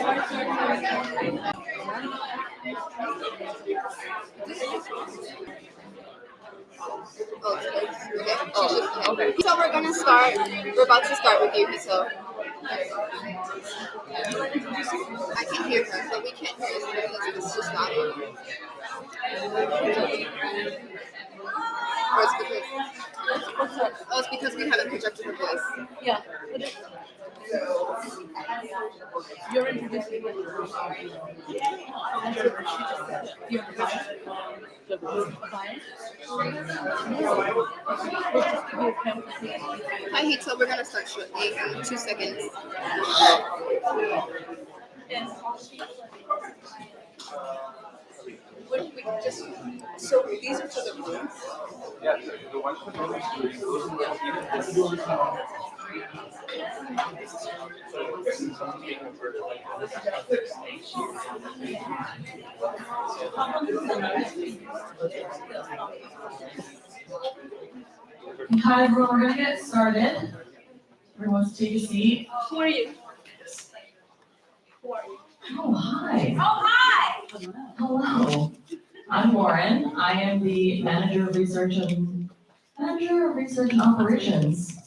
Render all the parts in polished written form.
Okay. So we're gonna start. We're about to start with you, so I can hear her, but we can't hear her because it's just not. Or it's because we haven't projected her voice. Yeah. You're introducing me. You're Hi, Hito. We're gonna start shortly. 2 seconds. Would we just, so these are for the rooms? Yeah, the one for the room is Hi everyone, we're going to get started. Everyone wants to take a seat. Who are you? Oh, hi. Oh, hi! Hello. I'm Lauren. I am the Manager of Research and Operations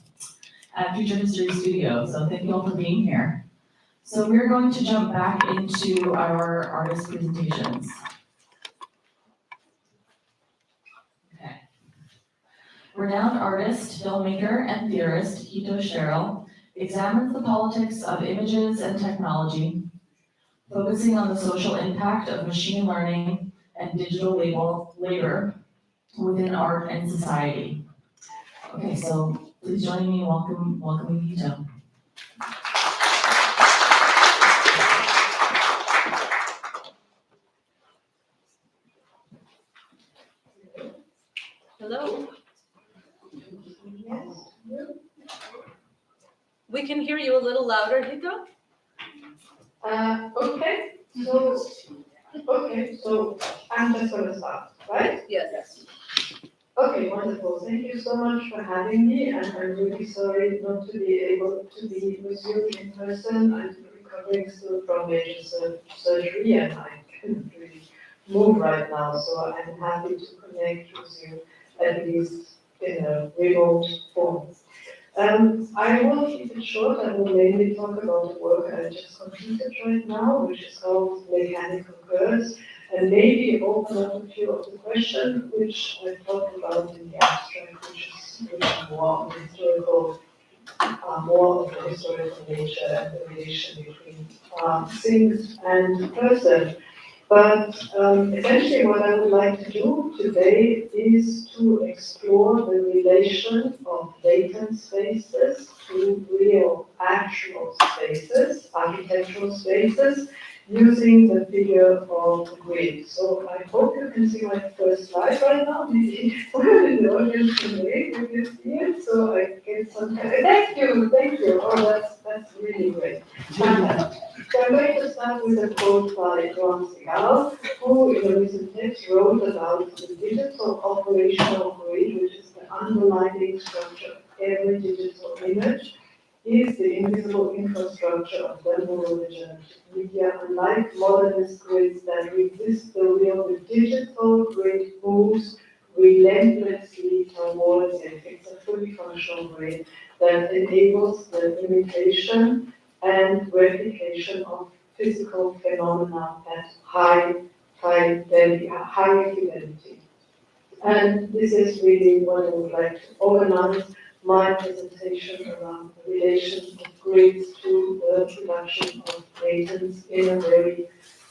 at Future Histories Studio. So thank you all for being here. So we're going to jump back into our artist presentations. Okay. Renowned artist, filmmaker, and theorist Hito Sherrill examines the politics of images and technology, focusing on the social impact of machine learning and digital labor within art and society. Okay, so please join me in welcoming Hito. Hello. We can hear you a little louder, Hito. Okay, so I'm just gonna start, right? Yes. Okay, wonderful. Thank you so much for having me, and I'm really sorry not to be able to be with you in person. I'm recovering still from major surgery, and I can't really move right now, so I'm happy to connect with you at least in a remote form. I will keep it short. I will mainly talk about the work I just completed right now, which is called Mechanical Curves, and maybe open up a few of the questions which I talked about in the abstract, which is more of the historical nature and the relation between things and person. But essentially what I would like to do today is to explore the relation of latent spaces to real, actual spaces, architectural spaces, using the figure of the grid. So I hope you can see my first slide right now. Maybe in the audience can wait if you see it, so I get some. Thank you. Oh, that's really great. So I'm going to start with a quote by Noam Segal, who in a recent text wrote about the digital operational grid, which is the underlying structure of every digital image, is the invisible infrastructure of the neurodegenerative media. Unlike modernist grids that resist the real, the digital grid moves relentlessly towards it. It's a fully functional grid that enables the imitation and replication of physical phenomena at high fidelity. And this is really what I would like to organize my presentation around the relation of grids to the production of patents in a very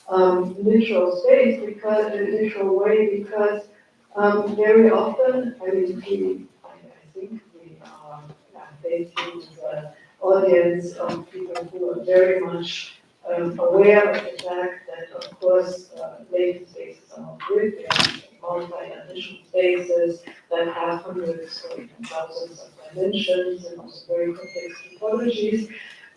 literal literal way, because very often, I think we are facing the audience of people who are very much aware of the fact that, of course, latent spaces are not grid, they are multi-dimensional spaces that have hundreds or even thousands of dimensions and also very complex topologies.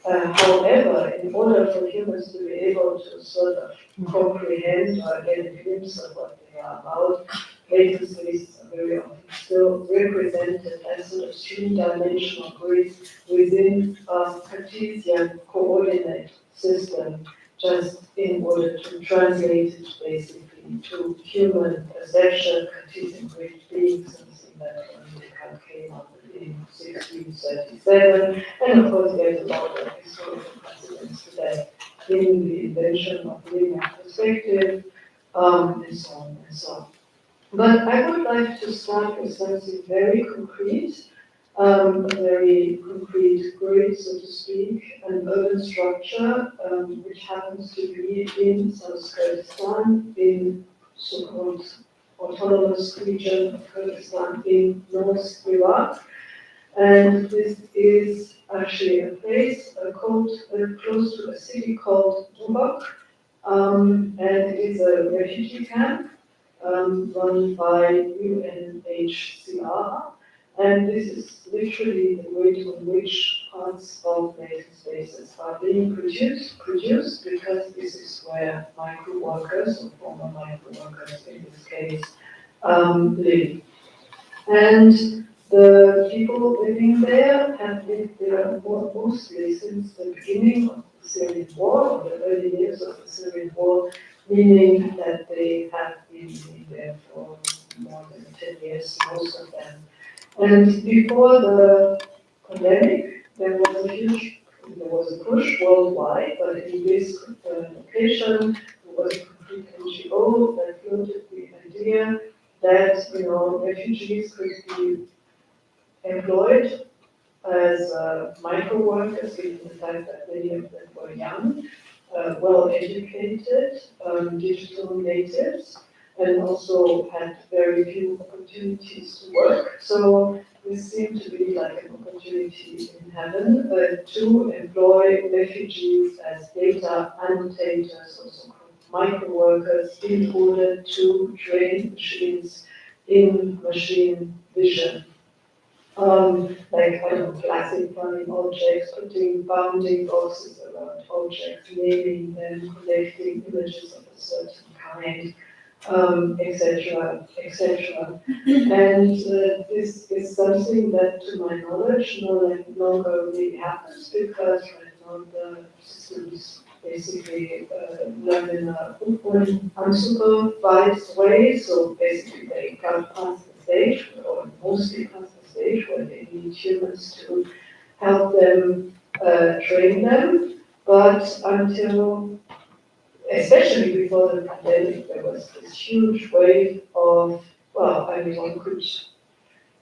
However, in order for humans to be able to sort of comprehend or get a glimpse of what they are about, latent spaces are very often still represented as sort of three-dimensional grids within a Cartesian coordinate system, just in order to translate it basically to human perception, cartesian great beings, something that Descartes came up with in 1637. And of course, there's a lot of historical precedents today in the invention of linear perspective, and so on and so on. But I would like to start with something very concrete, a very concrete grid, so to speak, an urban structure, which happens to be in South Kurdistan, in so-called autonomous region of Kurdistan in North Iraq. And this is actually a place close to a city called Brook, and it is a refugee camp run by UNHCR. And this is literally the way on which parts of native spaces are being produced because this is where micro workers, or former micro workers in this case, live. And the people living there have lived there mostly since the beginning of the Syrian war, or the early years of the Syrian war, meaning that they have been living there for more than 10 years, most of them. And before the pandemic, there was a push worldwide, but in this location, there was a complete NGO that floated the idea that, refugees could be employed as micro workers, given the fact that many of them were young, well educated, digital natives, and also had very few opportunities to work. So this seemed to be like an opportunity in heaven to employ refugees as data annotators, also called micro workers, in order to train machines in machine vision. Like classifying objects, putting bounding boxes around objects, naming them, collecting images of a certain kind, etc., etc. And this is something that, to my knowledge, no longer really happens because right now the system is basically done in a unsupervised way. So basically, they can't pass the stage, or mostly pass the stage, where they need humans to help them train them. But until especially before the pandemic, there was this huge wave of, one could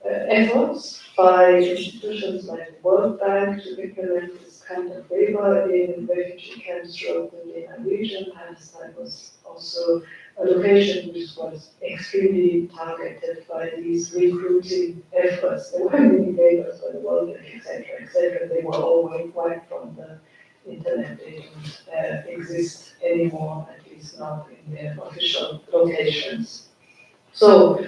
efforts by institutions like the World Bank to implement this kind of labor in refugee camps throughout the MENA region. Palestine was also a location which was extremely targeted by these recruiting efforts. There were many labors by the World Bank, etc., etc. They were all wiped from the internet. They don't exist anymore, at least not in their official locations. So,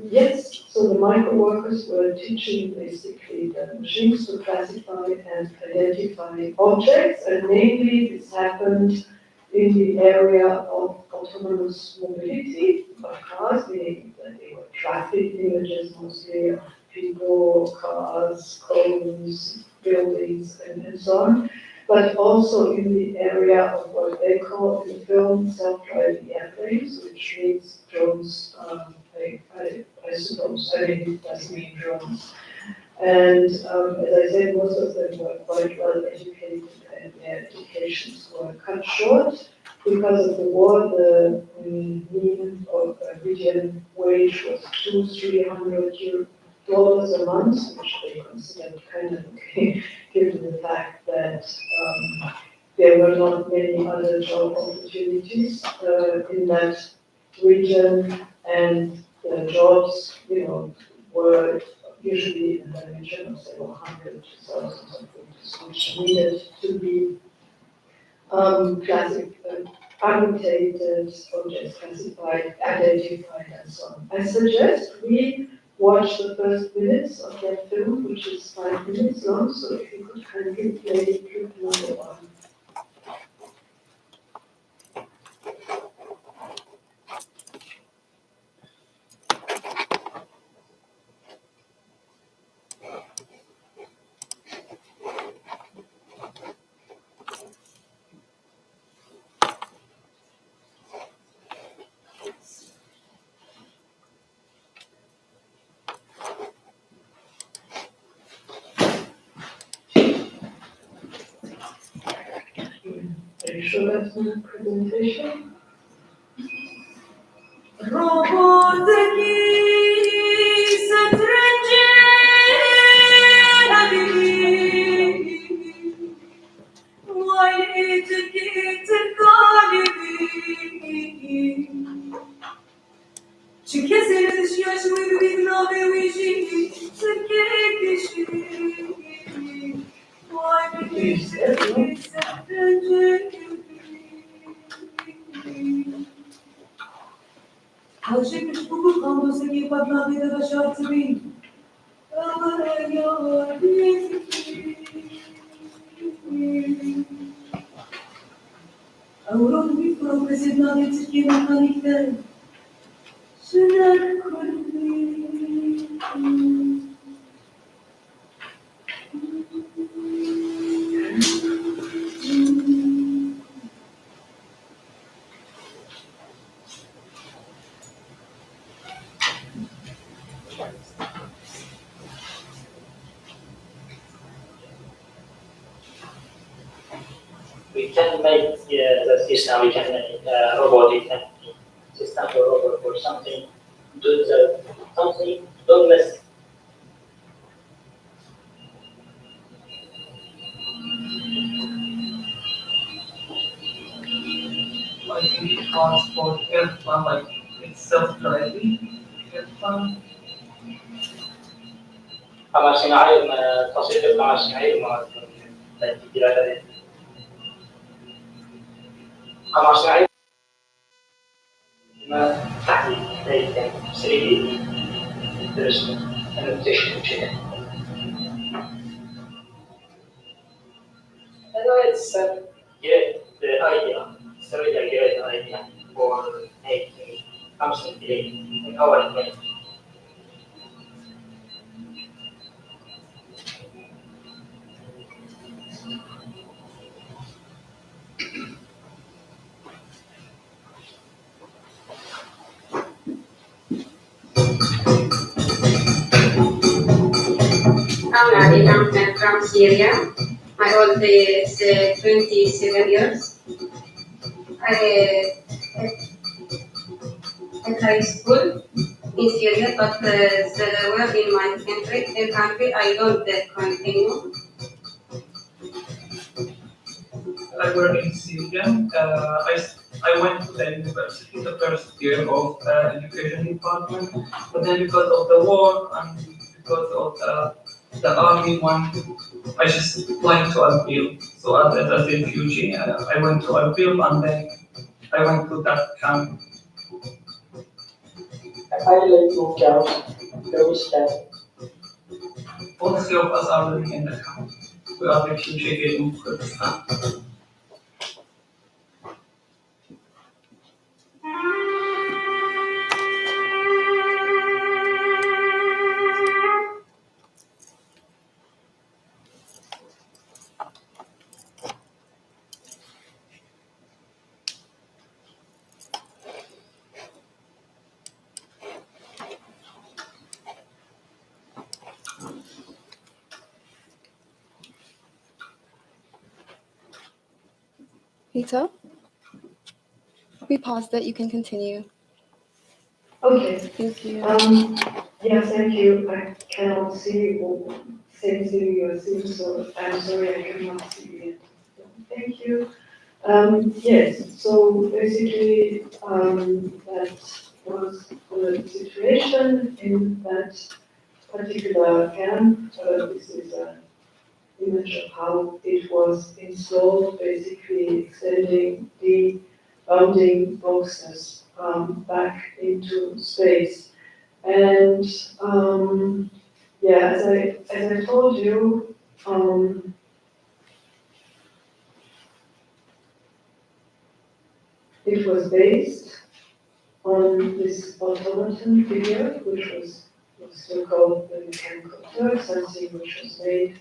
yes, so the micro workers were teaching basically the machines to classify and identify objects, and mainly this happened in the area of autonomous mobility of cars, meaning that they were traffic images mostly of people, cars, cones, buildings, and so on. But also in the area of what they call in the film self-driving airplanes, which means drones. I suppose, it does mean drones. And as I said, most of them were quite well educated, and their educations were cut short because of the war. The mean of median wage was $200-300 a month, which they considered kind of okay, given the fact that there were not many other job opportunities in that region, and the jobs, were usually in the region of several hundred to thousands of workers, which needed to be annotated, objects classified, identified, and so on. I suggest we watch the first minutes of that film, which is 5 minutes long, so if you could kindly play clip number 1. you show that in the presentation? Robottaki satranca Çünkü seni düşüyor bir nove vişi Türkiye Vay bir satranca Alışıkmış bu kambosaki patladı da şartı bin. Aurora bir progresi nadir Türkiye mekanikte. Sürer kulübü. We can make that system, we can make robotic system for robot or something, do the something, don't mess. I think it calls for F1, like it's self-driving F1. قمر صناعي تصريف القمر الصناعي التي قمر صناعي ما تحديد ذلك 3D درس annotation شيء. I know it's great the idea, it's really a great idea for making something great in our brain. I'm from Syria. My old is 27 years. I at high school in Syria, but the work in my country I don't continue. I work in Syria. I went to the university the first year of education department, but then because of the war and because of the army one, I just applied to Erbil. So as a refugee, I went to Erbil and then I went to that camp. I like to count those that All three of us are living in the camp. We are refugee in Kurdistan. Rita? We paused it. You can continue. Okay. Thank you. Yeah, thank you. I cannot see same thing you are seeing, so I'm sorry I cannot see it. Thank you. Yes, so basically, that was the situation in that particular camp. This is an image of how it was installed, basically extending the bounding boxes back into space. And yeah, as I told you, it was based on this automaton figure, which was still called the mechanical Turk, something which was made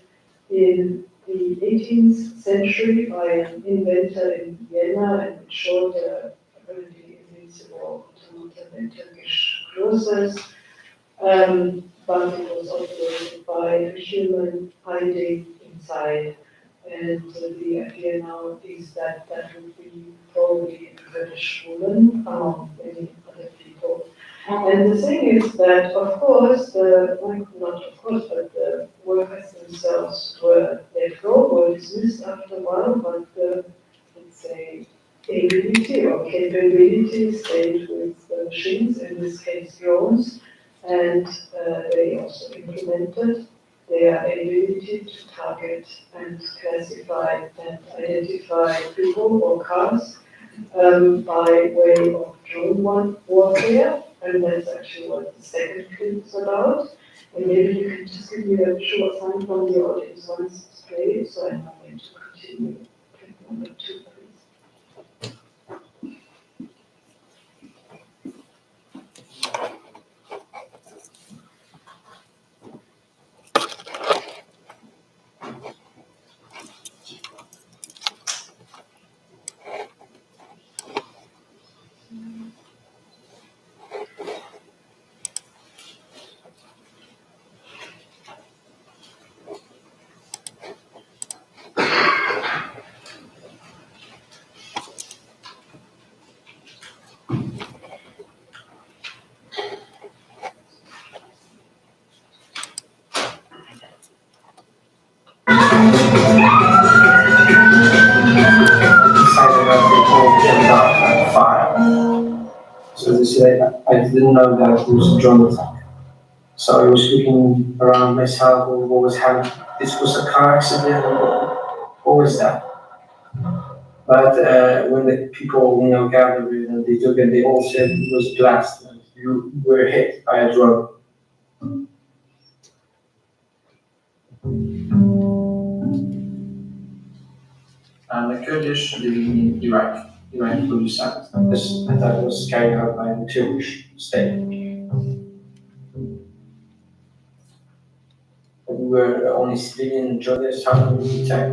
in the 18th century by an inventor in Vienna, and it showed a really invincible automaton in Turkish process. But it was operated by a human hiding inside and the idea now is that that would be probably British woman among many other people. And the thing is that, of course, not of course, but the workers themselves were let go, were dismissed after a while, but the, let's say, ability or capability stayed with the machines, in this case drones, and they also implemented their ability to target and classify and identify people or cars by way of drone warfare, and that's actually what the second clip is about. And maybe you can just give me a short sign from the audience once it's played, so I know when to continue. Clip number 2, please. Decided that they all jumped out like fire. So they said, I didn't know that it was a drone attack. So I was looking around myself, what was happening. This was a car accident, or what was that? But when the people, gathered and they took it, they all said it was blast. You were hit by a drone. And the Kurdish living in Iraqi Kurdistan. This attack was carried out by the Turkish state. But we were only civilian journalists, how could we attack?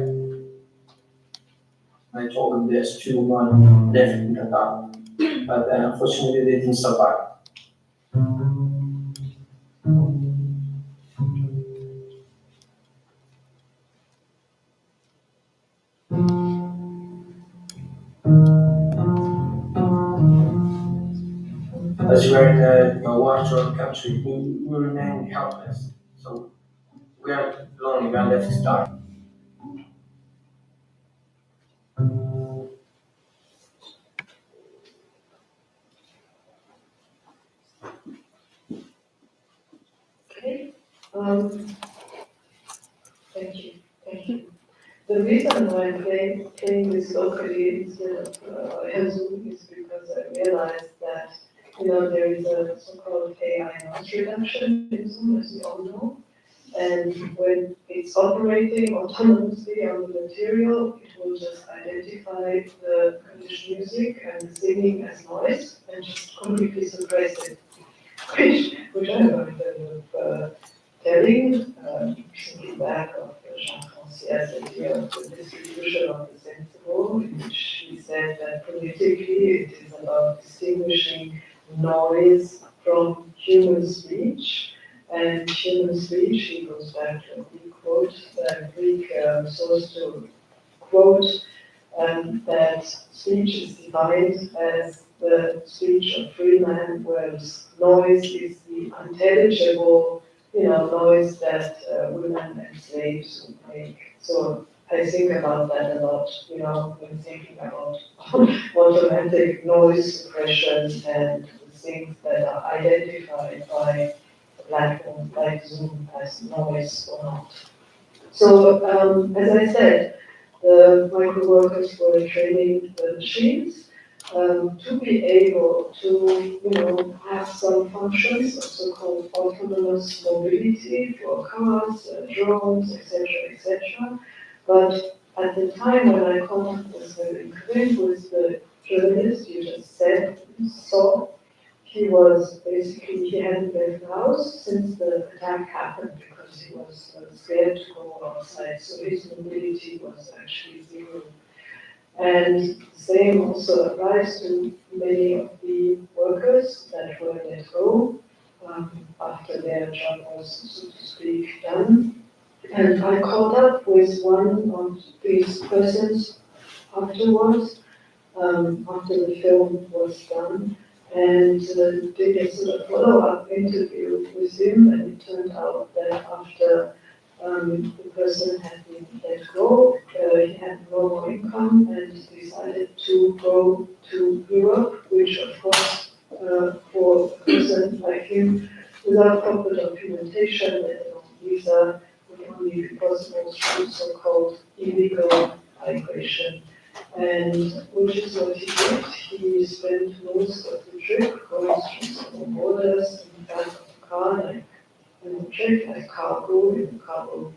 I told them there's 2-1 left in Qatar, but unfortunately they didn't survive. As we're in a war-torn country, we remain helpless. So we are lonely, we are left to die. Okay. Thank you. The reason why I'm playing this locally instead of Zoom is because I realized that, there is a so-called AI noise reduction in Zoom, as you all know. And when it's operating autonomously on the material, it will just identify the Kurdish music and the singing as noise and just completely suppress it. Which I learned telling, thinking back of Jean-François' idea of the distribution of the sensible, in which he said that politically it is about distinguishing noise from human speech. And human speech, he goes back to a Greek source to quote, that speech is defined as the speech of free man, whereas noise is the unintelligible, noise that women and slaves would make. So I think about that a lot, when thinking about automatic noise suppression and the things that are identified by a platform like Zoom as noise or not. So, as I said, the micro workers were training the machines to be able to, have some functions of so-called autonomous mobility for cars, drones, etc. But at the time when I was in Korean with the journalist you just saw, he hadn't left the house since the attack happened because he was scared to go outside, so his mobility was actually zero. And the same also applies to many of the workers that were let go after their job was, so to speak, done. And I caught up with one of these persons afterwards, after the film was done, and did a sort of follow-up interview with him, and it turned out that after the person had been let go, he had no more income and decided to go to Europe, which of course, for a person like him, without proper documentation, let alone visa, would only be possible through so-called illegal migration. And which is what he did. He spent most of the trip going through several borders in the back of the car, like in the trip, like cargo, in the cargo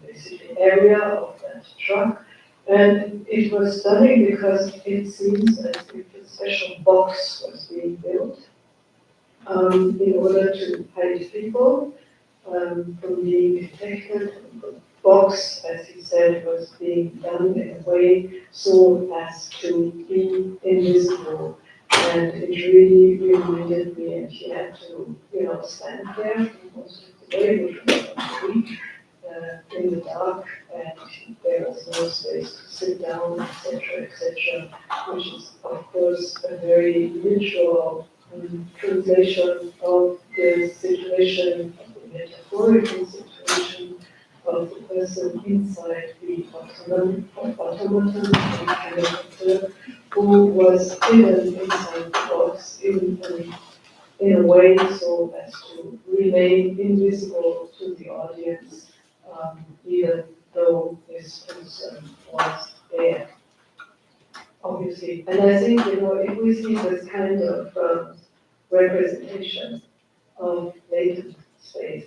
basically area of that truck. And it was stunning because it seems as if a special box was being built in order to hide people from being detected. The box, as he said, was being done in a way so as to be invisible. And it really reminded me, and he had to, stand there for most of the day, which was about a week, in the dark, and there was no space to sit down, etc., which is, of course, a very literal translation of the situation, the metaphorical situation of the person inside the automaton, the mechanical, who was hidden inside the box in a way so as to remain invisible to the audience, even though his person was there. Obviously, and I think, if we see this kind of representation of latent space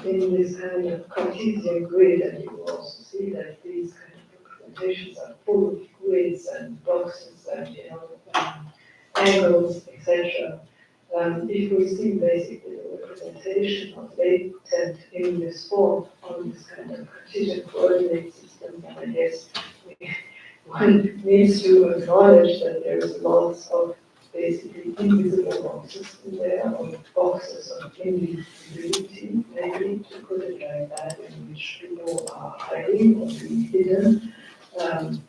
in this kind of Cartesian grid, and you will also see that these kind of representations are full of grids and boxes and angles, etc. If we see basically the representation of latent in this form on this kind of Cartesian coordinate system, then I guess one needs to acknowledge that there is lots of basically invisible boxes in there, or boxes of invisibility, maybe to put it like that, in which people are hiding or being hidden,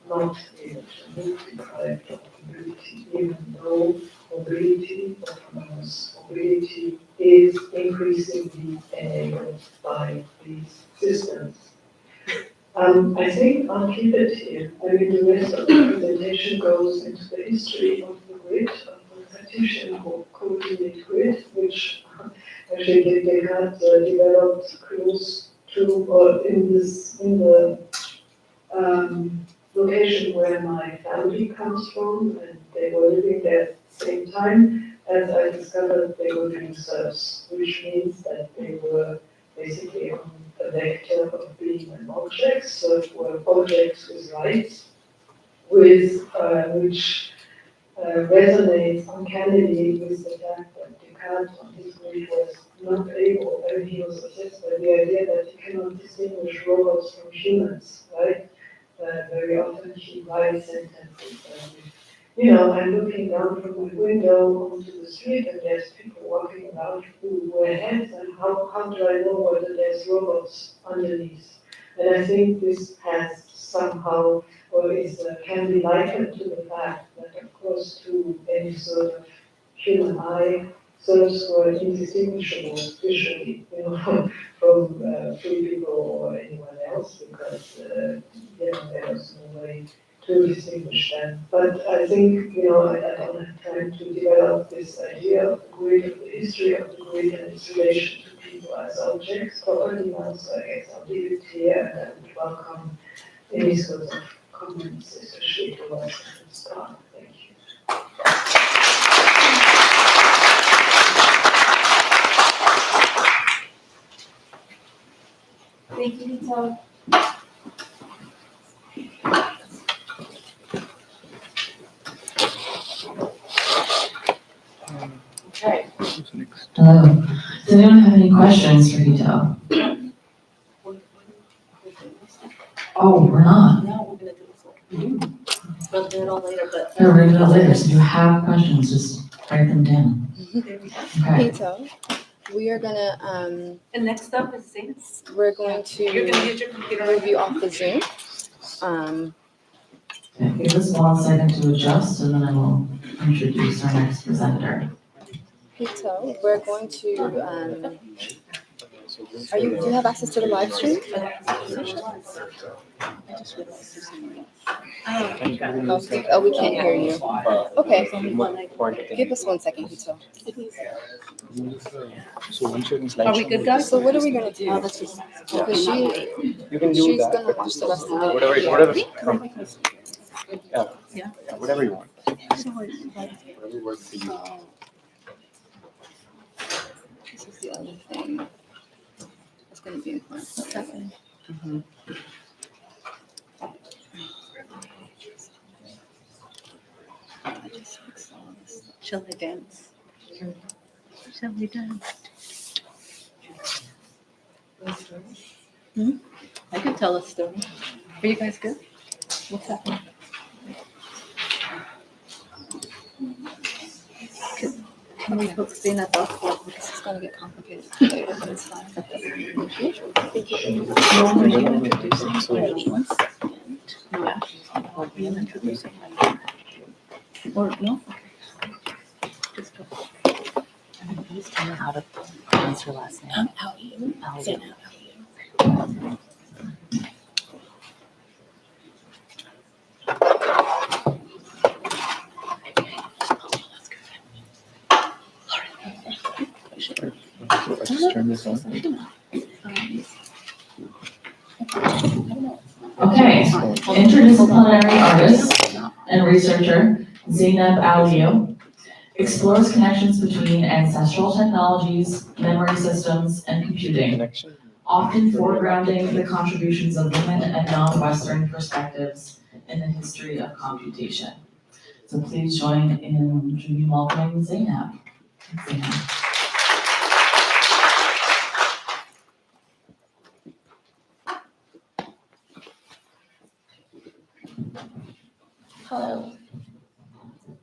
not able to move, deprived of mobility, even though mobility, autonomous mobility, is increasingly enabled by these systems. I think I'll keep it here. I mean, the rest of the presentation goes into the history of the grid, of the Cartesian or coordinate grid, which actually Descartes developed close to, or in the location where my family comes from, and they were living there at the same time as I discovered they were doing serfs, which means that they were basically on the vector of being an object, so were objects with rights, with which resonates uncannily with the fact that Descartes on his grid was not able, and he was obsessed by the idea that you cannot distinguish robots from humans, right? Very often he writes sentences I'm looking down from my window onto the street and there's people walking around who wear hats, and how do I know whether there's robots underneath? And I think this has somehow, or can be likened to the fact that, of course, to any sort of human eye, serfs were indistinguishable visually, from free people or anyone else, because there was no way to distinguish them. But I think, I don't have time to develop this idea of the grid, of the history of the grid and its relation to people as objects properly now, so I guess I'll leave it here, and I would welcome any sort of comments, especially to us at the start. Thank you. Thank you, Lisa. Okay. Hello. Does anyone have any questions for Hito? Oh, we're not. No, we're gonna do this one. We'll do it all later, but. No, we're gonna do it later. So if you have questions, just write them down. Okay. Peter, we are gonna, And next up is Zane. we're going You're gonna to use your computer. move you off the Zoom. Okay, give us 1 second to adjust and then I will introduce our next presenter. So we're going to, do you have access to the live stream? Oh, we can't hear you. Okay, give us 1 second, Hito. Are we good, guys? So what are we gonna do? Because You can do she's that. gonna watch the rest of it. Whatever you want. Whatever works for you. This is the other thing. It's gonna be important. What's happening? I just fixed all of this stuff. Shall I dance? Shall we dance? I can tell a story. Are you guys good? What's happening? Can we hook Zainab up? This is gonna get complicated later, but it's fine. Are you introducing? 1 second. No, are you introducing? Or no? Just go. Please tell me how to pronounce her last name. Aliyu. Zainab Aliyu. I just turn this on. Okay, interdisciplinary artist and researcher Zainab Aliyu explores connections between ancestral technologies, memory systems, and computing, often foregrounding the contributions of women and non-Western perspectives in the history of computation. So please join in welcoming Zainab. Zainab. Hello.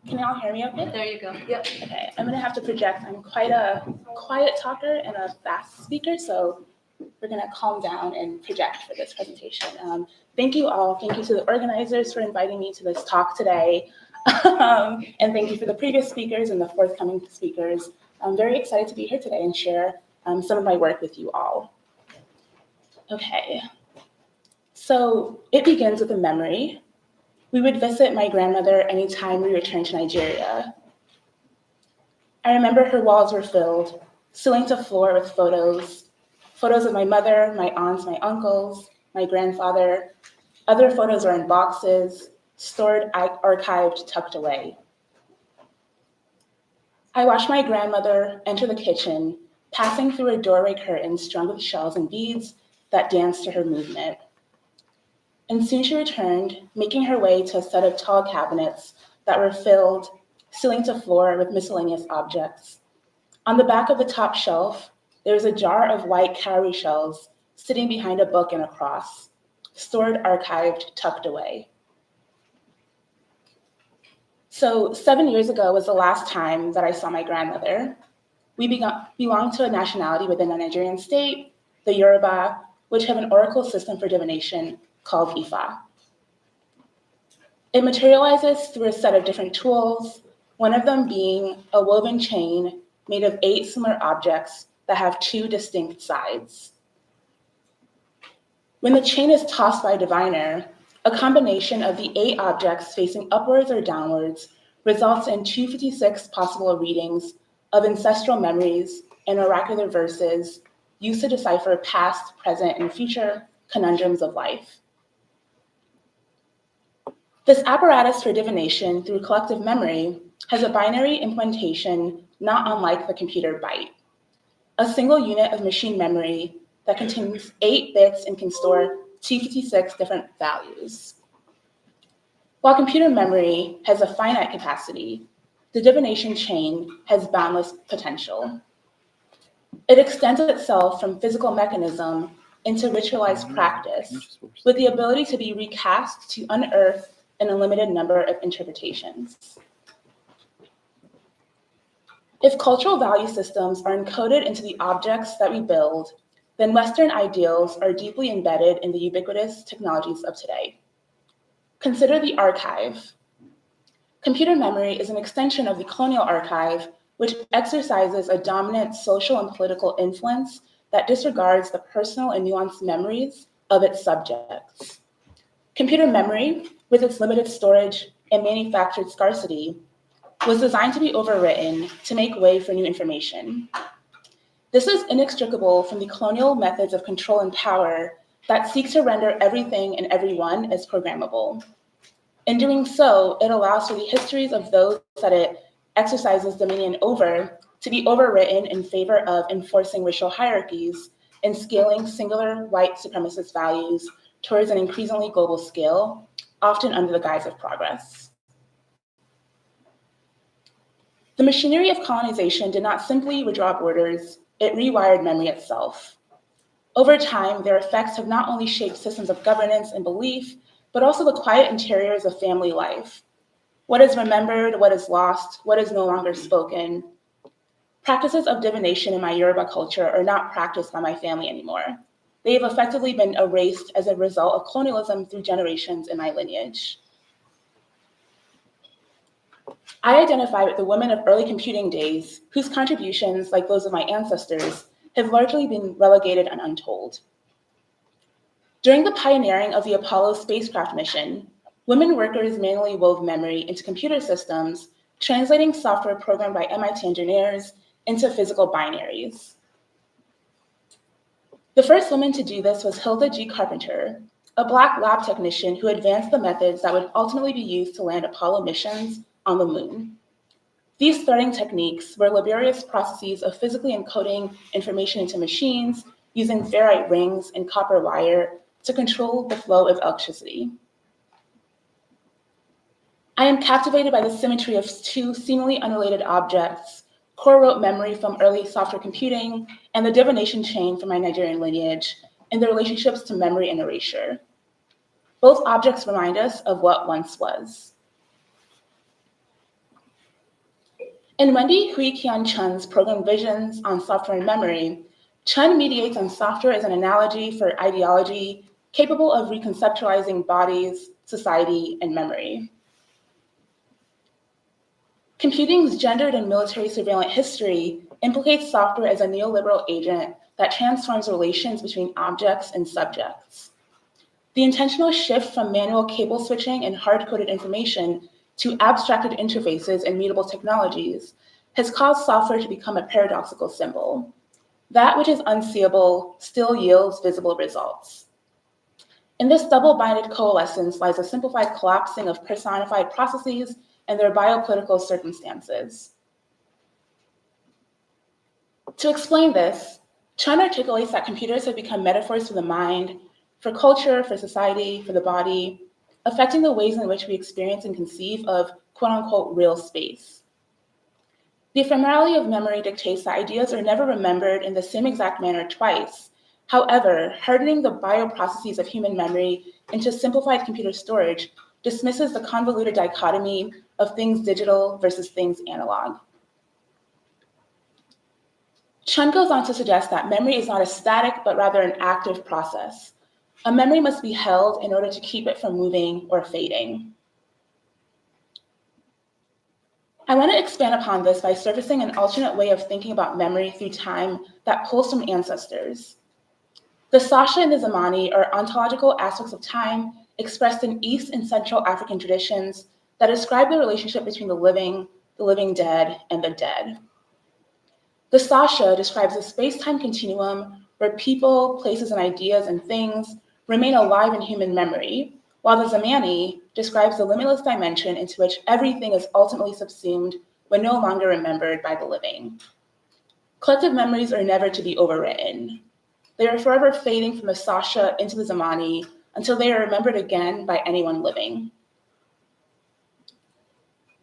Can y'all hear me okay? There you go. Yep. Okay, I'm gonna have to project. I'm quite a quiet talker and a fast speaker, so we're gonna calm down and project for this presentation. Thank you all. Thank you to the organizers for inviting me to this talk today. And thank you for the previous speakers and the forthcoming speakers. I'm very excited to be here today and share some of my work with you all. Okay, so it begins with a memory. We would visit my grandmother anytime we returned to Nigeria. I remember her walls were filled, ceiling to floor with photos of my mother, my aunts, my uncles, my grandfather. Other photos are in boxes, stored, archived, tucked away. I watched my grandmother enter the kitchen, passing through a doorway curtain strung with shells and beads that danced to her movement. And soon she returned, making her way to a set of tall cabinets that were filled, ceiling to floor, with miscellaneous objects. On the back of the top shelf, there was a jar of white cowrie shells sitting behind a book and a cross, stored, archived, tucked away. So 7 years ago was the last time that I saw my grandmother. We belonged to a nationality within a Nigerian state, the Yoruba, which have an oracle system for divination called Ifa. It materializes through a set of different tools, one of them being a woven chain made of 8 similar objects that have 2 distinct sides. When the chain is tossed by a diviner, a combination of the 8 objects facing upwards or downwards results in 256 possible readings of ancestral memories and oracular verses used to decipher past, present, and future conundrums of life. This apparatus for divination through collective memory has a binary implementation not unlike the computer byte, a single unit of machine memory that contains 8 bits and can store 256 different values. While computer memory has a finite capacity, the divination chain has boundless potential. It extends itself from physical mechanism into ritualized practice, with the ability to be recast to unearth an unlimited number of interpretations. If cultural value systems are encoded into the objects that we build, then Western ideals are deeply embedded in the ubiquitous technologies of today. Consider the archive. Computer memory is an extension of the colonial archive, which exercises a dominant social and political influence that disregards the personal and nuanced memories of its subjects. Computer memory, with its limited storage and manufactured scarcity, was designed to be overwritten to make way for new information. This is inextricable from the colonial methods of control and power that seek to render everything and everyone as programmable. In doing so, it allows for the histories of those that it exercises dominion over to be overwritten in favor of enforcing racial hierarchies and scaling singular white supremacist values towards an increasingly global scale, often under the guise of progress. The machinery of colonization did not simply redraw borders, it rewired memory itself. Over time, their effects have not only shaped systems of governance and belief, but also the quiet interiors of family life. What is remembered, what is lost, what is no longer spoken. Practices of divination in my Yoruba culture are not practiced by my family anymore. They have effectively been erased as a result of colonialism through generations in my lineage. I identify with the women of early computing days whose contributions, like those of my ancestors, have largely been relegated and untold. During the pioneering of the Apollo spacecraft mission, women workers manually wove memory into computer systems, translating software programmed by MIT engineers into physical binaries. The first woman to do this was Hilda G. Carpenter, a Black lab technician who advanced the methods that would ultimately be used to land Apollo missions on the moon. These threading techniques were laborious processes of physically encoding information into machines using ferrite rings and copper wire to control the flow of electricity. I am captivated by the symmetry of two seemingly unrelated objects, core rote memory from early software computing and the divination chain from my Nigerian lineage, and their relationships to memory and erasure. Both objects remind us of what once was. In Wendy Hui Kian Chun's program Visions on Software and Memory, Chun mediates on software as an analogy for ideology capable of reconceptualizing bodies, society, and memory. Computing's gendered and military surveillance history implicates software as a neoliberal agent that transforms relations between objects and subjects. The intentional shift from manual cable switching and hard-coded information to abstracted interfaces and mutable technologies has caused software to become a paradoxical symbol. That which is unseeable still yields visible results. In this double-binded coalescence lies a simplified collapsing of personified processes and their biopolitical circumstances. To explain this, Chun articulates that computers have become metaphors for the mind, for culture, for society, for the body, affecting the ways in which we experience and conceive of quote-unquote real space. The ephemerality of memory dictates that ideas are never remembered in the same exact manner twice. However, hardening the bioprocesses of human memory into simplified computer storage dismisses the convoluted dichotomy of things digital versus things analog. Chun goes on to suggest that memory is not a static, but rather an active process. A memory must be held in order to keep it from moving or fading. I want to expand upon this by surfacing an alternate way of thinking about memory through time that pulls from ancestors. The Sasha and the Zamani are ontological aspects of time expressed in East and Central African traditions that describe the relationship between the living dead, and the dead. The Sasha describes a space-time continuum where people, places, and ideas and things remain alive in human memory, while the Zamani describes the limitless dimension into which everything is ultimately subsumed when no longer remembered by the living. Collective memories are never to be overwritten. They are forever fading from the Sasha into the Zamani until they are remembered again by anyone living.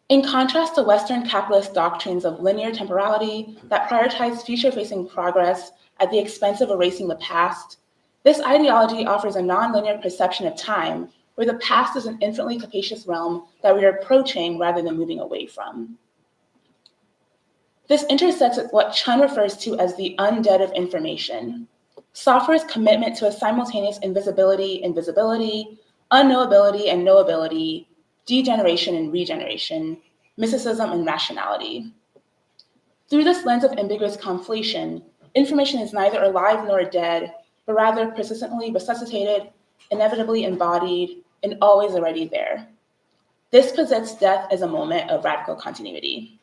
In contrast to Western capitalist doctrines of linear temporality that prioritize future-facing progress at the expense of erasing the past, this ideology offers a non-linear perception of time where the past is an infinitely capacious realm that we are approaching rather than moving away from. This intersects with what Chun refers to as the undead of information. Software's commitment to a simultaneous invisibility and visibility, unknowability and knowability, degeneration and regeneration, mysticism and rationality. Through this lens of ambiguous conflation, information is neither alive nor dead, but rather persistently resuscitated, inevitably embodied, and always already there. This presents death as a moment of radical continuity.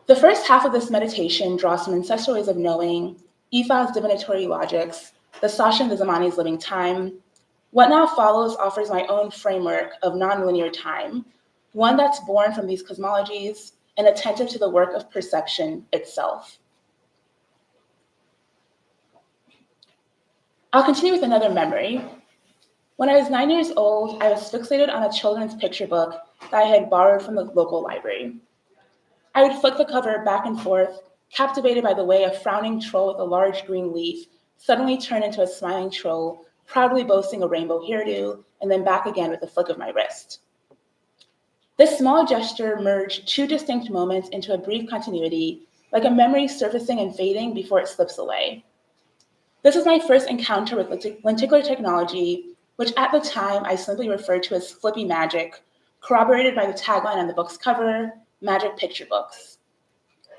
The first half of this meditation draws from ancestral ways of knowing, Ifá's divinatory logics, the Sachin the Zamani's living time. What now follows offers my own framework of nonlinear time, one that's born from these cosmologies and attentive to the work of perception itself. I'll continue with another memory. When I was 9 years old, I was fixated on a children's picture book that I had borrowed from the local library. I would flick the cover back and forth, captivated by the way a frowning troll with a large green leaf suddenly turned into a smiling troll, proudly boasting a rainbow hairdo, and then back again with a flick of my wrist. This small gesture merged two distinct moments into a brief continuity, like a memory surfacing and fading before it slips away. This was my first encounter with lenticular technology, which at the time I simply referred to as flippy magic, corroborated by the tagline on the book's cover, Magic Picture Books.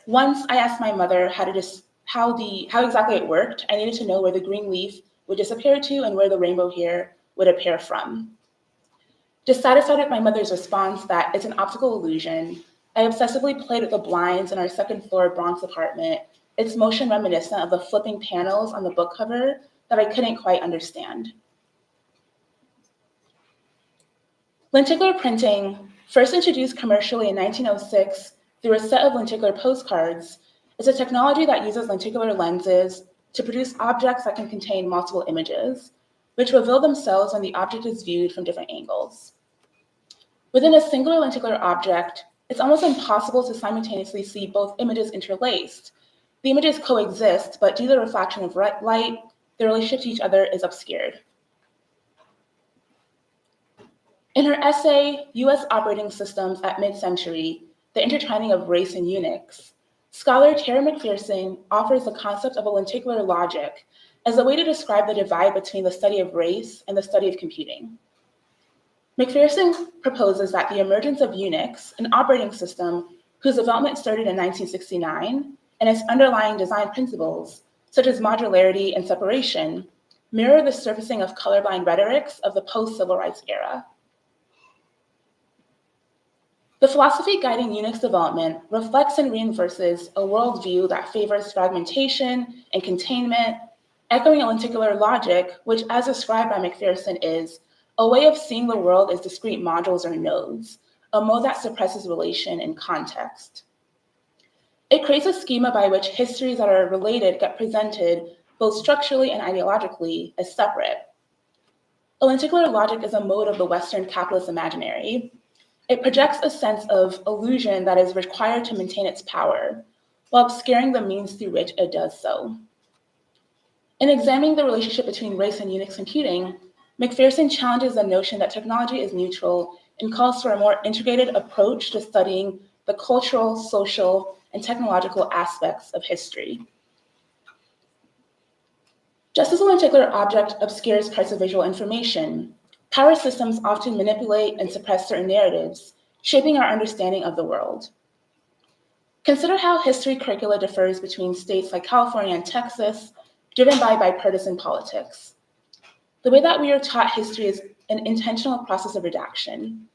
Once I asked my mother how exactly it worked. I needed to know where the green leaf would disappear to and where the rainbow hair would appear from. Dissatisfied with my mother's response that it's an optical illusion, I obsessively played with the blinds in our second floor Bronx apartment, its motion reminiscent of the flipping panels on the book cover that I couldn't quite understand. Lenticular printing, first introduced commercially in 1906 through a set of lenticular postcards, is a technology that uses lenticular lenses to produce objects that can contain multiple images, which reveal themselves when the object is viewed from different angles. Within a singular lenticular object, it's almost impossible to simultaneously see both images interlaced. The images coexist, but due to the refraction of light, their relationship to each other is obscured. In her essay, U.S. Operating Systems at Mid-Century, The Intertwining of Race and Unix, scholar Tara McPherson offers the concept of a lenticular logic as a way to describe the divide between the study of race and the study of computing. McPherson proposes that the emergence of Unix, an operating system whose development started in 1969, and its underlying design principles, such as modularity and separation, mirror the surfacing of colorblind rhetorics of the post-civil rights era. The philosophy guiding Unix development reflects and reinforces a worldview that favors fragmentation and containment, echoing a lenticular logic, which, as described by McPherson, is a way of seeing the world as discrete modules or nodes, a mode that suppresses relation and context. It creates a schema by which histories that are related get presented both structurally and ideologically as separate. A lenticular logic is a mode of the Western capitalist imaginary. It projects a sense of illusion that is required to maintain its power, while obscuring the means through which it does so. In examining the relationship between race and Unix computing, McPherson challenges the notion that technology is neutral and calls for a more integrated approach to studying the cultural, social, and technological aspects of history. Just as a lenticular object obscures parts of visual information, power systems often manipulate and suppress certain narratives, shaping our understanding of the world. Consider how history curricula differs between states like California and Texas, driven by bipartisan politics. The way that we are taught history is an intentional process of redaction.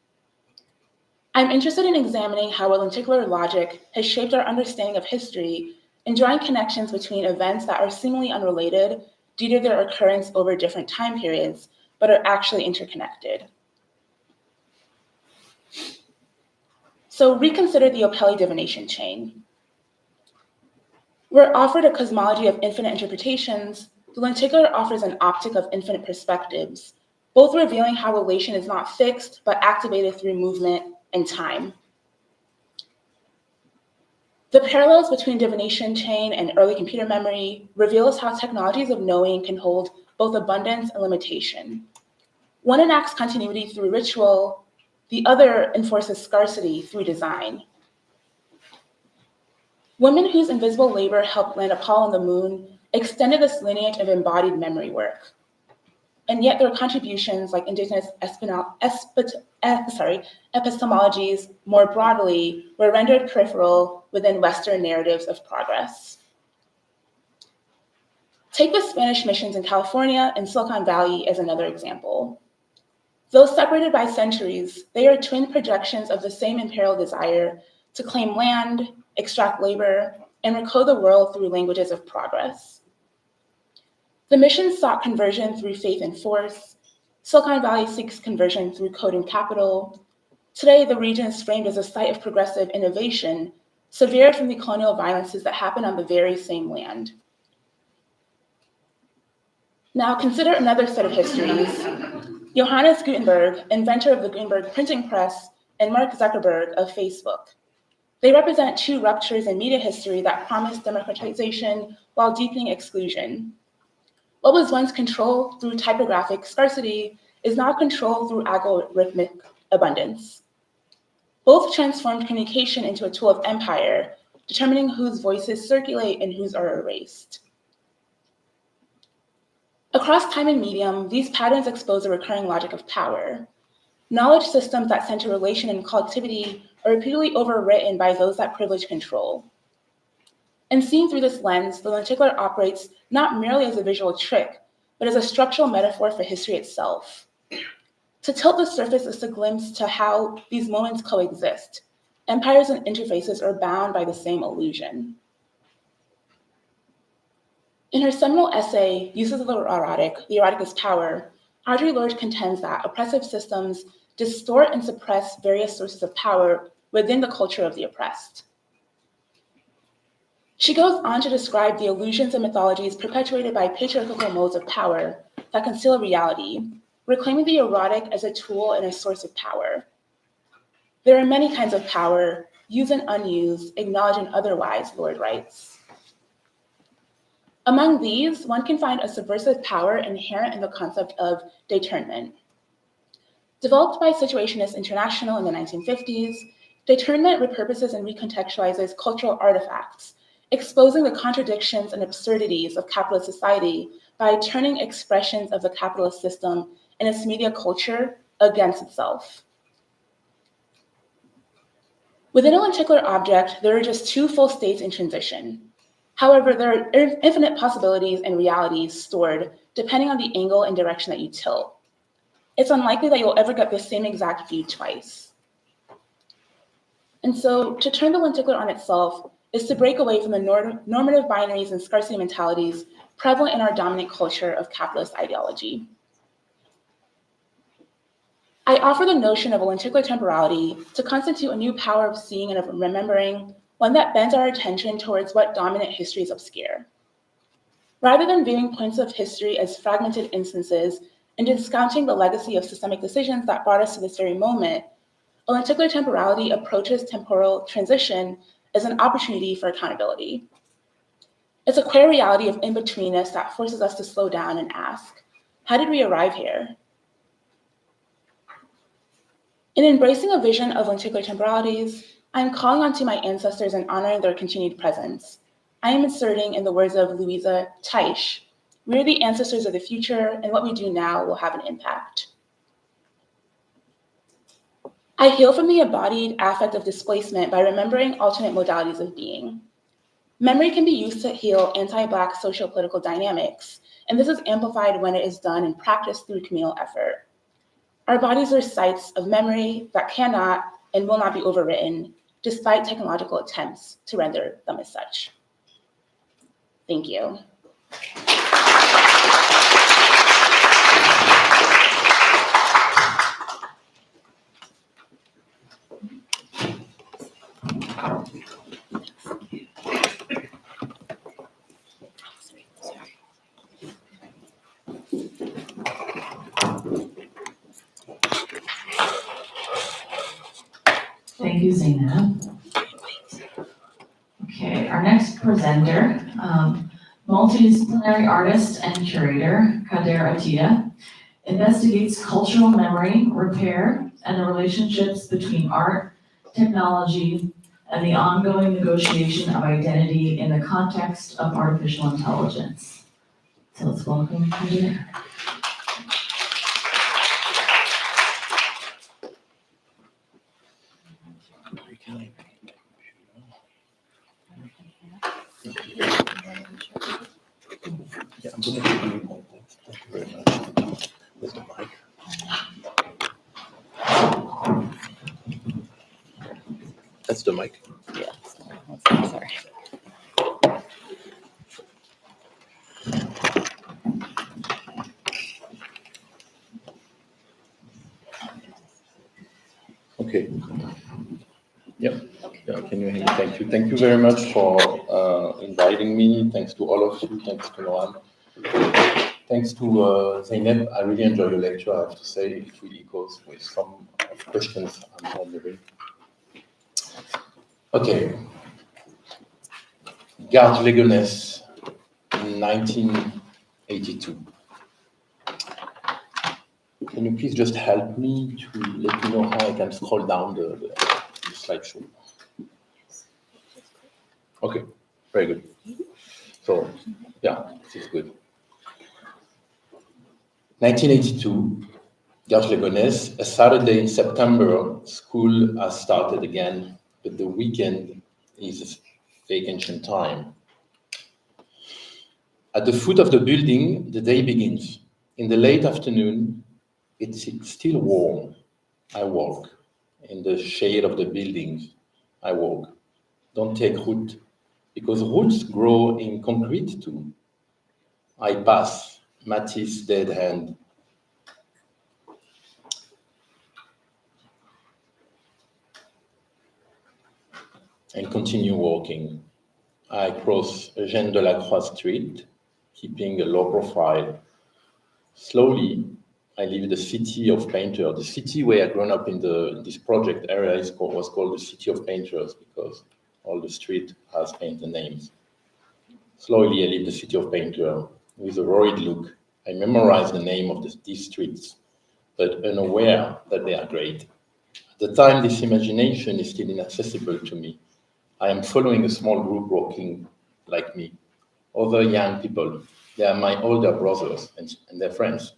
I'm interested in examining how a lenticular logic has shaped our understanding of history and drawing connections between events that are seemingly unrelated due to their occurrence over different time periods, but are actually interconnected. So reconsider the Opelli divination chain. We're offered a cosmology of infinite interpretations. The lenticular offers an optic of infinite perspectives, both revealing how relation is not fixed, but activated through movement and time. The parallels between divination chain and early computer memory reveal us how technologies of knowing can hold both abundance and limitation. One enacts continuity through ritual, The other enforces scarcity through design. Women whose invisible labor helped land Apollo on the moon extended this lineage of embodied memory work. And yet their contributions, like indigenous epistemologies more broadly, were rendered peripheral within Western narratives of progress. Take the Spanish missions in California and Silicon Valley as another example. Though separated by centuries, they are twin projections of the same imperial desire to claim land, extract labor, and recode the world through languages of progress. The missions sought conversion through faith and force. Silicon Valley seeks conversion through code and capital. Today, the region is framed as a site of progressive innovation, severed from the colonial violences that happen on the very same land. Now consider another set of histories. Johannes Gutenberg, inventor of the Gutenberg printing press, and Mark Zuckerberg of Facebook. They represent two ruptures in media history that promise democratization while deepening exclusion. What was once control through typographic scarcity is now control through algorithmic abundance. Both transformed communication into a tool of empire, determining whose voices circulate and whose are erased. Across time and medium, these patterns expose a recurring logic of power. Knowledge systems that center relation and collectivity are repeatedly overwritten by those that privilege control. And seen through this lens, the lenticular operates not merely as a visual trick, but as a structural metaphor for history itself. To tilt the surface is a glimpse to how these moments coexist. Empires and interfaces are bound by the same illusion. In her seminal essay, Uses of the Erotic is Power, Audre Lorde contends that oppressive systems distort and suppress various sources of power within the culture of the oppressed. She goes on to describe the illusions and mythologies perpetuated by patriarchal modes of power that conceal reality, reclaiming the erotic as a tool and a source of power. There are many kinds of power, used and unused, acknowledged and otherwise, Lorde writes. Among these, one can find a subversive power inherent in the concept of détournement. Developed by Situationist International in the 1950s, détournement repurposes and recontextualizes cultural artifacts, exposing the contradictions and absurdities of capitalist society by turning expressions of the capitalist system and its media culture against itself. Within a lenticular object, there are just two full states in transition. However, there are infinite possibilities and realities stored depending on the angle and direction that you tilt. It's unlikely that you'll ever get the same exact view twice. And so to turn the lenticular on itself is to break away from the normative binaries and scarcity mentalities prevalent in our dominant culture of capitalist ideology. I offer the notion of a lenticular temporality to constitute a new power of seeing and of remembering, one that bends our attention towards what dominant histories obscure. Rather than viewing points of history as fragmented instances and discounting the legacy of systemic decisions that brought us to this very moment, a lenticular temporality approaches temporal transition as an opportunity for accountability. It's a queer reality of in-betweenness that forces us to slow down and ask, how did we arrive here? In embracing a vision of lenticular temporalities, I am calling onto my ancestors and honoring their continued presence. I am inserting, in the words of Louisa Teich, we are the ancestors of the future, and what we do now will have an impact. I heal from the embodied affect of displacement by remembering alternate modalities of being. Memory can be used to heal anti-Black socio-political dynamics, and this is amplified when it is done in practice through communal effort. Our bodies are sites of memory that cannot and will not be overwritten, despite technological attempts to render them as such. Thank you. Thank you, Zainab. Okay, our next presenter, multidisciplinary artist and curator, Kader Attia, investigates cultural memory, repair, and the relationships between art, technology, and the ongoing negotiation of identity in the context of artificial intelligence. So let's welcome Peter. Yeah, I'm going to give you more. Thank you very much. Where's the mic? That's the mic. Yeah. Sorry. Okay. Yep. Yeah, can you hear me? Thank you. Thank you very much for inviting me. Thanks to all of you. Thanks to Noam. Thanks to Zeynep. I really enjoy your lecture. I have to say, it really goes with some questions I'm wondering. Okay. Garde Legonesse in 1982. Can you please just help me to let me know how I can scroll down the slideshow? Okay, very good. So, yeah, this is good. 1982, Garde Legonesse, a Saturday in September, school has started again, but the weekend is vacation time. At the foot of the building, the day begins. In the late afternoon, it's still warm. I walk. In the shade of the buildings, I walk. Don't take root, because roots grow in concrete too. I pass Matisse' dead hand. And continue walking. I cross Eugène Delacroix Street, keeping a low profile. Slowly, I leave the city of painters. The city where I grew up in this project area was called the City of Painters because all the street has painter names. Slowly, I leave the City of Painters with a worried look. I memorize the name of these streets, but unaware that they are great. At the time, this imagination is still inaccessible to me. I am following a small group walking like me. Other young people, they are my older brothers and their friends.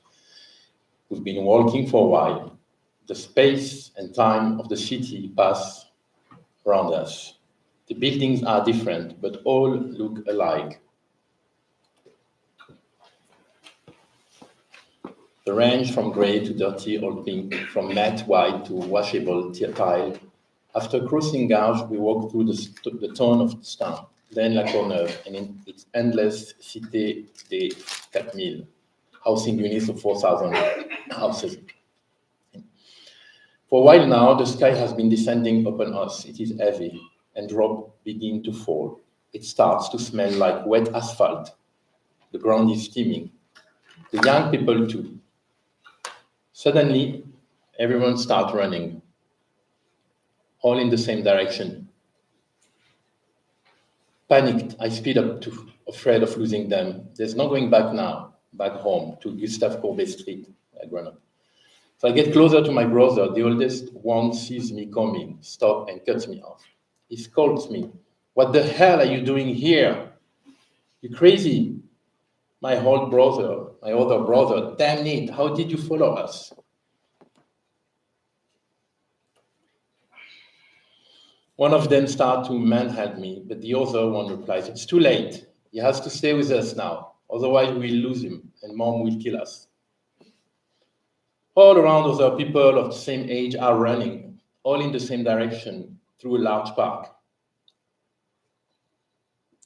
We've been walking for a while. The space and time of the city pass around us. The buildings are different, but all look alike. The range from gray to dirty old pink, from matte white to washable tile. After crossing Gauge, we walk through the town of Stony, then La Courneuve, and in its endless Cité des 4000, housing units of 4,000 houses. For a while now, the sky has been descending upon us. It is heavy, and drops begin to fall. It starts to smell like wet asphalt. The ground is steaming. The young people too. Suddenly, everyone starts running, all in the same direction. Panicked, I speed up, afraid of losing them. There's no going back now, back home, to Gustave Courbet Street, where I grew up. So I get closer to my brother. The oldest one sees me coming, stops and cuts me off. He scolds me. "What the hell are you doing here? You crazy?" My other brother, "Damn it, how did you follow us?" One of them starts to manhunt me, but the other one replies, "It's too late. He has to stay with us now. Otherwise, we'll lose him, and Mom will kill us." All around, other people of the same age are running, all in the same direction, through a large park.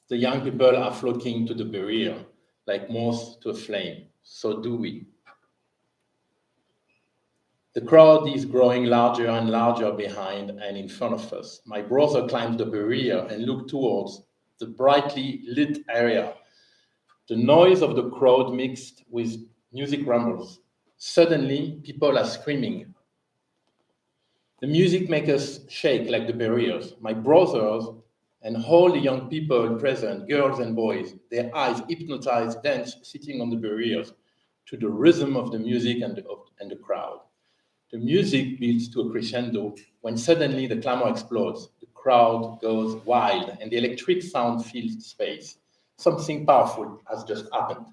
The young people are flocking to the barrier, like moths to a flame. So do we. The crowd is growing larger and larger behind and in front of us. My brother climbs the barrier and looks towards the brightly lit area. The noise of the crowd mixed with music rumbles. Suddenly, people are screaming. The music makes us shake like the barriers. My brothers and all the young people present, girls and boys, their eyes hypnotized, dance, sitting on the barriers to the rhythm of the music and the crowd. The music builds to a crescendo when suddenly the clamor explodes, the crowd goes wild, and the electric sound fills the space. Something powerful has just happened.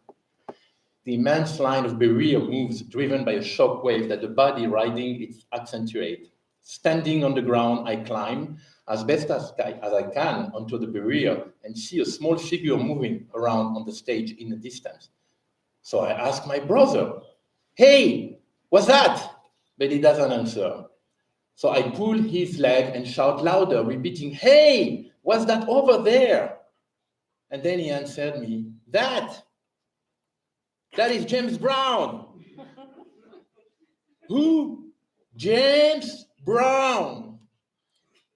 The immense line of barrier moves, driven by a shock wave that the body riding it accentuates. Standing on the ground, I climb as best as I can onto the barrier and see a small figure moving around on the stage in the distance. So I ask my brother, "Hey, what's that?" But he doesn't answer. So I pull his leg and shout louder, repeating, "Hey, what's that over there?" And then he answered me, That is James Brown." Who? James Brown.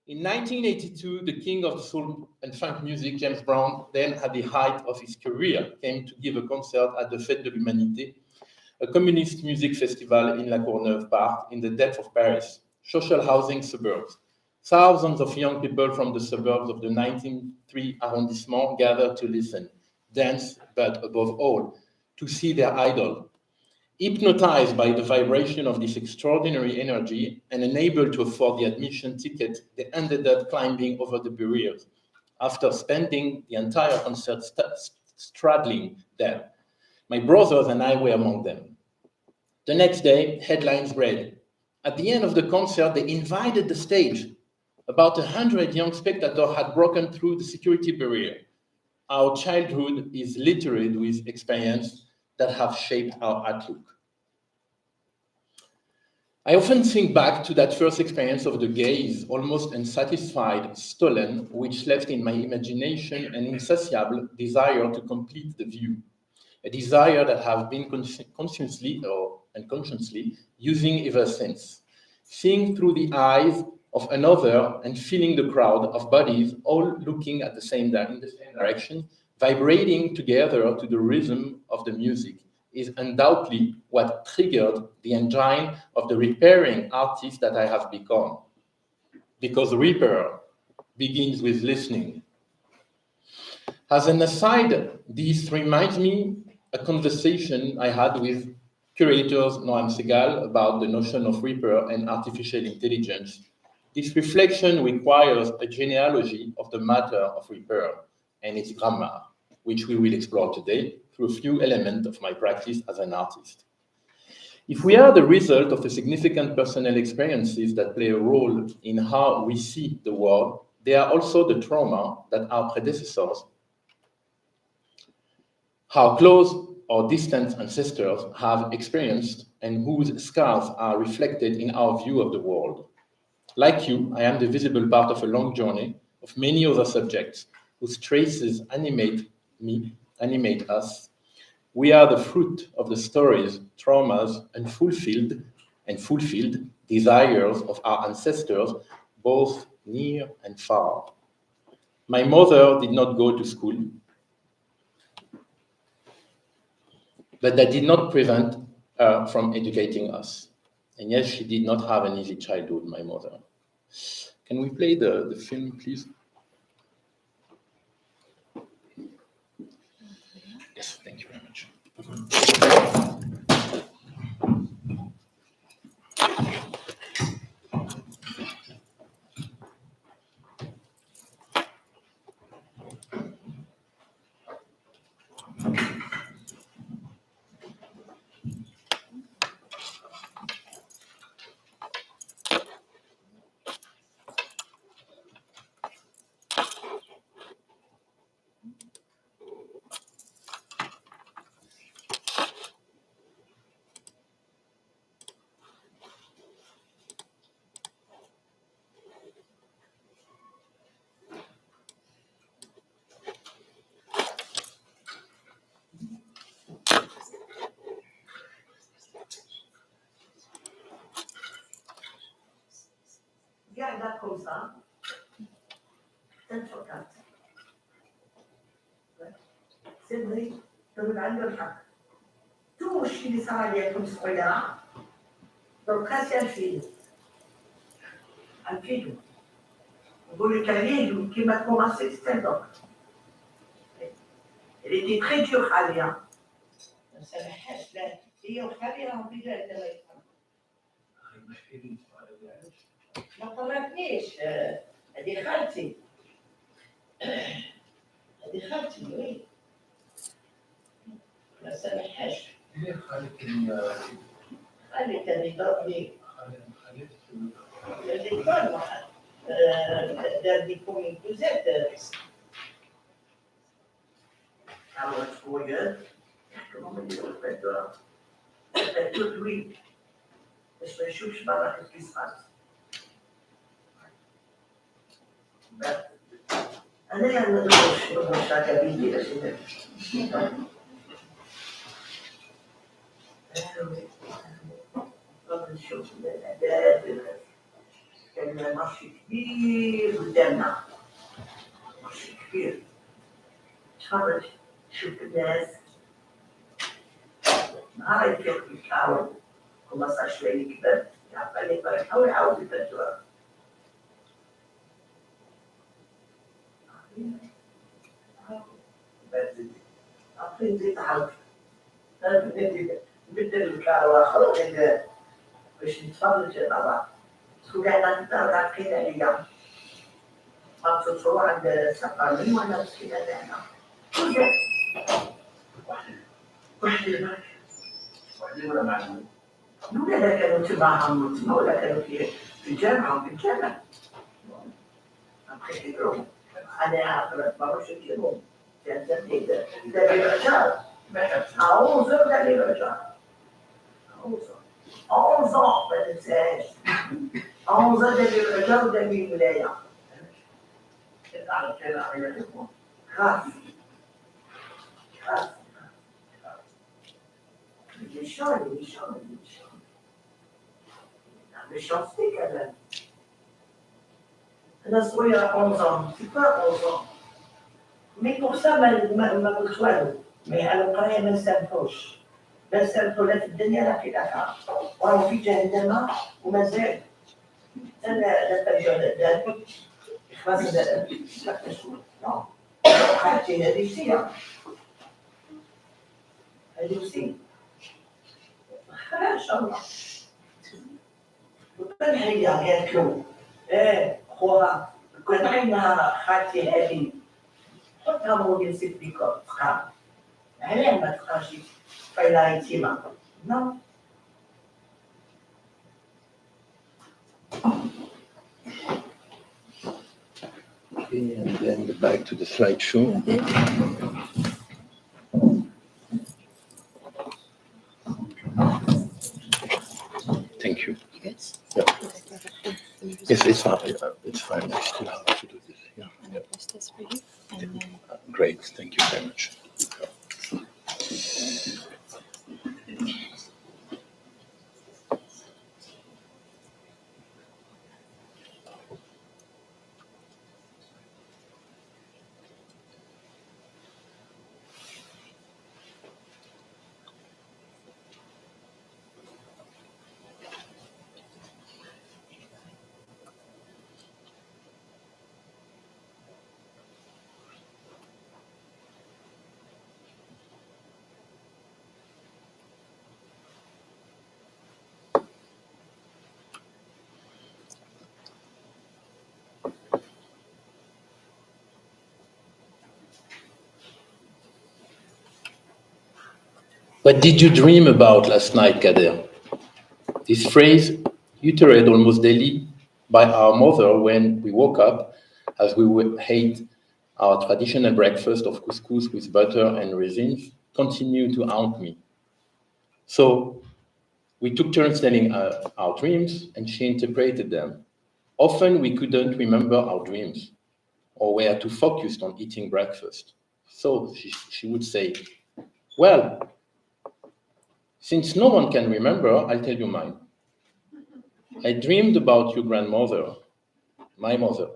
In 1982, the king of soul and funk music, James Brown, then at the height of his career, came to give a concert at the Fête de l'Humanité, a communist music festival in La Courneuve Park in the depth of Paris, social housing suburbs. Thousands of young people from the suburbs of the 19th arrondissement gathered to listen, dance, but above all, to see their idol. Hypnotized by the vibration of this extraordinary energy and unable to afford the admission ticket, they ended up climbing over the barriers after spending the entire concert straddling them. My brothers and I were among them. The next day, headlines read, at the end of the concert, they invaded the stage. About 100 young spectators had broken through the security barrier. Our childhood is littered with experiences that have shaped our outlook. I often think back to that first experience of the gaze, almost unsatisfied, stolen, which left in my imagination an insatiable desire to complete the view, a desire that I've been consciously or unconsciously using ever since. Seeing through the eyes of another and feeling the crowd of bodies all looking at in the same direction, vibrating together to the rhythm of the music, is undoubtedly what triggered the engine of the repairing artist that I have become. Because repair begins with listening. As an aside, this reminds me a conversation I had with curators Noam Segal about the notion of repair and artificial intelligence. This reflection requires a genealogy of the matter of repair and its grammar, which we will explore today through a few elements of my practice as an artist. If we are the result of the significant personal experiences that play a role in how we see the world, they are also the trauma that our predecessors, how close or distant ancestors have experienced and whose scars are reflected in our view of the world. Like you, I am the visible part of a long journey of many other subjects whose traces animate us. We are the fruit of the stories, traumas, and fulfilled desires of our ancestors, both near and far. My mother did not go to school, but that did not prevent her from educating us. And yes, she did not have an easy childhood, my mother. Can we play the film, please? Yes, thank you very much. Guarda cosa, senza cazzo. Sembri dovranno fare. Tu uscì Italia con spogliarà, non casi al figlio. Al figlio. Vuole carrière qui m'a commencé 7 ans. Elle était très dure, Khalia. Ça me حس لا هي وخالي راهم في جهة ما طلبتنيش هذه خالتي وين؟ ما سامحهاش خالي كان يضربني l'école دار ديكومي كوزات عملت شوية يحكموا من يقول الفاتورة الفاتورة باش ما نشوفش برا كيف يصير أنا يعني ما ندخلش هكا بيدي باش نشوف الأعداد كان مارشي كبير قدامنا مارشي كبير تفرج شوف الناس نهار يفيق يتعاون 15 شوية كبر يعرف عليه بركة ويعاود الفاتورة عارفين زيت عاود نبدل الكهرباء خلاص باش نتفرج مع بعض شكون قاعدة تتابع كده عليا ما تروح عند السقالين ولا مسكينة هنا وحدي ولا معلم الولاد كانوا تبعهم ولا كانوا في الجامعة أبغي يديرهم أنا ما بعرفش نديرهم إذا بالرجال أعوذ بالله من الرجال 11 ans ما ننساش 11 ديال الرجال وديال الولاية كان عليهم خاف méchanceté quand même. أنا صغيرة 11 ans, c'est pas 11 ans. Mais pour ça ما قلت والو. Mais على القراية ما نسامحوش. ما نسامحو لا في الدنيا لا في الآخرة. وراهو في جهنم ومازال. أنا لا ترجع للدار. خلاص لا. حاجتي هذه سيرة. هذه سيرة. إن شاء الله. وكان هي قالت له خوها كان عندها خالتي هذه حطها موديل سيت بيكوب تقرا علاه ما تقراش فايلا يتيمة نو Okay, and then back to the slideshow. Thank you. You good? Yeah. Yes, it's fine. It's fine. I still have to do this. Yeah. I'm gonna post this for you, and then Great. Thank you very much. What did you dream about last night, Kader? This phrase uttered almost daily by our mother when we woke up, as we would hate our traditional breakfast of couscous with butter and raisins, continued to haunt me. So we took turns telling our dreams, and she interpreted them. Often we couldn't remember our dreams, or were too focused on eating breakfast. So she would say, well, since no one can remember, I'll tell you mine. I dreamed about your grandmother, my mother,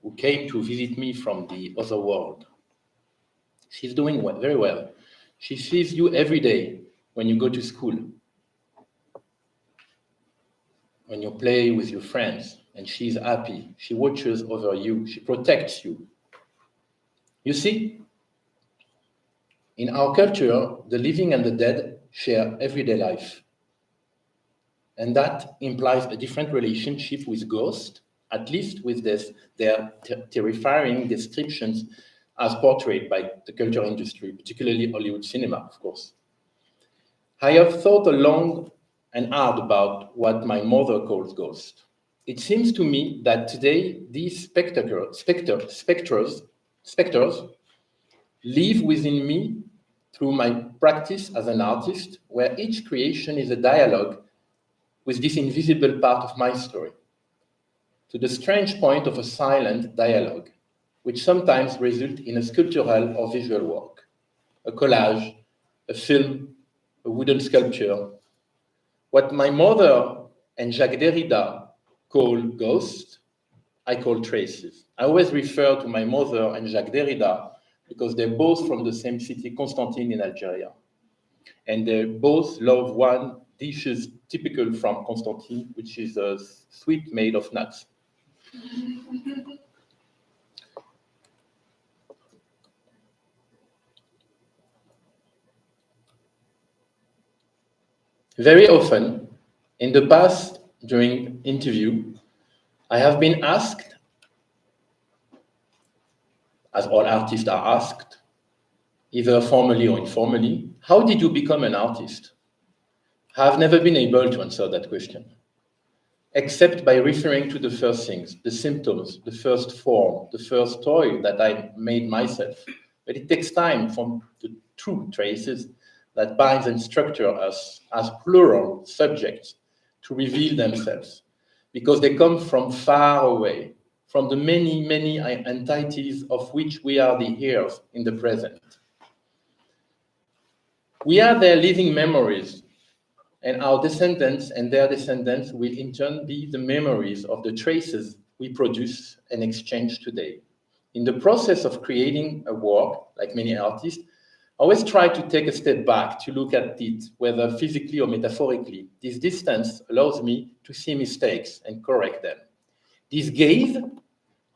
who came to visit me from the other world. She's doing very well. She sees you every day when you go to school, when you play with your friends, and she's happy. She watches over you. She protects you. You see, in our culture, the living and the dead share everyday life. And that implies a different relationship with ghosts, at least with their terrifying descriptions as portrayed by the culture industry, particularly Hollywood cinema, of course. I have thought long and hard about what my mother calls ghosts. It seems to me that today these specters live within me through my practice as an artist, where each creation is a dialogue with this invisible part of my story, to the strange point of a silent dialogue, which sometimes results in a sculptural or visual work, a collage, a film, a wooden sculpture. What my mother and Jacques Derrida call ghosts, I call traces. I always refer to my mother and Jacques Derrida because they're both from the same city, Constantine in Algeria. And they both love one dishes typical from Constantine, which is a sweet made of nuts. Very often, in the past, during interview, I have been asked, as all artists are asked, either formally or informally, how did you become an artist? I have never been able to answer that question, except by referring to the first things, the symptoms, the first form, the first toy that I made myself. But it takes time from the true traces that binds and structure us as plural subjects to reveal themselves, because they come from far away, from the many, many entities of which we are the heirs in the present. We are their living memories, and our descendants and their descendants will in turn be the memories of the traces we produce and exchange today. In the process of creating a work, like many artists, I always try to take a step back to look at it, whether physically or metaphorically. This distance allows me to see mistakes and correct them. This gaze,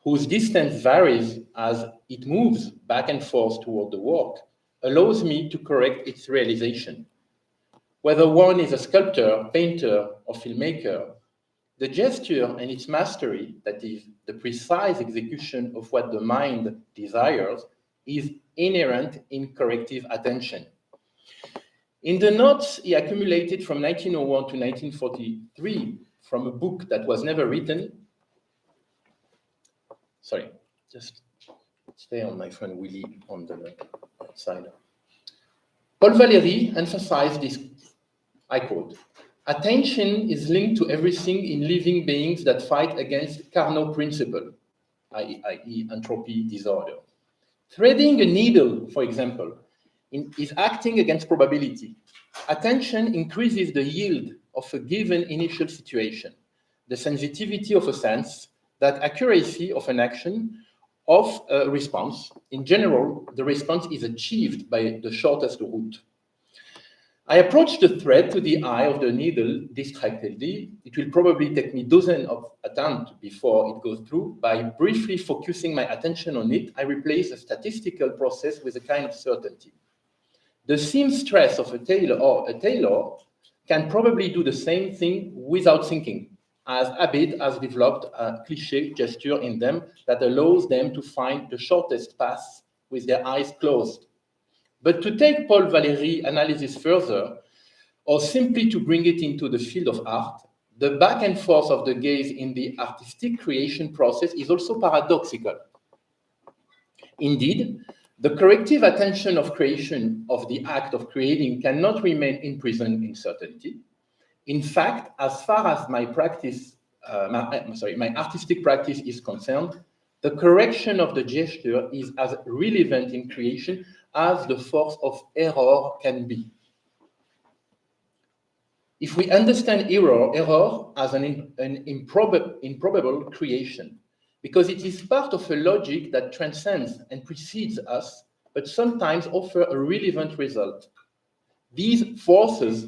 whose distance varies as it moves back and forth toward the work, allows me to correct its realization. Whether one is a sculptor, painter, or filmmaker, the gesture and its mastery, that is, the precise execution of what the mind desires, is inherent in corrective attention. In the notes he accumulated from 1901 to 1943 from a book that was never written, sorry, just stay on my friend Willie on the side. Paul Valéry emphasized this, I quote, "Attention is linked to everything in living beings that fight against Carnot principle, i.e. entropy disorder. Threading a needle, for example, is acting against probability. Attention increases the yield of a given initial situation, the sensitivity of a sense, that accuracy of an action, of a response. In general, the response is achieved by the shortest route. I approach the thread to the eye of the needle distractedly. It will probably take me dozens of attempts before it goes through. By briefly focusing my attention on it, I replace a statistical process with a kind of certainty. The seamstress of a tailor can probably do the same thing without thinking, as Abid has developed a cliché gesture in them that allows them to find the shortest path with their eyes closed. But to take Paul Valéry's analysis further, or simply to bring it into the field of art, the back and forth of the gaze in the artistic creation process is also paradoxical. Indeed, the corrective attention of creation, of the act of creating, cannot remain imprisoned in certainty. In fact, as far as my practice, my artistic practice is concerned, the correction of the gesture is as relevant in creation as the force of error can be. If we understand error as an improbable creation, because it is part of a logic that transcends and precedes us, but sometimes offer a relevant result. These forces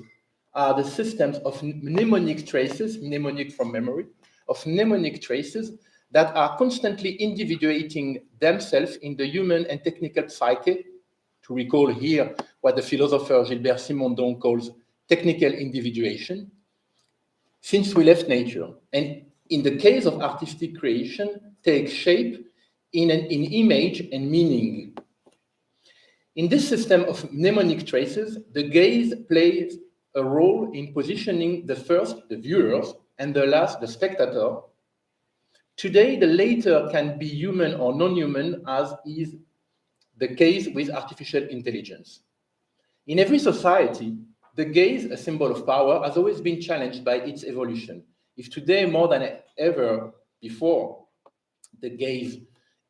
are the systems of mnemonic traces, mnemonic from memory, of mnemonic traces that are constantly individuating themselves in the human and technical psyche, to recall here what the philosopher Gilbert Simondon calls technical individuation. since we left nature, and in the case of artistic creation, take shape in image and meaning. In this system of mnemonic traces, the gaze plays a role in positioning the first, the viewers, and the last, the spectator. Today, the latter can be human or non-human, as is the case with artificial intelligence. In every society, the gaze, a symbol of power, has always been challenged by its evolution. If today, more than ever before, the gaze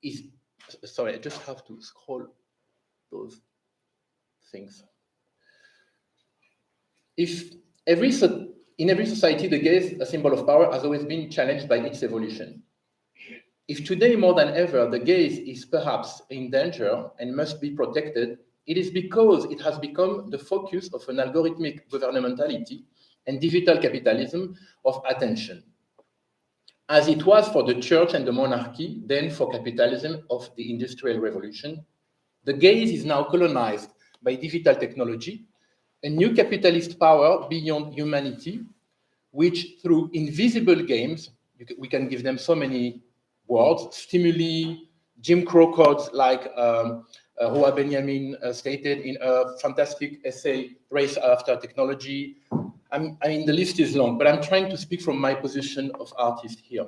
is, sorry, I just have to scroll those things. In every society, the gaze, a symbol of power, has always been challenged by its evolution. If today, more than ever, the gaze is perhaps in danger and must be protected, it is because it has become the focus of an algorithmic governmentality and digital capitalism of attention, as it was for the church and the monarchy, then for capitalism of the Industrial Revolution. The gaze is now colonized by digital technology, a new capitalist power beyond humanity, which through invisible games, we can give them so many words, stimuli, Jim Crow codes like Roa Benjamin stated in a fantastic essay, Race After Technology. I mean, the list is long, but I'm trying to speak from my position of artist here.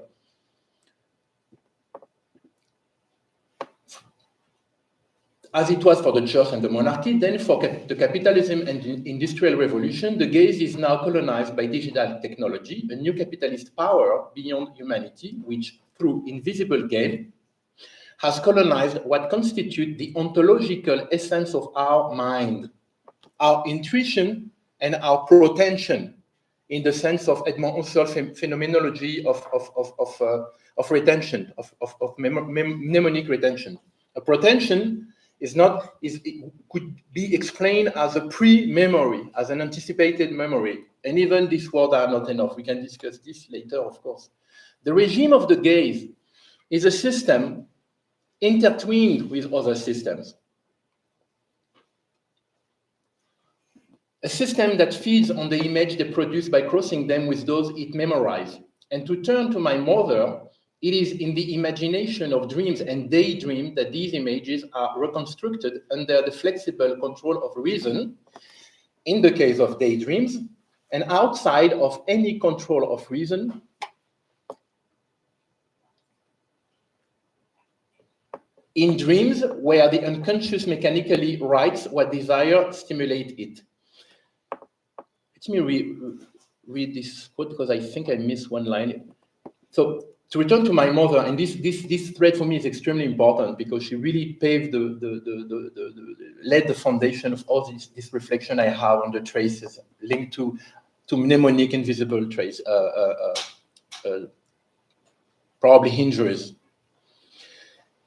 As it was for the church and the monarchy, then for the capitalism and the industrial revolution, the gaze is now colonized by digital technology, a new capitalist power beyond humanity, which through invisible game has colonized what constitutes the ontological essence of our mind, our intuition and our protension, in the sense of Edmond Husserl's phenomenology of retention, of mnemonic retention. A protension could be explained as a pre-memory, as an anticipated memory. And even these words are not enough. We can discuss this later, of course. The regime of the gaze is a system intertwined with other systems. A system that feeds on the image they produce by crossing them with those it memorizes. And to turn to my mother, it is in the imagination of dreams and daydream that these images are reconstructed under the flexible control of reason, in the case of daydreams, and outside of any control of reason, in dreams where the unconscious mechanically writes what desire stimulates it. Let me read this quote because I think I missed one line. So, to return to my mother, and this thread for me is extremely important because she really paved laid the foundation of all this reflection I have on the traces linked to mnemonic invisible trace, probably injuries.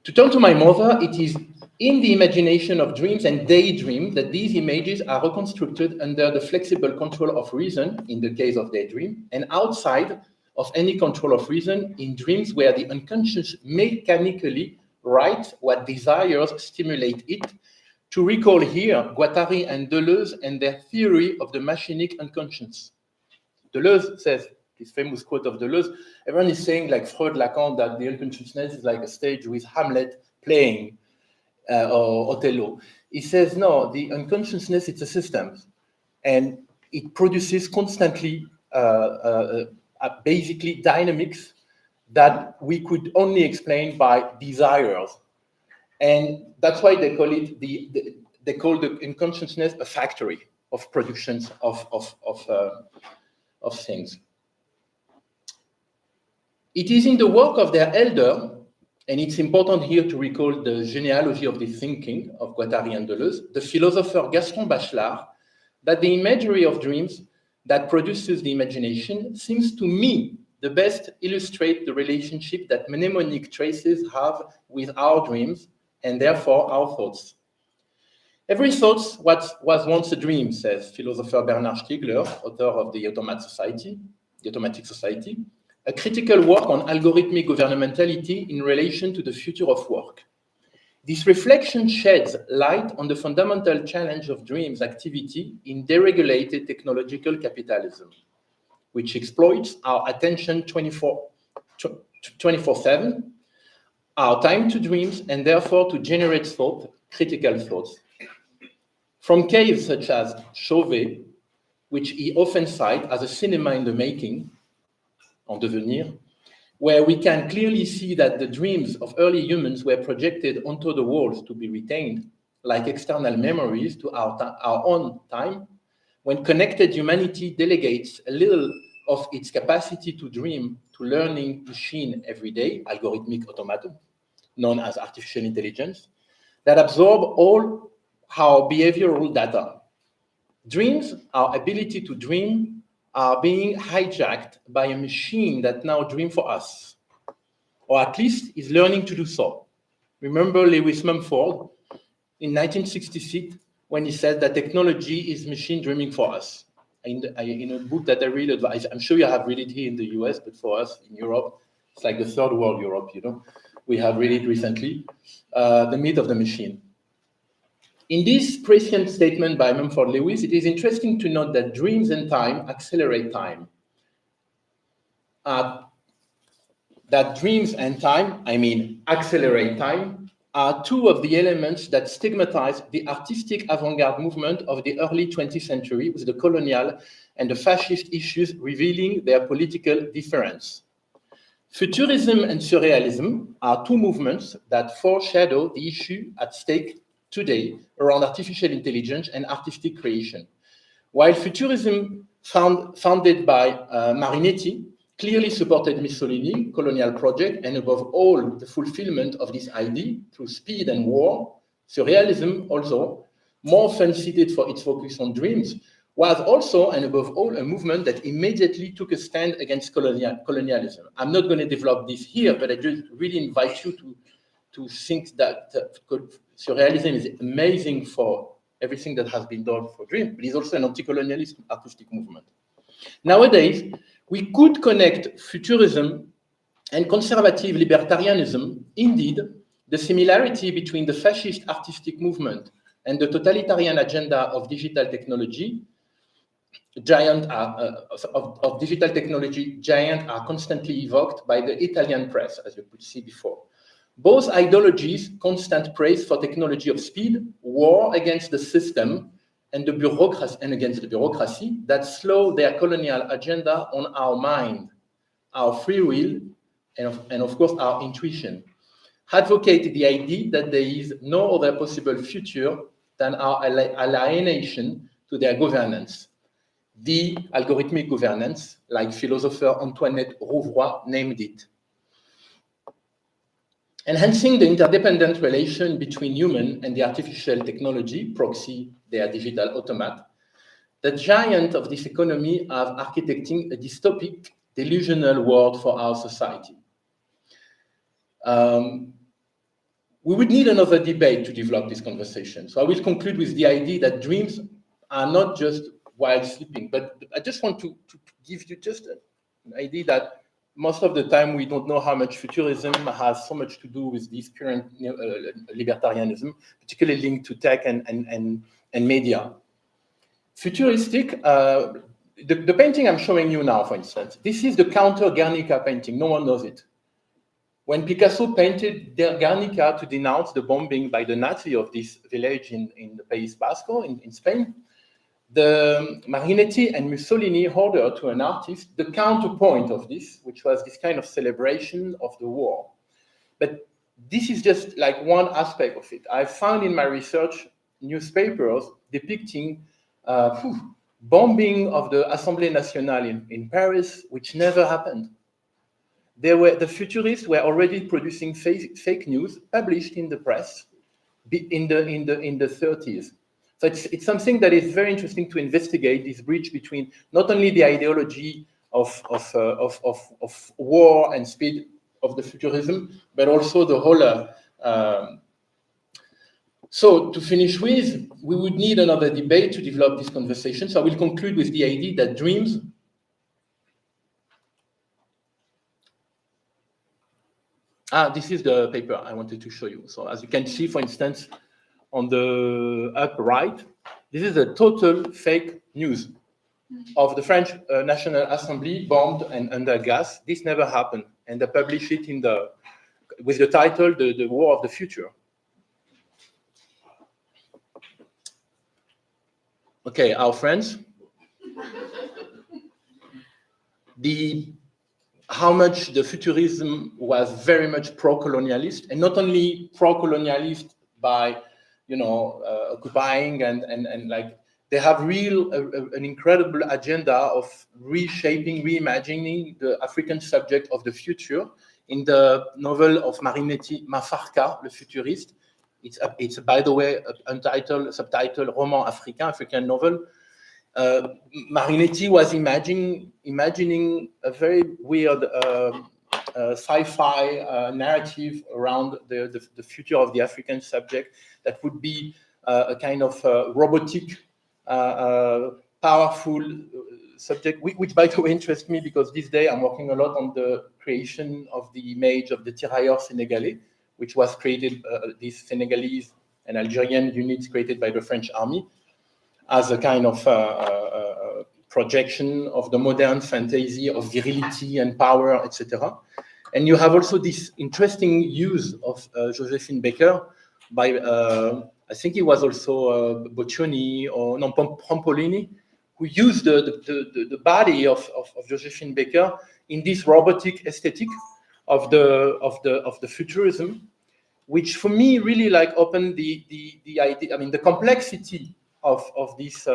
To turn to my mother, it is in the imagination of dreams and daydream that these images are reconstructed under the flexible control of reason, in the case of daydream, and outside of any control of reason in dreams where the unconscious mechanically writes what desires stimulate it. To recall here Guattari and Deleuze and their theory of the machinic unconscious. Deleuze says, this famous quote of Deleuze, everyone is saying, like Freud, Lacan, that the unconsciousness is like a stage with Hamlet playing or Othello. He says, no, the unconsciousness, it's a system. And it produces constantly basically dynamics that we could only explain by desires. And that's why they call it they call the unconsciousness a factory of productions of things. It is in the work of their elder, and it's important here to recall the genealogy of the thinking of Guattari and Deleuze, the philosopher Gaston Bachelard, that the imagery of dreams that produces the imagination seems to me the best illustrate the relationship that mnemonic traces have with our dreams and therefore our thoughts. Every thought was once a dream, says philosopher Bernard Stiegler, author of the Automatic Society, a critical work on algorithmic governmentality in relation to the future of work. This reflection sheds light on the fundamental challenge of dreams activity in deregulated technological capitalism. which exploits our attention 24/7, our time to dreams, and therefore to generate thought, critical thoughts. From caves such as Chauvet, which he often cites as a cinema in the making, en devenir, where we can clearly see that the dreams of early humans were projected onto the walls to be retained, like external memories to our own time, when connected humanity delegates a little of its capacity to dream to learning machine every day, algorithmic automaton, known as artificial intelligence, that absorb all our behavioral data. Dreams, our ability to dream, are being hijacked by a machine that now dreams for us, or at least is learning to do so. Remember Lewis Mumford in 1966 when he said that technology is machine dreaming for us. In a book that I read, I'm sure you have read it here in the US, but for us in Europe, it's like the third world Europe, you know. We have read it recently, The Myth of the Machine. In this prescient statement by Mumford Lewis, it is interesting to note that dreams and time accelerate time. That dreams and time, accelerate time, are two of the elements that stigmatize the artistic avant-garde movement of the early 20th century with the colonial and the fascist issues revealing their political difference. Futurism and surrealism are two movements that foreshadow the issue at stake today around artificial intelligence and artistic creation. While futurism, founded by Marinetti, clearly supported Mussolini, colonial project, and above all, the fulfillment of this idea through speed and war, surrealism also, more often cited for its focus on dreams, was also, and above all, a movement that immediately took a stand against colonialism. I'm not going to develop this here, but I just really invite you to think that surrealism is amazing for everything that has been done for dreams, but it's also an anti-colonialist artistic movement. Nowadays, we could connect futurism and conservative libertarianism. Indeed, the similarity between the fascist artistic movement and the totalitarian agenda of digital technology giant are constantly evoked by the Italian press, as you could see before. Both ideologies, constant praise for technology of speed, war against the system, and against the bureaucracy that slow their colonial agenda on our mind, our free will, and of course our intuition, advocate the idea that there is no other possible future than our alienation to their governance, the algorithmic governance, like philosopher Antoinette Rouvroy named it. Enhancing the interdependent relation between human and the artificial technology, proxy their digital automat, the giant of this economy are architecting a dystopic, delusional world for our society. We would need another debate to develop this conversation. So I will conclude with the idea that dreams are not just while sleeping, but I just want to give you just an idea that most of the time we don't know how much futurism has so much to do with this current libertarianism, particularly linked to tech and media. Futuristic, the painting I'm showing you now, for instance, this is the counter Guernica painting. No one knows it. When Picasso painted Guernica to denounce the bombing by the Nazi of this village in the País Vasco in Spain, the Marinetti and Mussolini ordered to an artist the counterpoint of this, which was this kind of celebration of the war. But this is just like one aspect of it. I found in my research newspapers depicting bombing of the Assemblée Nationale in Paris, which never happened. The futurists were already producing fake news published in the press in the 30s. So it's something that is very interesting to investigate, this bridge between not only the ideology of war and speed of the futurism, but also the whole. So to finish with, we would need another debate to develop this conversation. So I will conclude with the idea that dreams this is the paper I wanted to show you. So as you can see, for instance, on the upper right, this is a total fake news. of the French National Assembly bombed and under gas. This never happened, and they published it with the title "The War of the Future." Okay, our friends. How much the futurism was very much pro-colonialist, and not only pro-colonialist by, occupying and like, they have an incredible agenda of reshaping, reimagining the African subject of the future. In the novel of Marinetti, Mafarka, Le Futuriste, it's by the way, subtitled Roman Africain, African novel. Marinetti was imagining a very weird sci-fi narrative around the future of the African subject that would be a kind of robotic, powerful subject, which by the way interests me because this day I'm working a lot on the creation of the image of the tirailleur Senegalais, which was created, these Senegalese and Algerian units created by the French army, as a kind of projection of the modern fantasy of virility and power, etc. And you have also this interesting use of Josephine Baker by, I think it was also Boccioni or Pompolini, who used the body of Josephine Baker in this robotic aesthetic of the futurism, which for me really like opened the idea. I mean, the complexity of this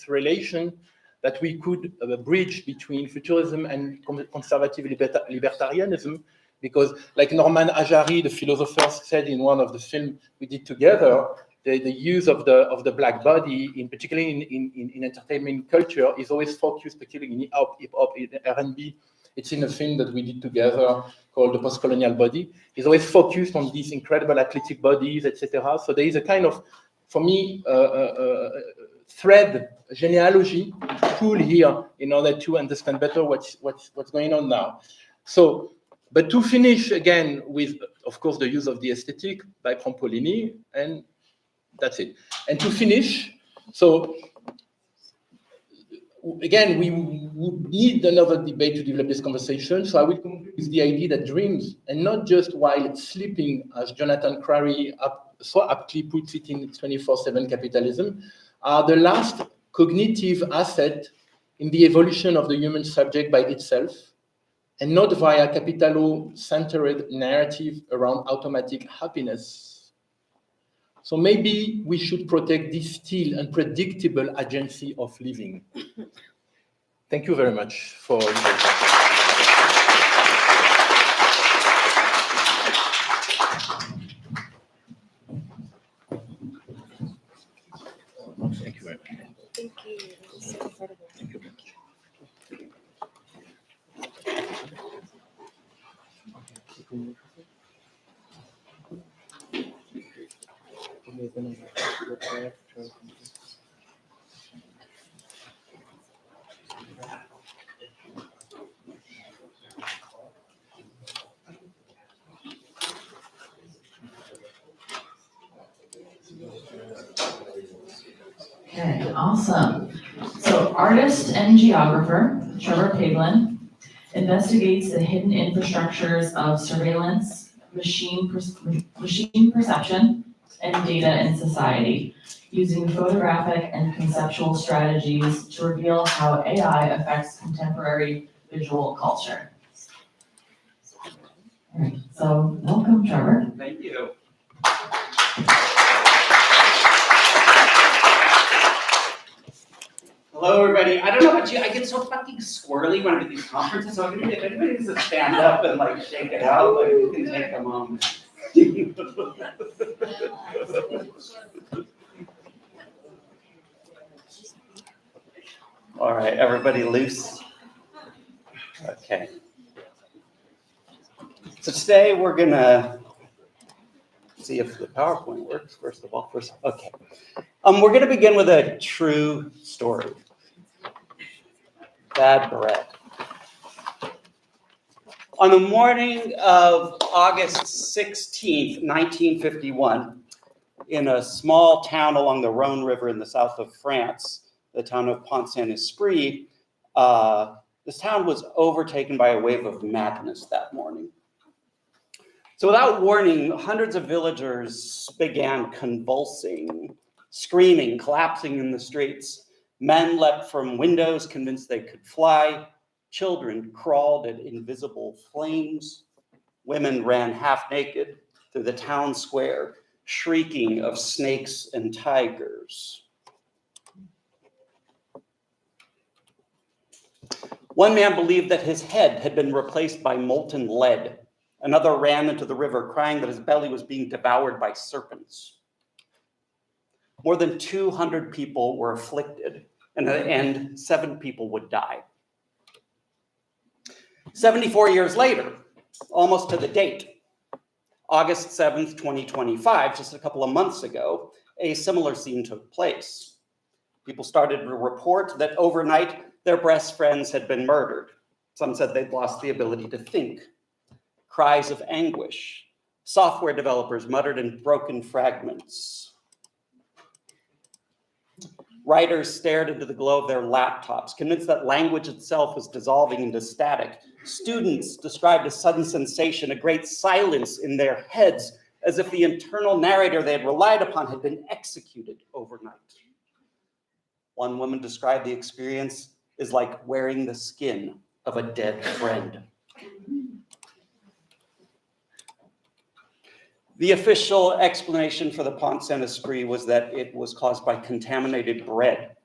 relation that we could bridge between futurism and conservative libertarianism, because like Norman Ajari, the philosopher, said in one of the films we did together, the use of the black body, in particularly in entertainment culture, is always focused, particularly in hip hop, in R&B. It's in a film that we did together called The Post-Colonial Body. It's always focused on these incredible athletic bodies, etc. So there is a kind of, for me, thread, genealogy, tool here in order to understand better what's going on now. So, but to finish again with, of course, the use of the aesthetic by Pompolini, and that's it. And to finish, so again, we would need another debate to develop this conversation. So I will conclude with the idea that dreams, and not just while sleeping, as Jonathan Crary so aptly puts it in 24/7 Capitalism, are the last cognitive asset in the evolution of the human subject by itself, and not via capitalo-centered narrative around automatic happiness. So maybe we should protect this still unpredictable agency of living. Thank you very much for your attention. Thank you very much. Thank you. This is so incredible. Thank you very much. Okay, awesome. So artist and geographer, Trevor Pavlin, investigates the hidden infrastructures of surveillance, machine perception, and data in society, using photographic and conceptual strategies to reveal how AI affects contemporary visual culture. All right, so welcome, Trevor. Thank you. Hello, everybody. I don't know about you, I get so fucking squirrely when I'm at these conferences, so if anybody needs to stand up and like shake it out, like you can take a moment. All right, everybody loose? Okay. So today we're gonna see if the PowerPoint works, first of all. Okay. We're gonna begin with a true story. Bad bread. On the morning of August 16th, 1951, in a small town along the Rhone River in the south of France, the town of Pont-Saint-Esprit, this town was overtaken by a wave of madness that morning. So without warning, hundreds of villagers began convulsing, screaming, collapsing in the streets. Men leapt from windows, convinced they could fly. Children crawled at invisible flames. Women ran half naked through the town square, shrieking of snakes and tigers. One man believed that his head had been replaced by molten lead. Another ran into the river, crying that his belly was being devoured by serpents. More than 200 people were afflicted, and at the end, 7 people would die. 74 years later, almost to the date, August 7th, 2025, just a couple of months ago, a similar scene took place. People started to report that overnight, their best friends had been murdered. Some said they'd lost the ability to think. Cries of anguish. Software developers muttered in broken fragments. Writers stared into the glow of their laptops, convinced that language itself was dissolving into static. Students described a sudden sensation, a great silence in their heads, as if the internal narrator they had relied upon had been executed overnight. One woman described the experience as like wearing the skin of a dead friend. The official explanation for the Pont-Saint-Esprit was that it was caused by contaminated bread.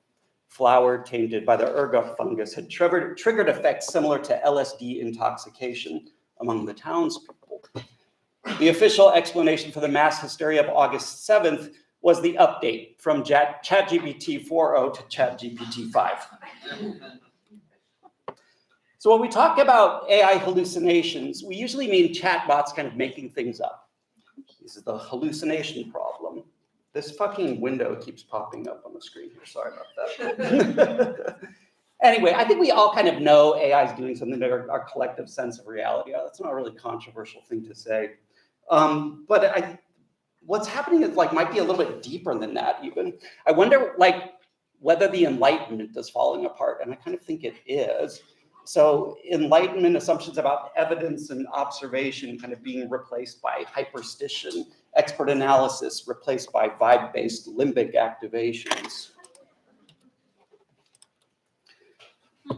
Flour tainted by the ergot fungus had triggered effects similar to LSD intoxication among the townspeople. The official explanation for the mass hysteria of August 7th was the update from ChatGPT 4.0 to ChatGPT 5. So when we talk about AI hallucinations, we usually mean chatbots kind of making things up. This is the hallucination problem. This fucking window keeps popping up on the screen here. Sorry about that. Anyway, I think we all kind of know AI is doing something to our collective sense of reality. That's not a really controversial thing to say. But what's happening is might be a little bit deeper than that even. I wonder whether the Enlightenment is falling apart, and I kind of think it is. So Enlightenment assumptions about evidence and observation kind of being replaced by hyperstition, expert analysis replaced by vibe-based limbic activations.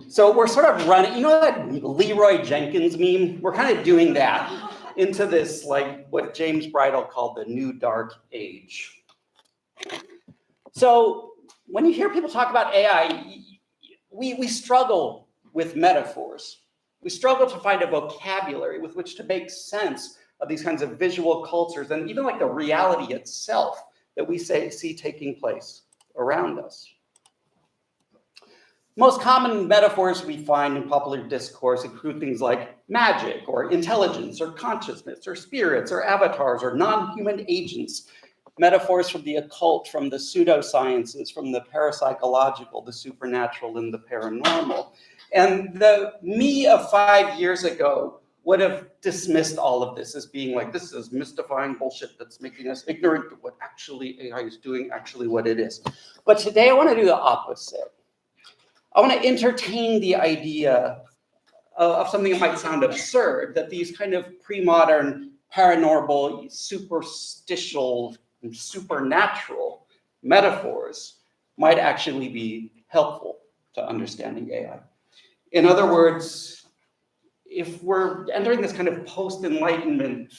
So we're sort of running, you know that Leroy Jenkins meme? We're kind of doing that into this, what James Bridle called the new dark age. So when you hear people talk about AI, we struggle with metaphors. We struggle to find a vocabulary with which to make sense of these kinds of visual cultures and even the reality itself that we see taking place around us. Most common metaphors we find in popular discourse include things like magic or intelligence or consciousness or spirits or avatars or non-human agents. Metaphors from the occult, from the pseudosciences, from the parapsychological, the supernatural, and the paranormal. And the me of 5 years ago would have dismissed all of this as being this is mystifying bullshit that's making us ignorant of what actually AI is doing, actually what it is. But today I want to do the opposite. I want to entertain the idea of something that might sound absurd, that these kind of pre-modern, paranormal, superstitial, and supernatural metaphors might actually be helpful to understanding AI. In other words, if we're entering this kind of post-Enlightenment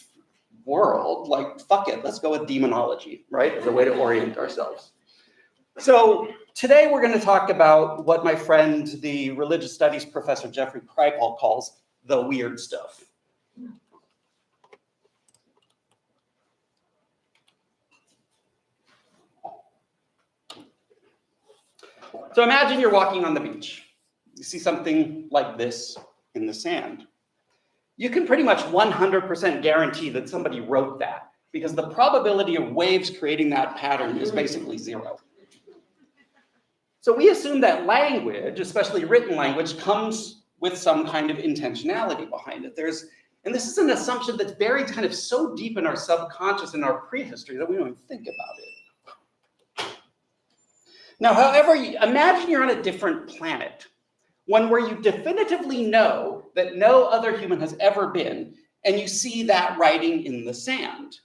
world, fuck it, let's go with demonology, right, as a way to orient ourselves. So today we're going to talk about what my friend, the religious studies professor Jeffrey Kripal, calls the weird stuff. So imagine you're walking on the beach. You see something like this in the sand. You can pretty much 100% guarantee that somebody wrote that because the probability of waves creating that pattern is basically 0. So we assume that language, especially written language, comes with some kind of intentionality behind it. And this is an assumption that's buried kind of so deep in our subconscious and our prehistory that we don't even think about it. Now, however, imagine you're on a different planet, one where you definitively know that no other human has ever been, and you see that writing in the sand.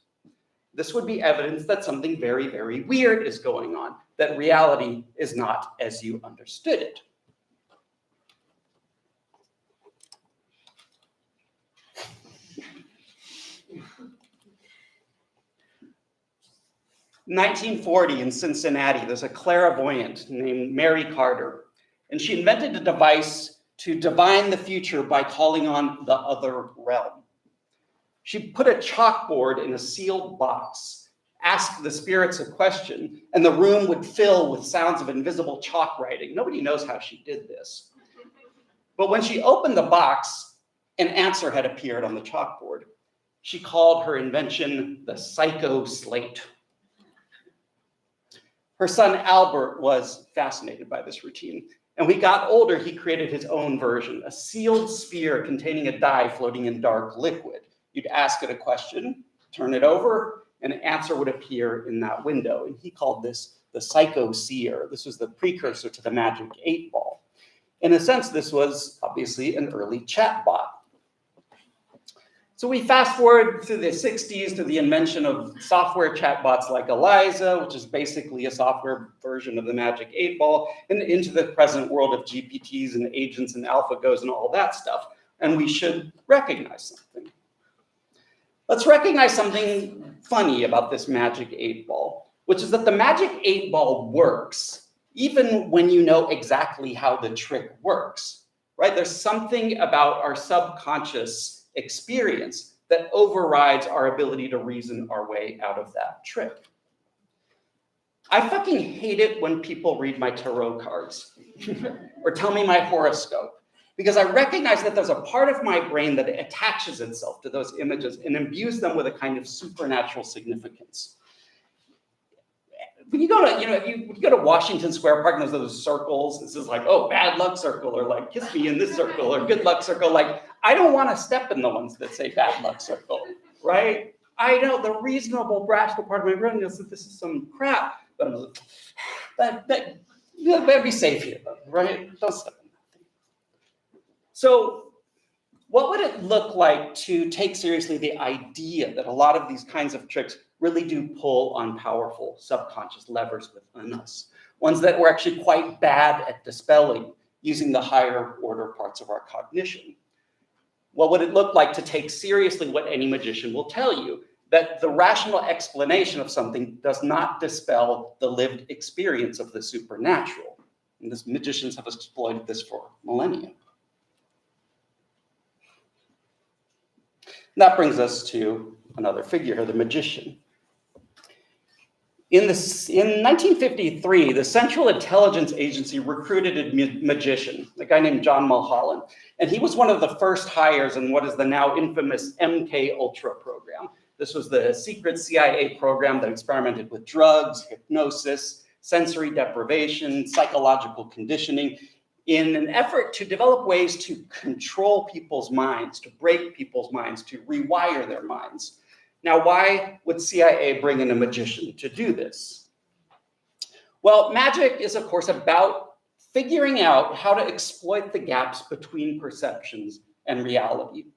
This would be evidence that something very, very weird is going on, that reality is not as you understood it. In 1940 in Cincinnati, there's a clairvoyant named Mary Carter, and she invented a device to divine the future by calling on the other realm. She put a chalkboard in a sealed box, asked the spirits a question, and the room would fill with sounds of invisible chalk writing. Nobody knows how she did this. But when she opened the box, an answer had appeared on the chalkboard. She called her invention the psycho slate. Her son Albert was fascinated by this routine. And when he got older, he created his own version, a sealed sphere containing a die floating in dark liquid. You'd ask it a question, turn it over, and an answer would appear in that window. And he called this the psycho-seer. This was the precursor to the magic 8-ball. In a sense, this was obviously an early chatbot. So we fast forward through the 60s to the invention of software chatbots like Eliza, which is basically a software version of the Magic 8-ball, and into the present world of GPTs and agents and AlphaGos and all that stuff. And we should recognize something. Let's recognize something funny about this Magic 8-ball, which is that the Magic 8-ball works, even when you know exactly how the trick works, right? There's something about our subconscious experience that overrides our ability to reason our way out of that trick. I fucking hate it when people read my tarot cards or tell me my horoscope, because I recognize that there's a part of my brain that attaches itself to those images and imbues them with a kind of supernatural significance. When you go to, if you go to Washington Square Park and there's those circles, this is like, oh, bad luck circle, or like, kiss me in this circle, or good luck circle. Like, I don't want to step in the ones that say bad luck circle, right? I know the reasonable, rational part of my brain knows that this is some crap, but I'm like, better be safe here, right? Don't step in that thing. So what would it look like to take seriously the idea that a lot of these kinds of tricks really do pull on powerful subconscious levers within us, ones that we're actually quite bad at dispelling using the higher order parts of our cognition? What would it look like to take seriously what any magician will tell you, that the rational explanation of something does not dispel the lived experience of the supernatural? And these magicians have exploited this for millennia. And that brings us to another figure here, the magician. In 1953, the Central Intelligence Agency recruited a magician, a guy named John Mulholland, and he was one of the first hires in what is the now infamous MK Ultra program. This was the secret CIA program that experimented with drugs, hypnosis, sensory deprivation, psychological conditioning, in an effort to develop ways to control people's minds, to break people's minds, to rewire their minds. Now, why would CIA bring in a magician to do this? Well, magic is, of course, about figuring out how to exploit the gaps between perceptions and reality.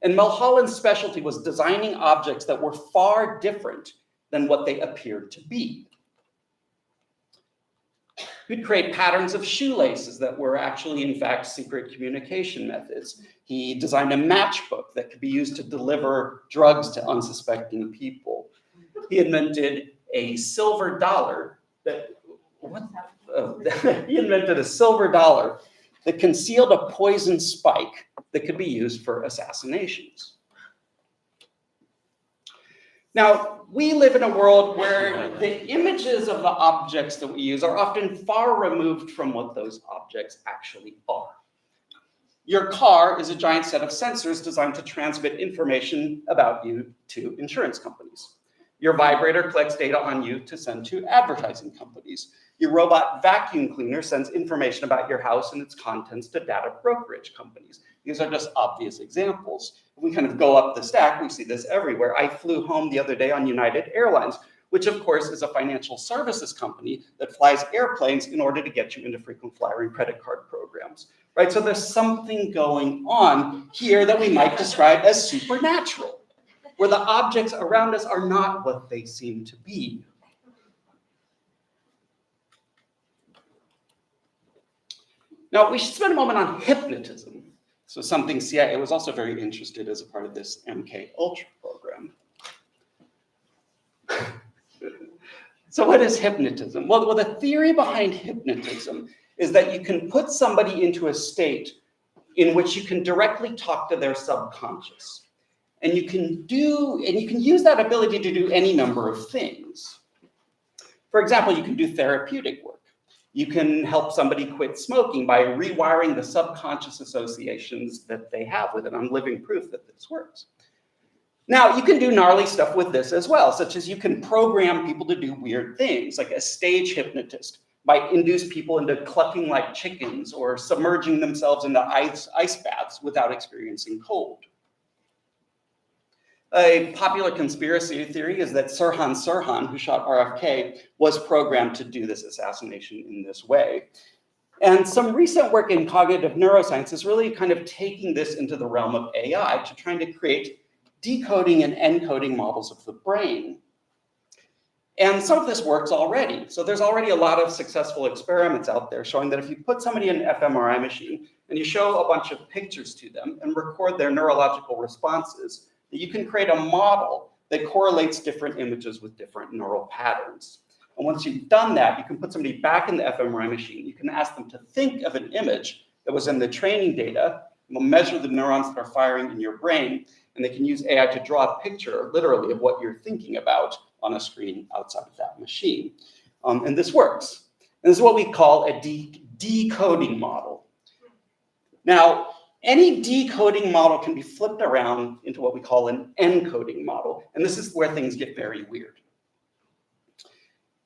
And Mulholland's specialty was designing objects that were far different than what they appeared to be. He'd create patterns of shoelaces that were actually, in fact, secret communication methods. He designed a matchbook that could be used to deliver drugs to unsuspecting people. He invented a silver dollar that concealed a poison spike that could be used for assassinations. Now, we live in a world where the images of the objects that we use are often far removed from what those objects actually are. Your car is a giant set of sensors designed to transmit information about you to insurance companies. Your vibrator collects data on you to send to advertising companies. Your robot vacuum cleaner sends information about your house and its contents to data brokerage companies. These are just obvious examples. If we kind of go up the stack, we see this everywhere. I flew home the other day on United Airlines, which of course is a financial services company that flies airplanes in order to get you into frequent flyer and credit card programs, right? So there's something going on here that we might describe as supernatural, where the objects around us are not what they seem to be. Now, we should spend a moment on hypnotism. So something CIA was also very interested as a part of this MK Ultra program. So what is hypnotism? Well, the theory behind hypnotism is that you can put somebody into a state in which you can directly talk to their subconscious. And you can use that ability to do any number of things. For example, you can do therapeutic work. You can help somebody quit smoking by rewiring the subconscious associations that they have with it. I'm living proof that this works. Now, you can do gnarly stuff with this as well, such as you can program people to do weird things, like a stage hypnotist might induce people into clucking like chickens or submerging themselves into ice baths without experiencing cold. A popular conspiracy theory is that Sirhan, who shot RFK, was programmed to do this assassination in this way. And some recent work in cognitive neuroscience is really kind of taking this into the realm of AI to trying to create decoding and encoding models of the brain. And some of this works already. So there's already a lot of successful experiments out there showing that if you put somebody in an fMRI machine and you show a bunch of pictures to them and record their neurological responses, that you can create a model that correlates different images with different neural patterns. And once you've done that, you can put somebody back in the fMRI machine. You can ask them to think of an image that was in the training data. We'll measure the neurons that are firing in your brain, and they can use AI to draw a picture, literally, of what you're thinking about on a screen outside of that machine. And this works. And this is what we call a decoding model. Now, any decoding model can be flipped around into what we call an encoding model. And this is where things get very weird.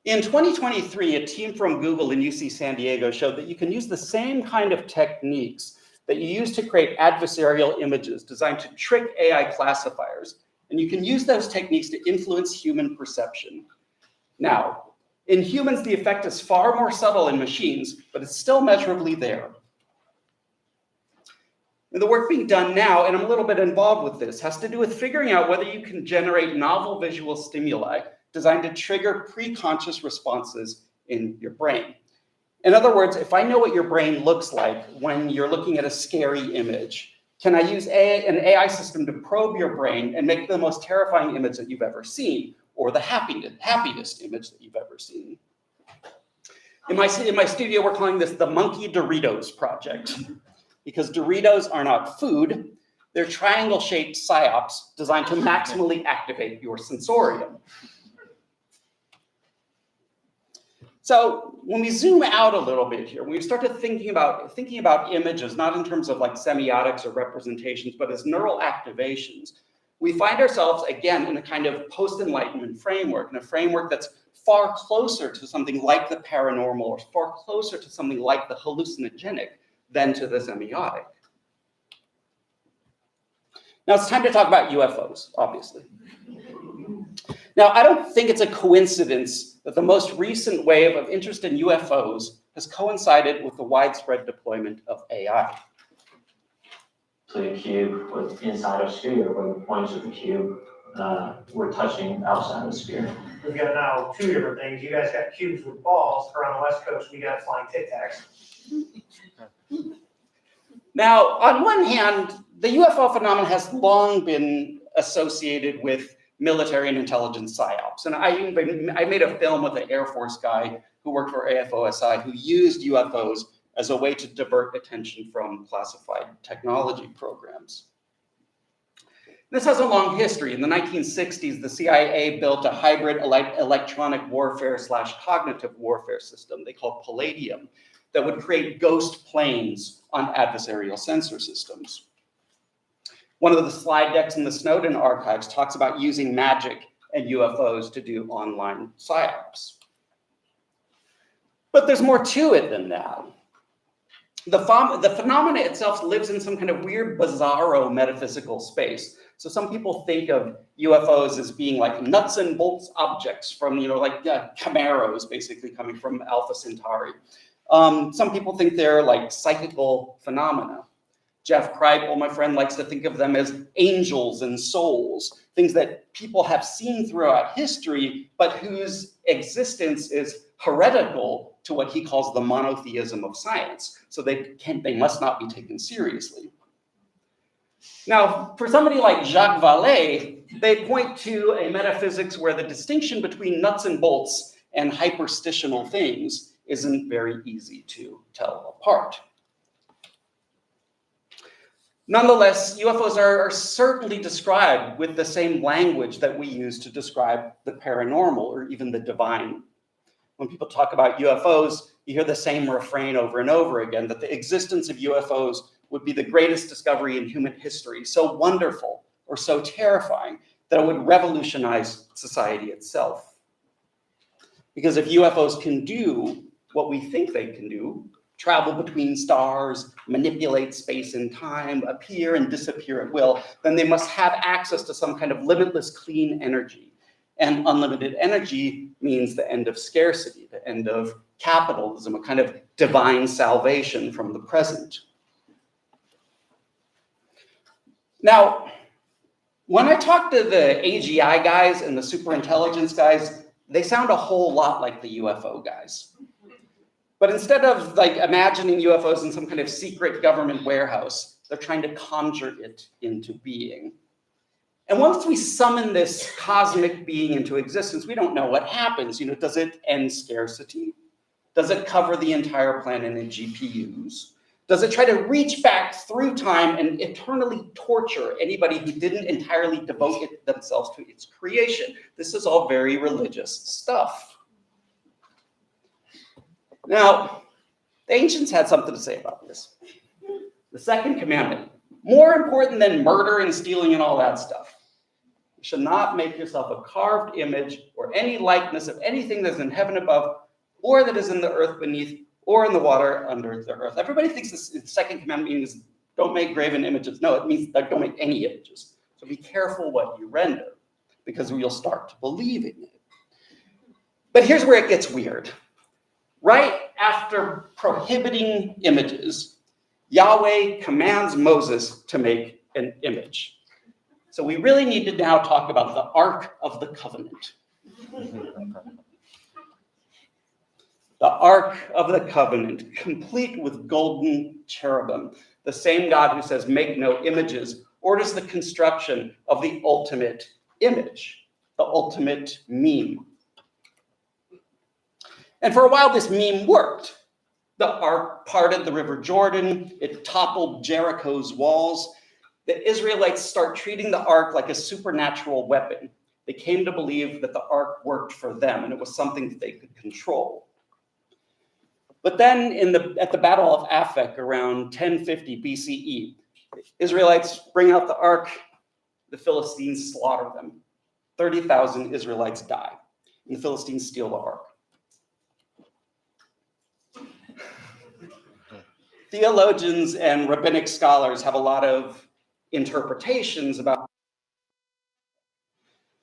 In 2023, a team from Google and UC San Diego showed that you can use the same kind of techniques that you use to create adversarial images designed to trick AI classifiers. And you can use those techniques to influence human perception. Now, in humans, the effect is far more subtle in machines, but it's still measurably there. And the work being done now, and I'm a little bit involved with this, has to do with figuring out whether you can generate novel visual stimuli designed to trigger pre-conscious responses in your brain. In other words, if I know what your brain looks like when you're looking at a scary image, can I use an AI system to probe your brain and make the most terrifying image that you've ever seen, or the happiest image that you've ever seen? In my studio, we're calling this the Monkey Doritos Project, because Doritos are not food, they're triangle-shaped psyops designed to maximally activate your sensorium. So when we zoom out a little bit here, when we start to thinking about images, not in terms of like semiotics or representations, but as neural activations, we find ourselves again in a kind of post-enlightenment framework, in a framework that's far closer to something like the paranormal or far closer to something like the hallucinogenic than to the semiotic. Now it's time to talk about UFOs, obviously. Now, I don't think it's a coincidence that the most recent wave of interest in UFOs has coincided with the widespread deployment of AI. So the cube was inside a sphere, where the points of the cube were touching outside of the sphere. We've got now two different things. You guys got cubes with balls. Around the West Coast, we got flying Tic Tacs. Now, on one hand, the UFO phenomenon has long been associated with military and intelligence psyops. And I made a film with an Air Force guy who worked for AFOSI who used UFOs as a way to divert attention from classified technology programs. This has a long history. In the 1960s, the CIA built a hybrid electronic warfare / cognitive warfare system they called Palladium that would create ghost planes on adversarial sensor systems. One of the slide decks in the Snowden archives talks about using magic and UFOs to do online psyops. But there's more to it than that. The phenomena itself lives in some kind of weird, bizarro metaphysical space. So some people think of UFOs as being like nuts and bolts objects from, like Camaros, basically coming from Alpha Centauri. Some people think they're like psychical phenomena. Jeff Kripal, my friend, likes to think of them as angels and souls, things that people have seen throughout history, but whose existence is heretical to what he calls the monotheism of science. So they must not be taken seriously. Now, for somebody like Jacques Vallée, they point to a metaphysics where the distinction between nuts and bolts and hyperstitional things isn't very easy to tell apart. Nonetheless, UFOs are certainly described with the same language that we use to describe the paranormal or even the divine. When people talk about UFOs, you hear the same refrain over and over again, that the existence of UFOs would be the greatest discovery in human history, so wonderful or so terrifying that it would revolutionize society itself. Because if UFOs can do what we think they can do, travel between stars, manipulate space and time, appear and disappear at will, then they must have access to some kind of limitless clean energy. And unlimited energy means the end of scarcity, the end of capitalism, a kind of divine salvation from the present. Now, when I talk to the AGI guys and the superintelligence guys, they sound a whole lot like the UFO guys. But instead of like imagining UFOs in some kind of secret government warehouse, they're trying to conjure it into being. And once we summon this cosmic being into existence, we don't know what happens. Does it end scarcity? Does it cover the entire planet in GPUs? Does it try to reach back through time and eternally torture anybody who didn't entirely devote themselves to its creation? This is all very religious stuff. Now, the ancients had something to say about this. The second commandment, more important than murder and stealing and all that stuff. You should not make yourself a carved image or any likeness of anything that is in heaven above, or that is in the earth beneath, or in the water under the earth. Everybody thinks the second commandment means don't make graven images. No, it means that don't make any images. So be careful what you render, because you'll start to believe in it. But here's where it gets weird. Right after prohibiting images, Yahweh commands Moses to make an image. So we really need to now talk about the Ark of the Covenant. The Ark of the Covenant, complete with golden cherubim. The same God who says, make no images, orders the construction of the ultimate image, the ultimate meme. And for a while, this meme worked. The ark parted the River Jordan. It toppled Jericho's walls. The Israelites start treating the ark like a supernatural weapon. They came to believe that the ark worked for them, and it was something that they could control. But then at the Battle of Aphek around 1050 BCE, the Israelites bring out the ark. The Philistines slaughter them. 30,000 Israelites die, and the Philistines steal the ark. Theologians and rabbinic scholars have a lot of interpretations about,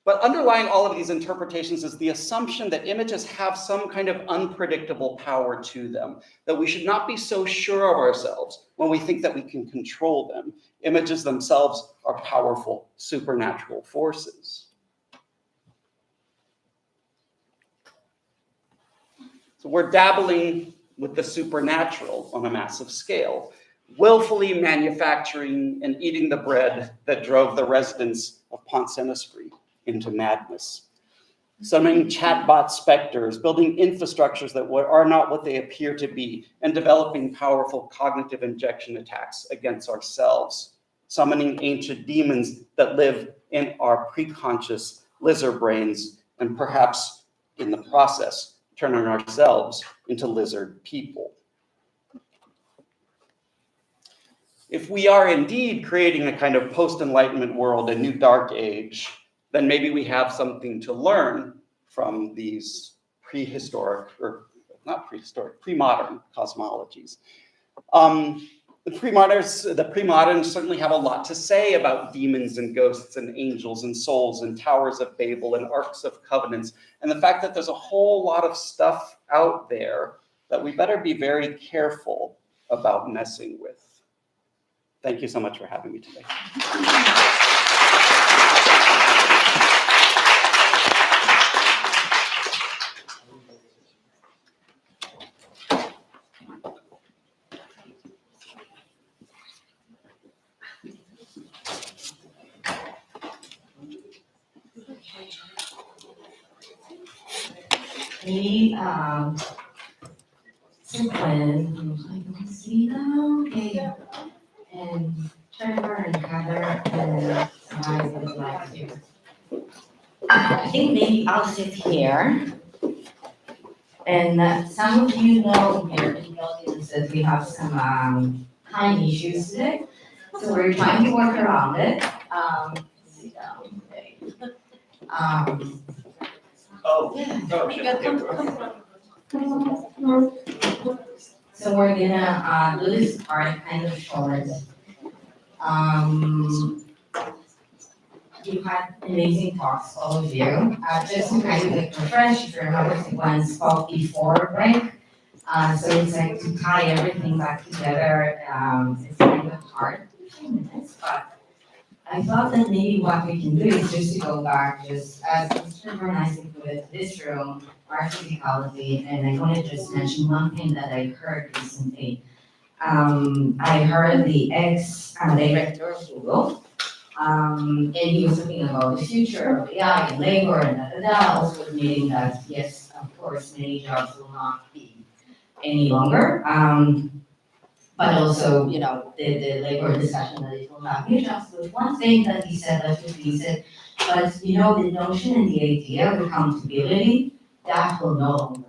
but underlying all of these interpretations is the assumption that images have some kind of unpredictable power to them, that we should not be so sure of ourselves when we think that we can control them. Images themselves are powerful supernatural forces. So we're dabbling with the supernatural on a massive scale, willfully manufacturing and eating the bread that drove the residents of Pont-Saint-Esprit into madness. Summoning chatbot specters, building infrastructures that are not what they appear to be, and developing powerful cognitive injection attacks against ourselves. Summoning ancient demons that live in our preconscious lizard brains, and perhaps in the process, turning ourselves into lizard people. If we are indeed creating a kind of post-enlightenment world, a new dark age, then maybe we have something to learn from these pre-modern cosmologies. The pre-moderns certainly have a lot to say about demons and ghosts and angels and souls and towers of Babel and arks of covenants, and the fact that there's a whole lot of stuff out there that we better be very careful about messing with. Thank you so much for having me today. Maybe sequence, I can see them, okay, and Trevor and Heather and I would like to. I think maybe I'll sit here. And some of you know here in the audience that we have some time issues today, so we're trying to work around it. Sit down, okay. So we're gonna do this part kind of short. You've had amazing talks, all of you. Just to kind of like refresh, if you remember, one spoke before break. So it's like to tie everything back together. It's kind of hard, but I thought that maybe what we can do is just to go back, just as Mr. Bernstein put it, this room, our physicality, and I want to just mention one thing that I heard recently. I heard the ex-director of Google, and he was talking about the future of AI and labor and also admitting that, yes, of course, many jobs will not be any longer. But also, you know, the labor discussion that it will not be jobs. But one thing that he said, but you know, the notion and the idea of accountability, that will no longer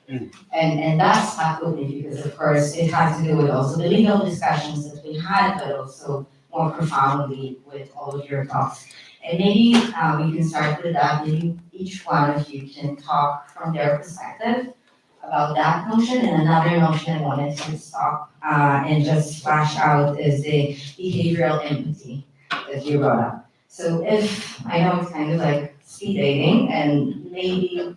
be. And that's not good because of course it has to do with also the legal discussions that we had, but also more profoundly with all of your talks. And maybe we can start with that. Maybe each one of you can talk from their perspective about that notion, and another notion I wanted to stop and just flash out is the behavioral empathy that you brought up. So if, I know it's kind of like speed dating, and maybe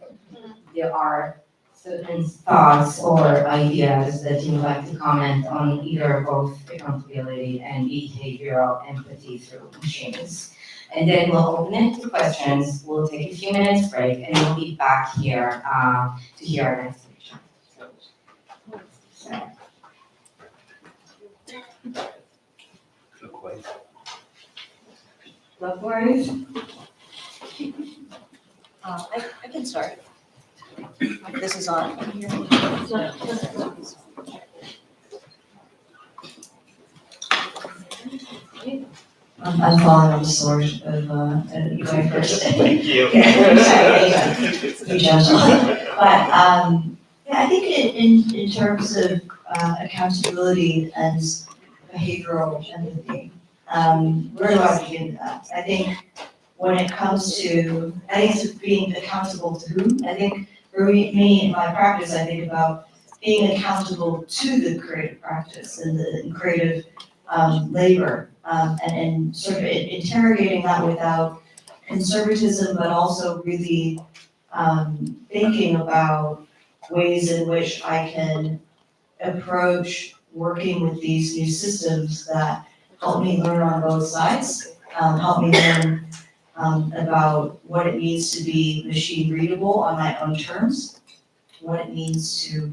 there are certain thoughts or ideas that you would like to comment on either both accountability and behavioral empathy through machines. And then we'll open it to questions, we'll take a few minutes break, and we'll be back here to hear our next speaker. Likewise. I can start. This is on. I'm falling on the sword of you going first. Thank you. Be gentle. But yeah, I think in terms of accountability and behavioral empathy, where do I begin with that? I think when it comes to, I think it's being accountable to whom. I think for me in my practice, I think about being accountable to the creative practice and the creative labor, and sort of interrogating that without conservatism, but also really thinking about ways in which I can approach working with these new systems that help me learn on both sides, help me learn about what it means to be machine readable on my own terms, what it means to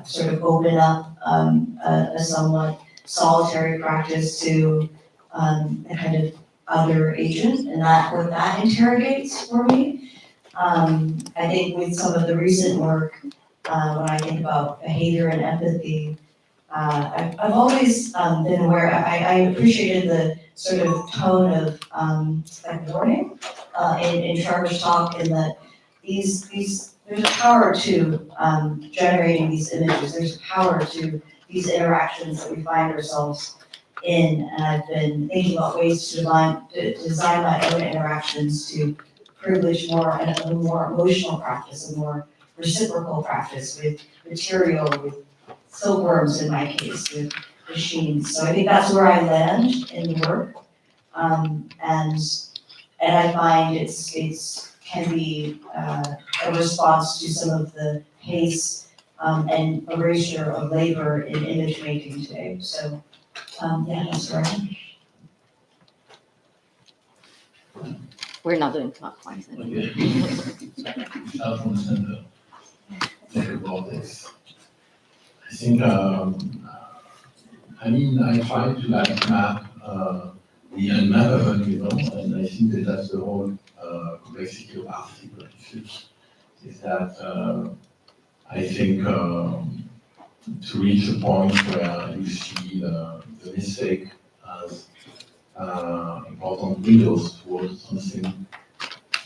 sort of open up a somewhat solitary practice to a kind of other agent, and that what that interrogates for me. I think with some of the recent work, when I think about behavior and empathy, I've always been aware, I appreciated the sort of tone of like warning in Trevor's talk, in that there's a power to generating these images, there's a power to these interactions that we find ourselves in, and I've been thinking about ways to design my own interactions to privilege more and a more emotional practice, a more reciprocal practice with material, with silkworms in my case with machines. So I think that's where I land in the work. And I find it's can be a response to some of the pace and erasure of labor in image making today. So yeah, that's where I am. We're not doing clockwise. Okay. Out from the center. Think about this. I think, I mean, I try to like map the unmappable, you know, and I think that that's the whole complexity of artificial research. Is that I think to reach a point where you see the mistake as important windows towards something,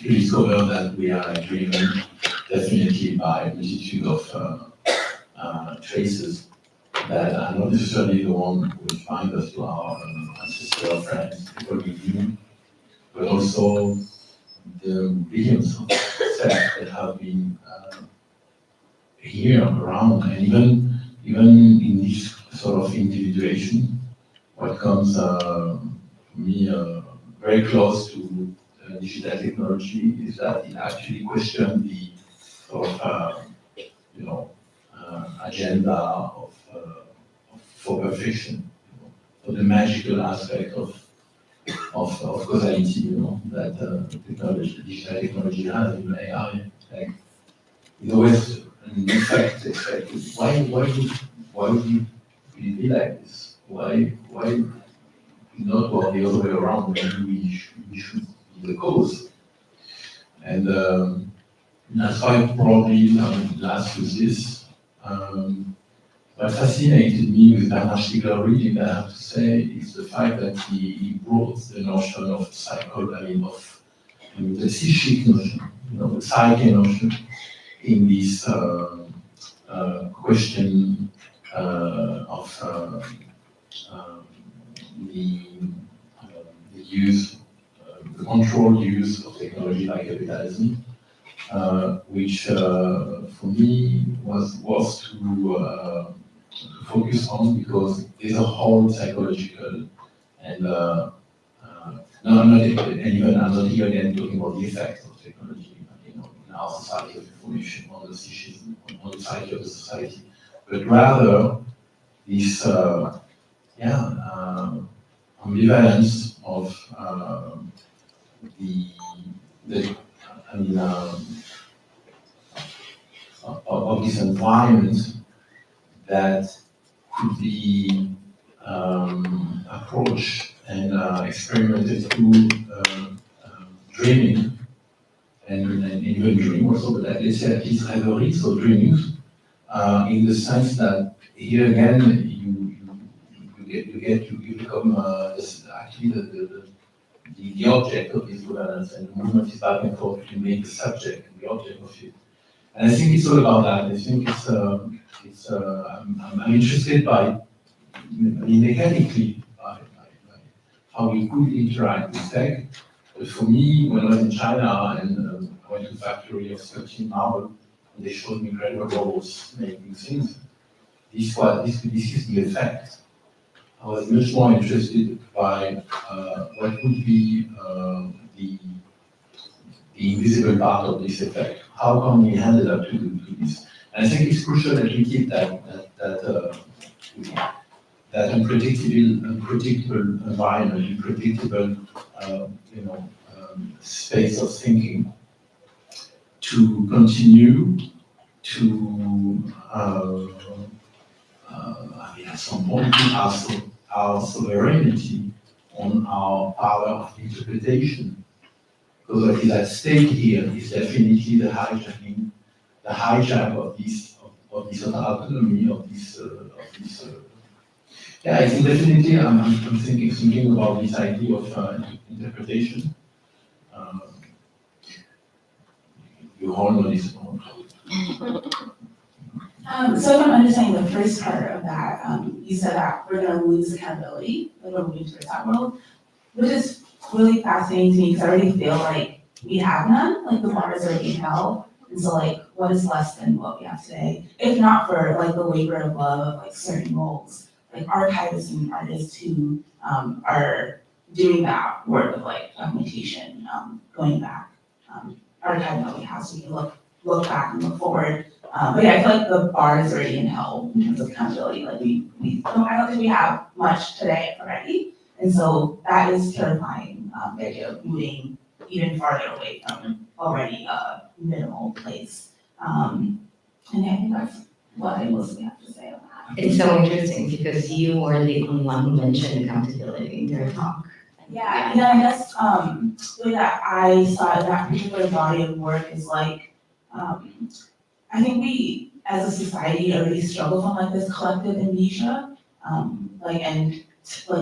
you discover that we are driven definitely by a multitude of traces that are not necessarily the one which bind us to our ancestral friends, people we knew, but also the billions of cells that have been here around, and even in this sort of individuation, what comes for me very close to digital technology is that it actually questions the sort of agenda for perfection, for the magical aspect of causality, you know, that digital technology has in AI. Like, it's always an effect. Why would you be like this? Why not go the other way around? Maybe we should be the cause. And that's why probably last with this. What fascinated me with Bernard Stiegler reading, I have to say, is the fact that he brought the notion of psychology, the psychic notion, you know, the psyche notion, in this question of the use, the controlled use of technology by capitalism, which for me was to focus on, because there's a whole psychological and I'm not even talking about the effects of technology, you know, in our society of information, on the psychism, on the psyche of the society, but rather this ambivalence of of this environment that could be approached and experimented through dreaming and even dreaming also, but let's say at least reverie, so dreaming, in the sense that here again you become actually the object of this governance, and the movement is back and forth to make the subject and the object of it. And I think it's all about that. I think I'm interested by, mechanically, by how we could interact with tech. But for me, when I was in China and I went to the factory of 13 marble, and they showed me incredible robots making things, this is the effect. I was much more interested by what would be the invisible part of this effect. How can we handle up to this? And I think it's crucial that we keep that unpredictable environment, unpredictable space of thinking, to continue to at some point our sovereignty on our power of interpretation. Because what is at stake here is definitely the hijack of this autonomy, of this. Yeah, I think definitely I'm thinking about this idea of interpretation. You all know this one. So if I'm understanding the first part of that, you said that we're going to lose accountability, like when we move to the top world, which is really fascinating to me because I already feel like we have none, like the bars are being held. And so like, what is less than what we have today? If not for like the labor of love of like certain roles, like archivists and artists who are doing that work of like documentation, going back, archiving what we have so we can look back and look forward. But yeah, I feel like the bar is already in hell in terms of accountability. Like I don't think we have much today already. And so that is terrifying, the idea of moving even farther away from already a minimal place. And yeah, I think that's what I mostly have to say on that. It's so interesting because you were the only one who mentioned accountability in your talk. Yeah, I guess the way that I saw that particular body of work is like, I think we as a society already struggle from like this collective amnesia, and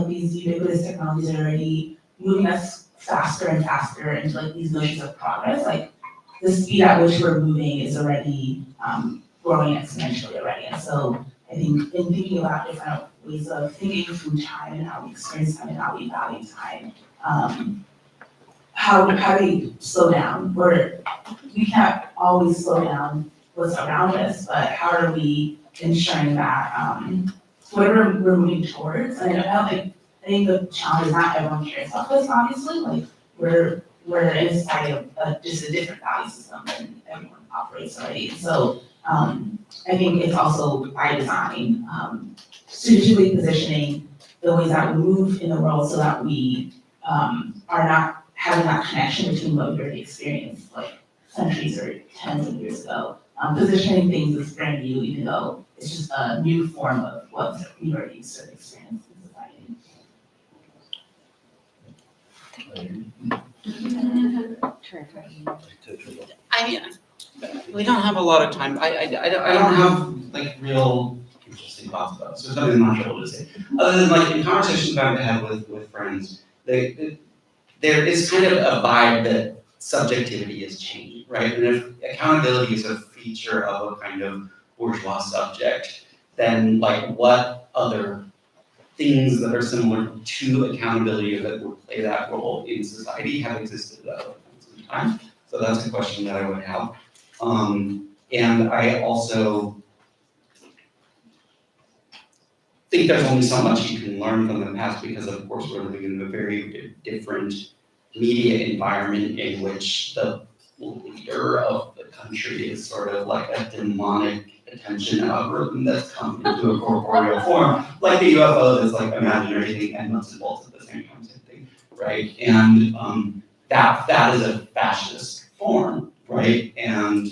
these ubiquitous technologies are already moving us faster and faster into like these notions of progress. Like the speed at which we're moving is already growing exponentially already. And so I think in thinking about different ways of thinking through time and how we experience time and how we value time, how do we slow down? We can't always slow down what's around us, but how are we ensuring that whatever we're moving towards? And I think the challenge is not everyone cares about this, obviously. Like we're in a society of just a different value system than everyone operates already. So I think it's also by design, strategically positioning the ways that we move in the world so that we are not having that connection between what we already experienced like centuries or tens of years ago. Positioning things as brand new, even though it's just a new form of what we already used to experience in society. We don't have a lot of time. I don't have like real interesting thoughts about this. There's nothing much able to say. Other than like in conversations I've had with friends, there is kind of a vibe that subjectivity is changing, right? And if accountability is a feature of a kind of bourgeois subject, then like what other things that are similar to accountability that will play that role in society have existed at other points in time? So that's a question that I would have. And I also think there's only so much you can learn from the past because of course we're living in a very different media environment in which the leader of the country is sort of like a demonic attention algorithm that's come into a corporeal form, like the UFO is like imaginary thing and nuts and bolts at the same time, same thing, right? And that is a fascist form, right? And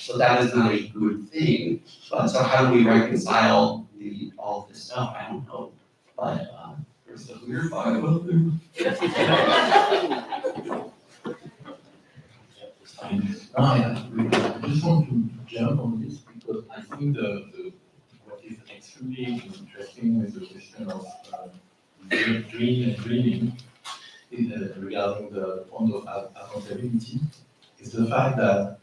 so that is not a good thing. But so how do we reconcile all of this stuff? I don't know. But there's a weird vibe out there. I just want to jump on this because I think what is extremely interesting with the question of dream and dreaming regarding the point of accountability is the fact that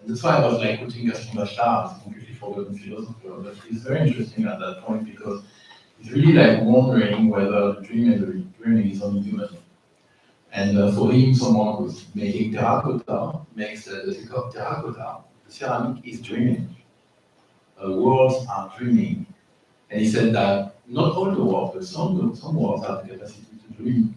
that's why I was like putting Gaston Bachar as a completely forgotten philosopher, but it's very interesting at that point because it's really like wondering whether the dream and the dreaming is only human. And for him, someone who's making terracotta makes the terracotta. The ceramic is dreaming. Words are dreaming. And he said that not all the words, but some words have the capacity to dream.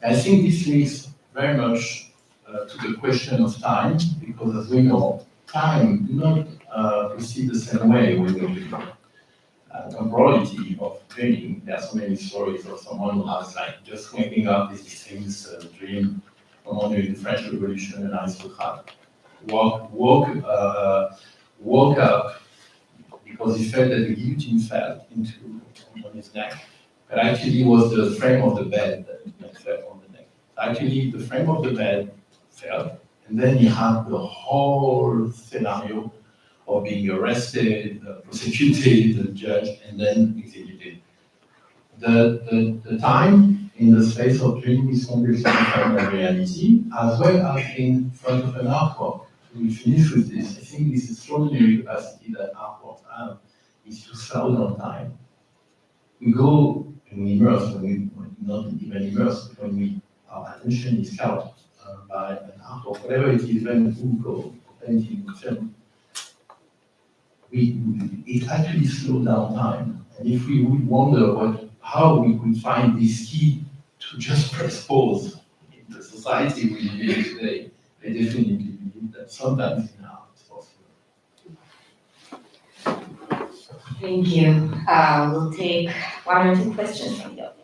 And I think this links very much to the question of time, because as we know, time do not proceed the same way with the temporality of dreaming. There are so many stories of someone who has like just waking up this famous dream from during the French Revolution, an aristocrat woke up because he felt that the guillotine fell on his neck, but actually it was the frame of the bed that fell on the neck. Actually, the frame of the bed fell, and then he had the whole scenario of being arrested, prosecuted, judged, and then executed. The time in the space of dreaming is completely different from reality, as well as in front of an artwork. We finish with this. I think this extraordinary capacity that artworks have is to slow down time. We go and we immerse, when we not even immerse, but when our attention is caught by an art or whatever it is, even a book or painting or film, it actually slows down time. And if we would wonder how we could find this key to just press pause in the society we live in today, I definitely believe that sometimes in art it's possible. Thank you. We'll take one or two questions from the audience.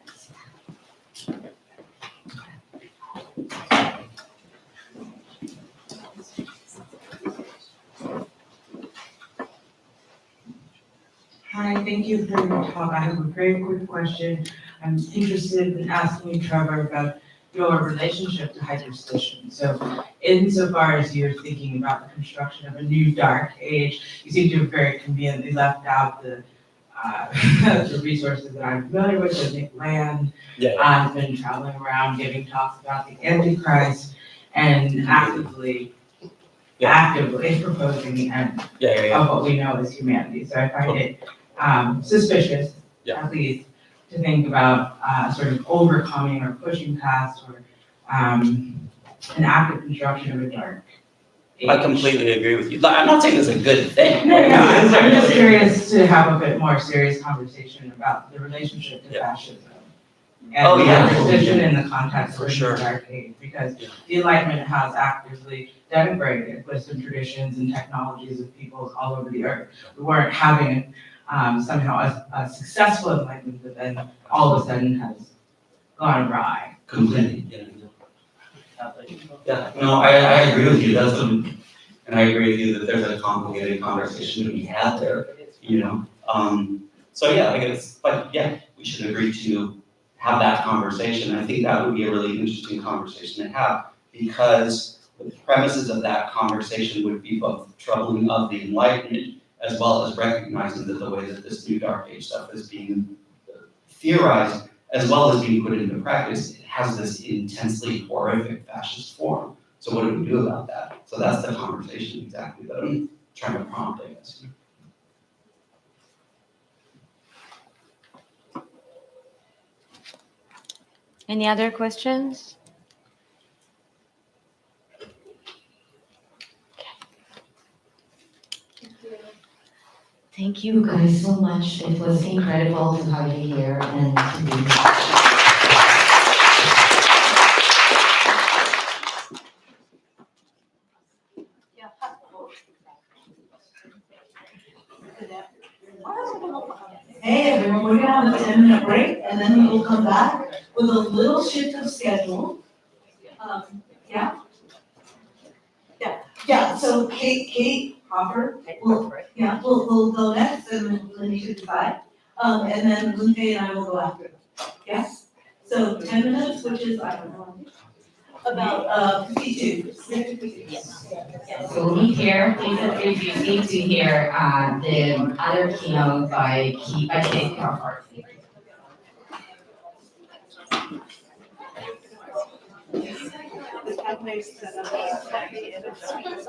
Hi, thank you for your talk. I have a very quick question. I'm interested in asking you, Trevor, about your relationship to hyperstition. So insofar as you're thinking about the construction of a new dark age, you seem to have very conveniently left out the the resources that I'm familiar with, so Nick Land. I've been traveling around giving talks about the Antichrist and actively proposing the end of what we know as humanity. So I find it suspicious, at least, to think about sort of overcoming or pushing past or an active construction of a dark age. I completely agree with you. I'm not saying it's a good thing. No, I'm just curious to have a bit more serious conversation about the relationship to fascism. And hyperstition in the context of the dark age, because the Enlightenment has actively denigrated wisdom traditions and technologies of peoples all over the earth. We weren't having somehow a successful Enlightenment that then all of a sudden has gone awry. Completely, yeah, no, I agree with you, and I agree with you that there's a complicated conversation to be had there, So yeah, I guess, but yeah, we should agree to have that conversation. I think that would be a really interesting conversation to have, because the premises of that conversation would be both troubling of the Enlightenment, as well as recognizing that the way that this new Dark Age stuff is being theorized, as well as being put into practice, it has this intensely horrific fascist form. So what do we do about that? So that's the conversation exactly that I'm trying to prompt, I guess. Any other questions? Thank you guys so much. It was incredible to have you here and to be Hey everyone, we're gonna have a 10-minute break and then we will come back with a little shift of schedule. Yeah? Yeah, so Kate Hopper, we'll go next and then you should decide. And then Lupe and I will go after. Yes? So 10 minutes, which is, I don't know, about 52. So we here, please introduce to hear the other keynote by Kate Crawford.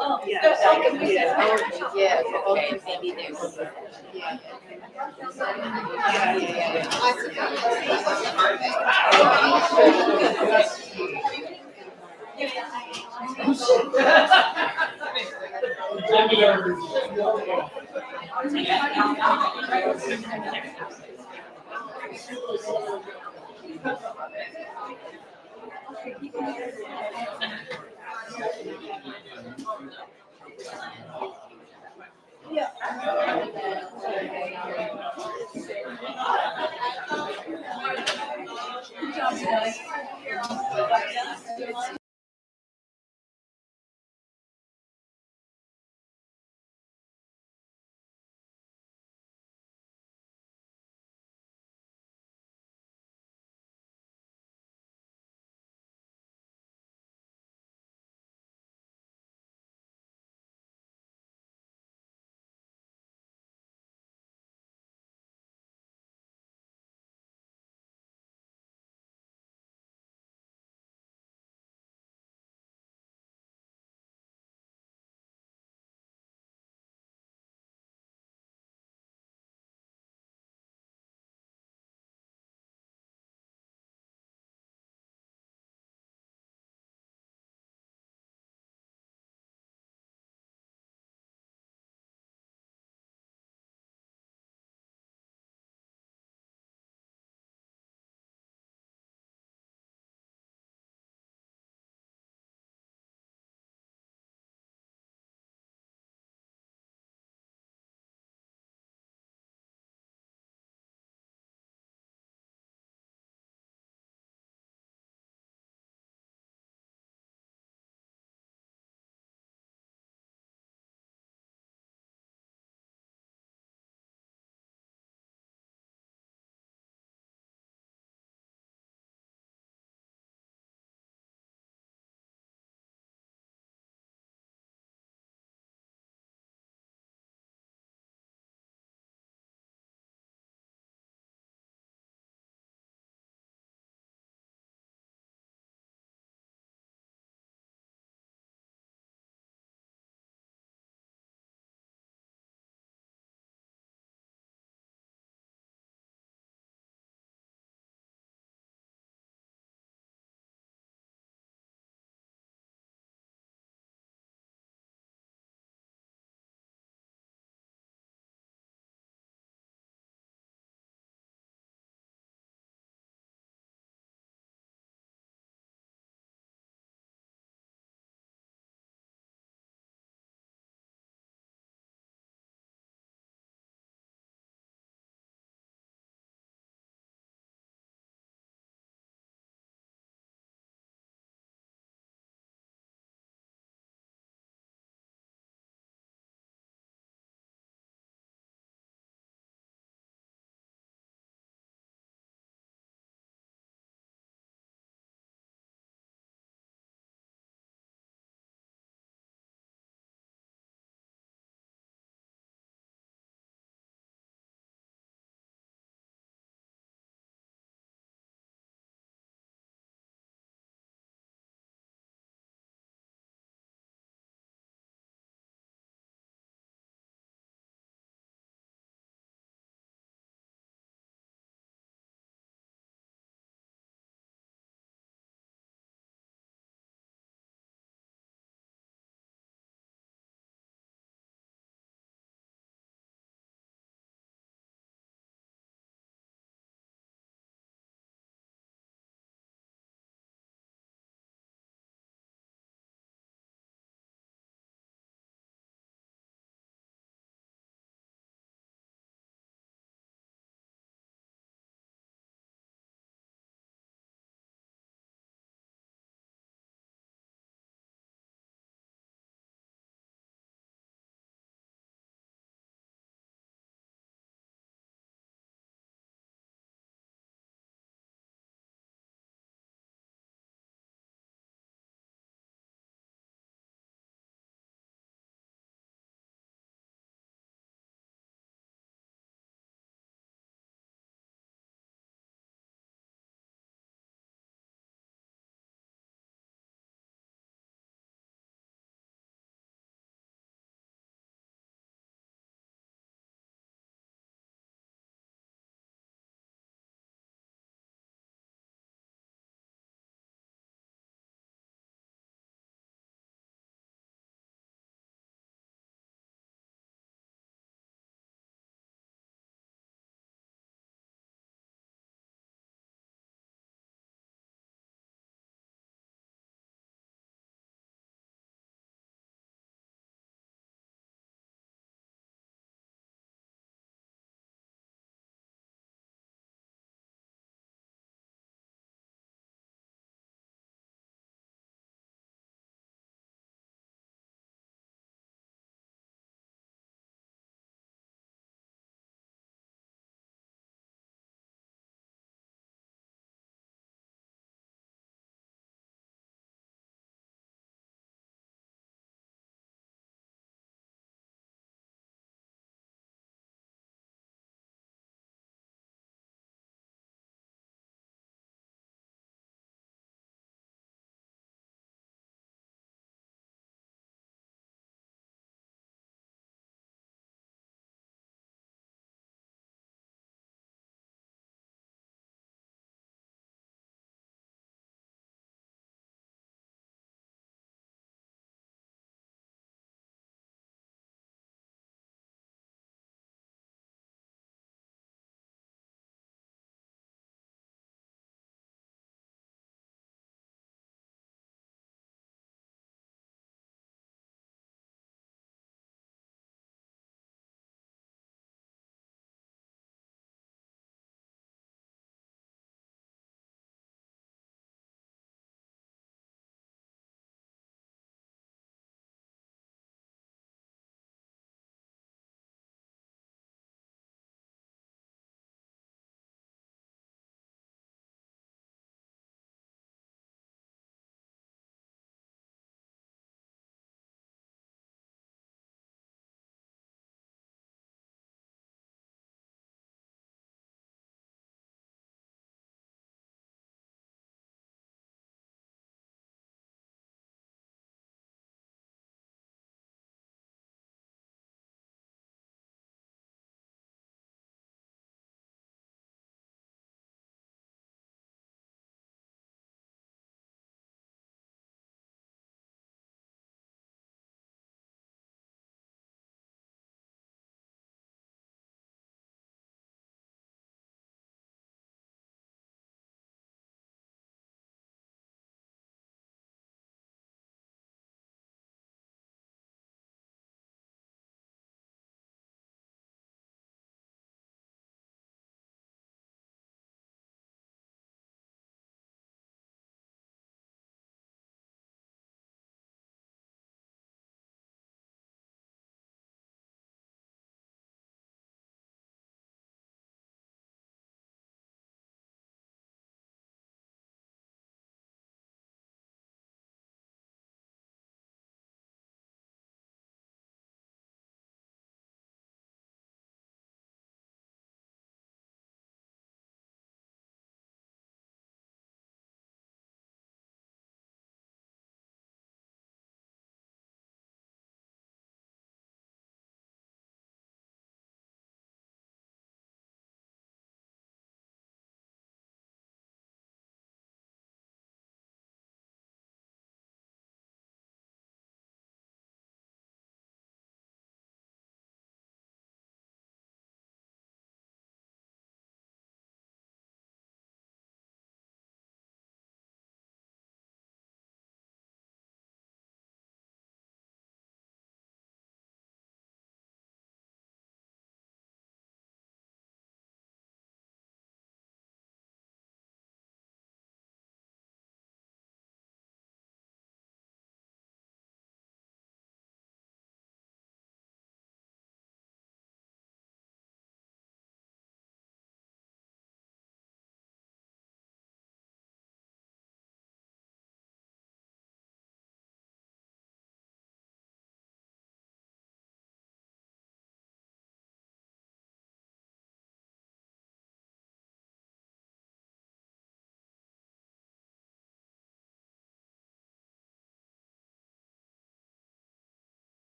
Oh, yeah, okay, maybe there's,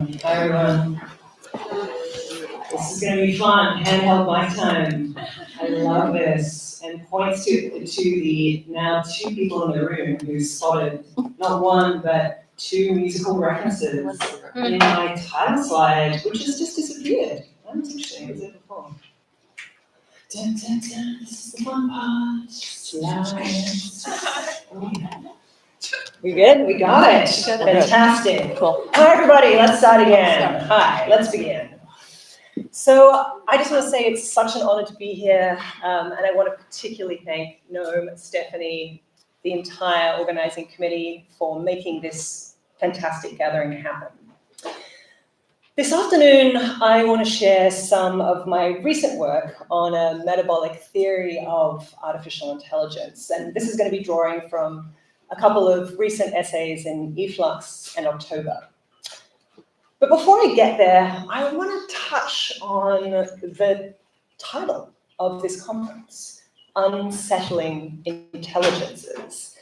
Hi everyone. This is gonna be fun, handheld mic time. I love this, and points to the now two people in the room who spotted not one but two musical references in my title slide, which has just disappeared. That's interesting. It was there before. Dun, dun, dun, this is the fun part. Slides. We good? We got it. Fantastic. Cool. Hi, everybody. Let's start again. Hi, let's begin. So I just want to say it's such an honor to be here, and I want to particularly thank Noam, Stephanie, the entire organizing committee for making this fantastic gathering happen. This afternoon, I want to share some of my recent work on a metabolic theory of artificial intelligence, and this is going to be drawing from a couple of recent essays in eFlux and October. But before I get there, I want to touch on the title of this conference, Unsettling Intelligences.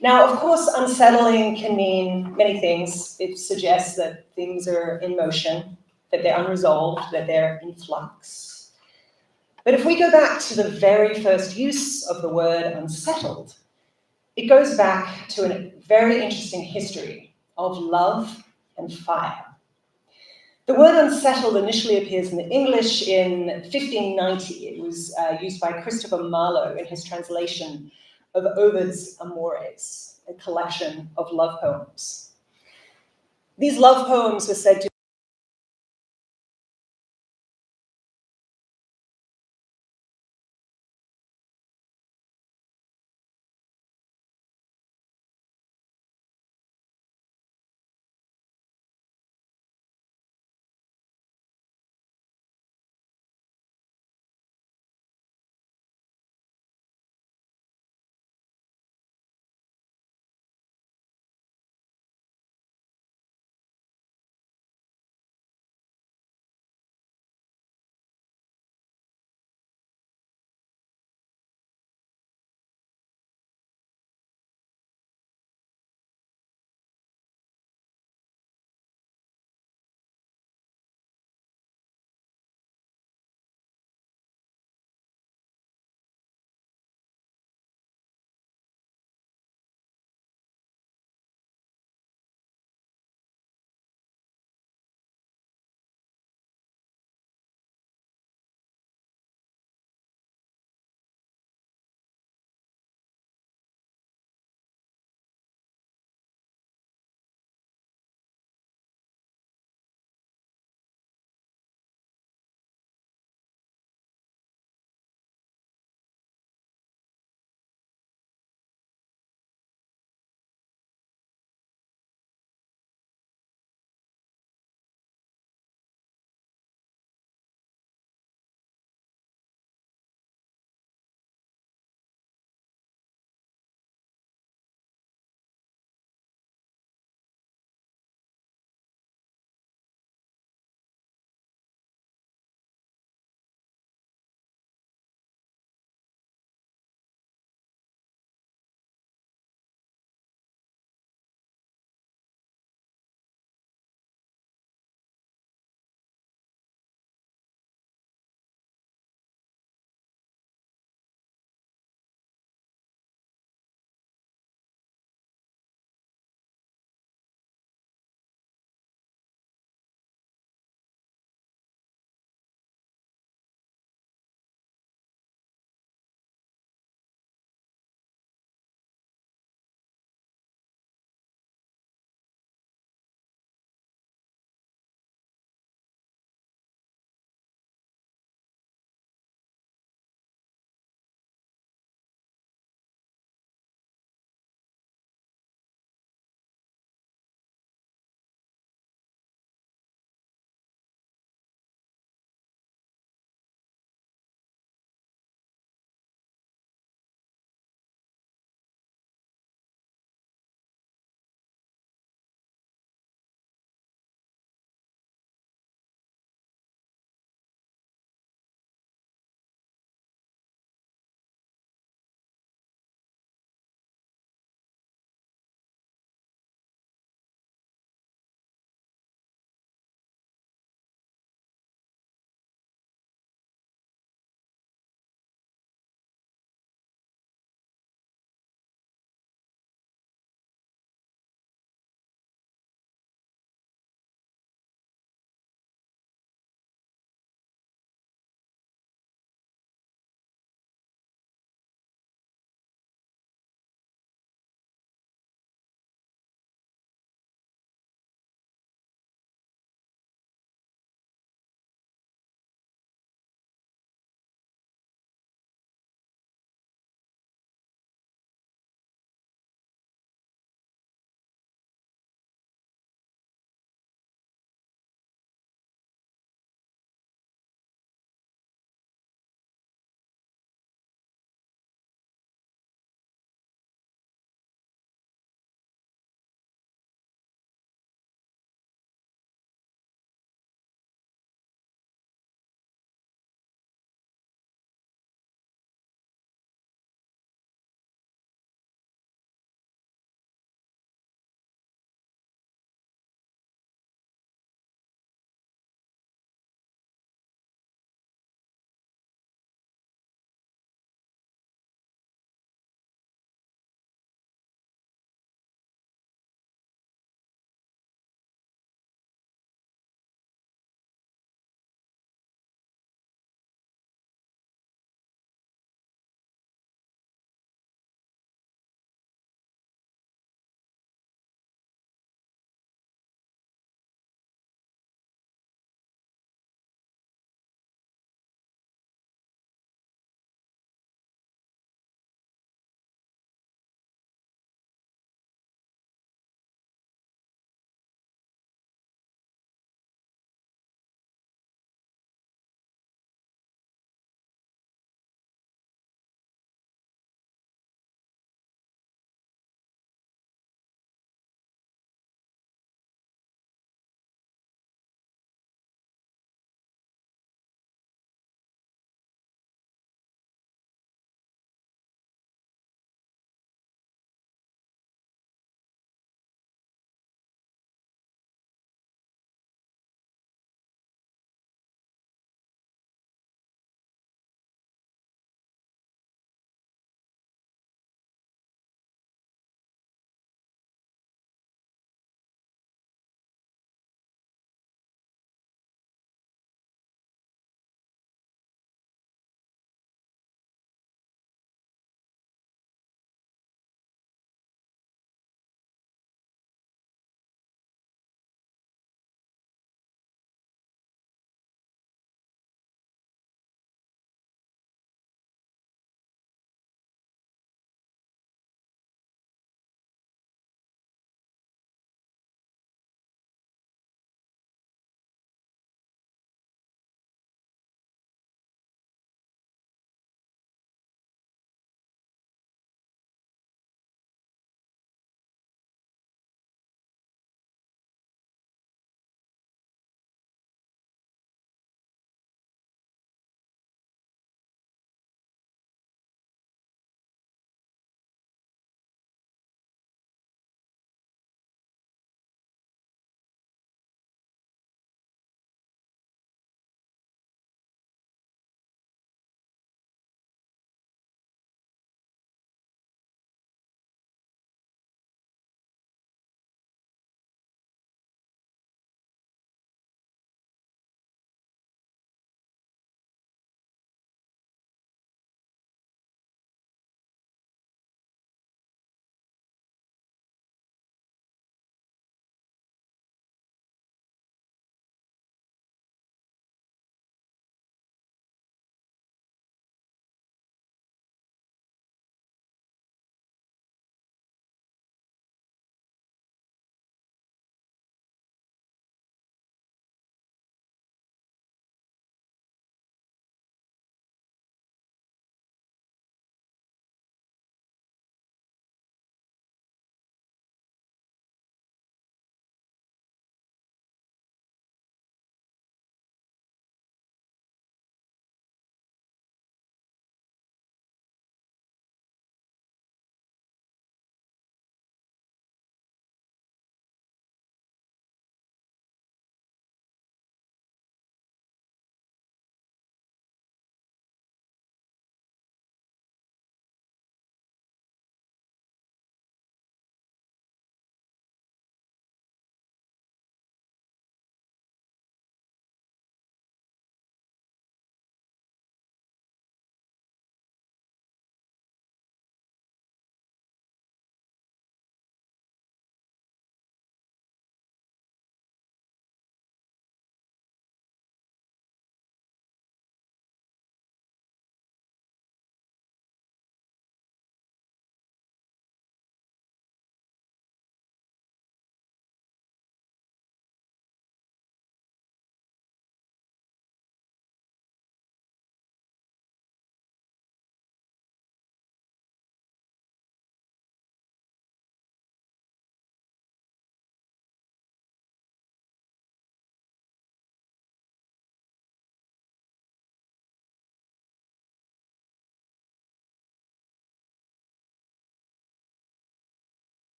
Now, of course, unsettling can mean many things. It suggests that things are in motion, that they're unresolved, that they're in flux. But if we go back to the very first use of the word unsettled, it goes back to a very interesting history of love and fire. The word unsettled initially appears in the English in 1590. It was used by Christopher Marlowe in his translation of Ovid's Amores, a collection of love poems. These love poems were said to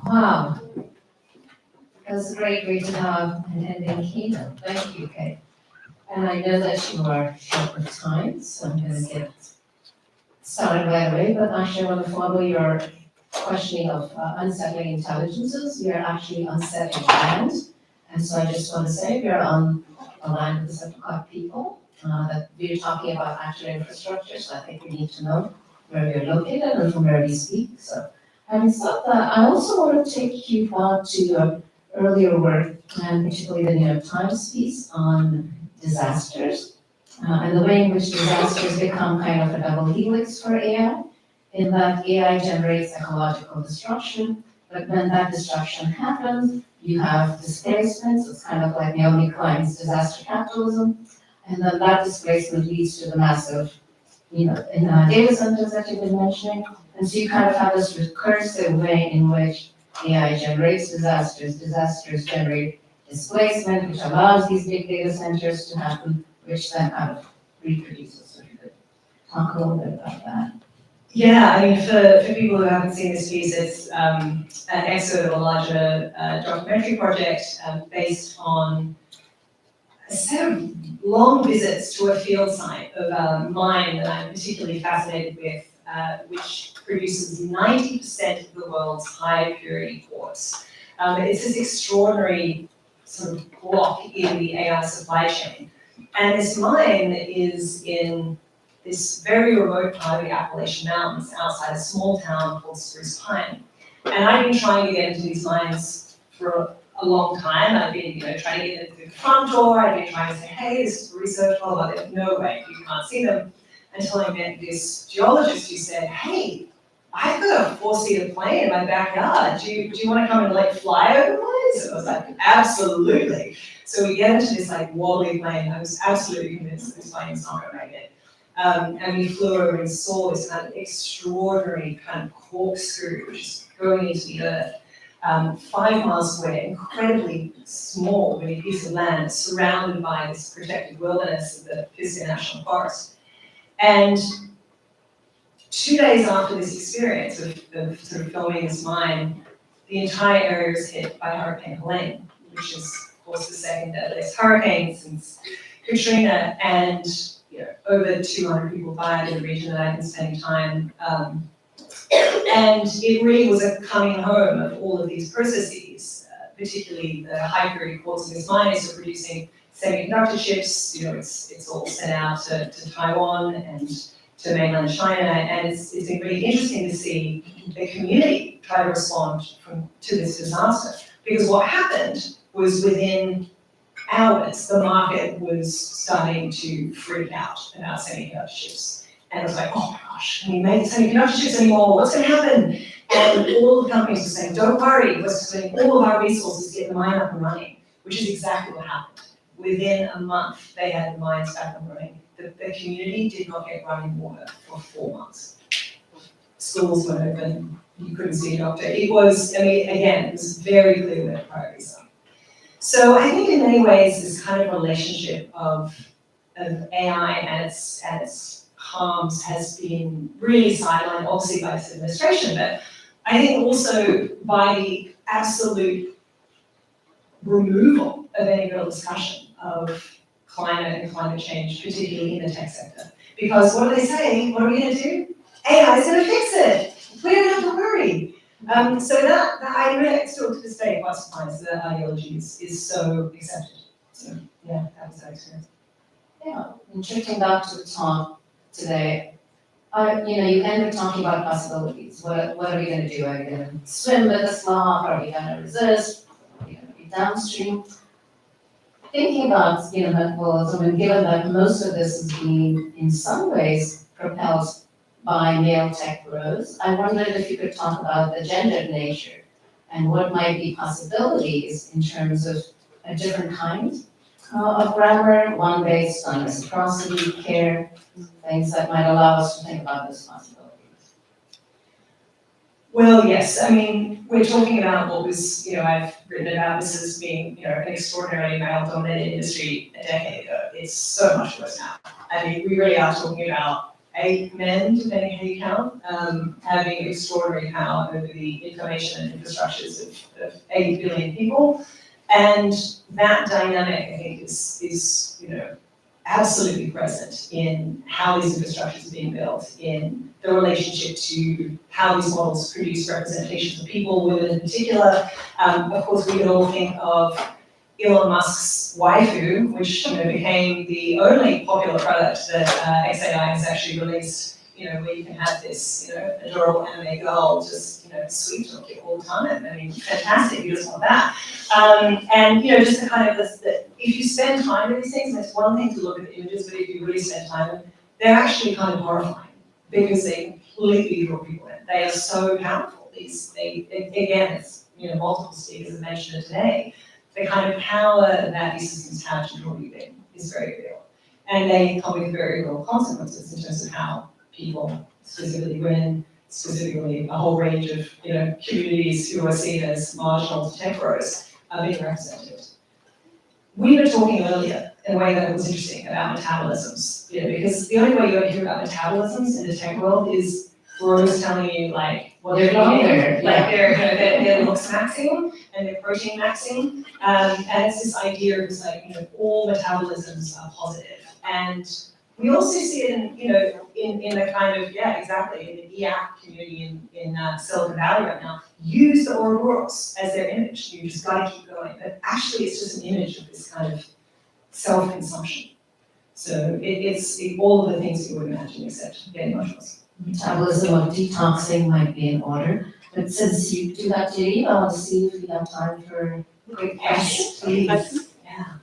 Wow. That's a great way to have an ending keynote. Thank you, Kate. And I know that you are short for time, so I'm going to get started right away. But actually, I want to follow your questioning of unsettling intelligences. We are actually unsettling land. And so I just want to say we are on the land of the Settlecott people, that we're talking about actual infrastructure. So I think we need to know where we are located and from where we speak. So having said that, I also want to take you back to your earlier work, and particularly the New York Times piece on disasters, and the way in which disasters become kind of a double helix for AI, in that AI generates ecological destruction, but when that destruction happens, you have displacement. So it's kind of like Naomi Klein's disaster capitalism, and then that displacement leads to the massive, in data centers that you've been mentioning, and so you kind of have this recursive way in which AI generates disasters, disasters generate displacement, which allows these big data centers to happen, which then kind of reproduces. So you could talk a little bit about that. Yeah, I mean, for people who haven't seen this piece, it's an excerpt of a larger documentary project based on a set of long visits to a field site of a mine that I'm particularly fascinated with, which produces 90% of the world's high purity quartz. It's this extraordinary sort of block in the AI supply chain. And this mine is in this very remote part of the Appalachian Mountains outside a small town called Spruce Pine. And I've been trying to get into these mines for a long time. I've been trying to get in through the front door. I've been trying to say, hey, this is research, blah, blah, there's no way, you can't see them. Until I met this geologist who said, hey, I've got a 4-seater plane in my backyard. Do you want to come and fly over mine? So I was like, absolutely. So we get into this wobbly plane. I was absolutely convinced that this plane is not going to make it. And we flew over and saw this kind of extraordinary kind of corkscrew, which is going into the earth, 5 miles away, incredibly small, really piece of land surrounded by this protected wilderness of the Pisgah National Forest. And 2 days after this experience of sort of filming this mine, the entire area was hit by Hurricane Helene, which is, of course, the second deadliest hurricane since Katrina, and over 200 people died in the region that I've been spending time. And it really was a coming home of all of these processes, particularly the high purity quartz in this mine is producing semiconductor chips. It's all sent out to Taiwan and to mainland China, and it's been really interesting to see the community try to respond to this disaster. Because what happened was within hours, the market was starting to freak out about semiconductor chips. And it was like, oh my gosh, can we make semiconductor chips anymore? What's going to happen? And all the companies were saying, don't worry, we're spending all of our resources to get the mine up and running, which is exactly what happened. Within a month, they had the mines back and running. The community did not get running water for 4 months. Schools weren't open, you couldn't see a doctor. It was, again, it was very clear where the priorities are. So I think in many ways, this kind of relationship of AI and its harms has been really sidelined, obviously by this administration, but I think also by the absolute removal of any real discussion of climate and climate change, particularly in the tech sector. Because what do they say? What are we going to do? AI is going to fix it. We don't have to worry. So that I really still to this day quite surprised that ideology is so accepted. So yeah, that was that experience. Yeah, and shifting back to the talk today, you ended talking about possibilities. What are we going to do? Are we going to swim with this law? Are we going to resist? Are we going to be downstream? Thinking about metabolicism, and given that most of this is being, in some ways, propelled by male tech bros, I wondered if you could talk about the gendered nature and what might be possibilities in terms of a different kind of grammar, one based on reciprocity, care, things that might allow us to think about those possibilities. Well, yes, we're talking about what was, I've written about this as being, an extraordinarily male-dominated industry a decade ago. It's so much worse now. We really are talking about 8 men, depending how you count, having extraordinary power over the information and infrastructures of 80 billion people. And that dynamic, I think, is absolutely present in how these infrastructures are being built, in the relationship to how these models produce representations of people, women in particular. Of course, we can all think of Elon Musk's waifu, which became the only popular product that XAI has actually released, where you can have this, adorable anime girl just, sweet on you all the time. I mean, fantastic, you just want that. And, just the kind of if you spend time with these things, and it's one thing to look at the images, but if you really spend time with them, they're actually kind of horrifying because they completely draw people in. They are so powerful. Again, it's, multiple speakers have mentioned it today. The kind of power that these systems have to draw you in is very real. And they come with very real consequences in terms of how people, specifically women, specifically a whole range of communities who are seen as marginal to tech bros, are being represented. We were talking earlier in a way that was interesting about metabolisms, because the only way you're going to hear about metabolisms in the tech world is bros telling you what they're eating, they're looks maxing and they're protein maxing, and it's this idea of all metabolisms are positive. And we also see it in the kind of, exactly, in the EAC community in Silicon Valley right now, use the Ouroboros as their image. You just got to keep going. But actually, it's just an image of this kind of self-consumption. So it's all of the things you would imagine except getting much worse. Metabolism of detoxing might be in order, but since you do that, Judy, I'll see if we have time for quick questions, please. Yeah.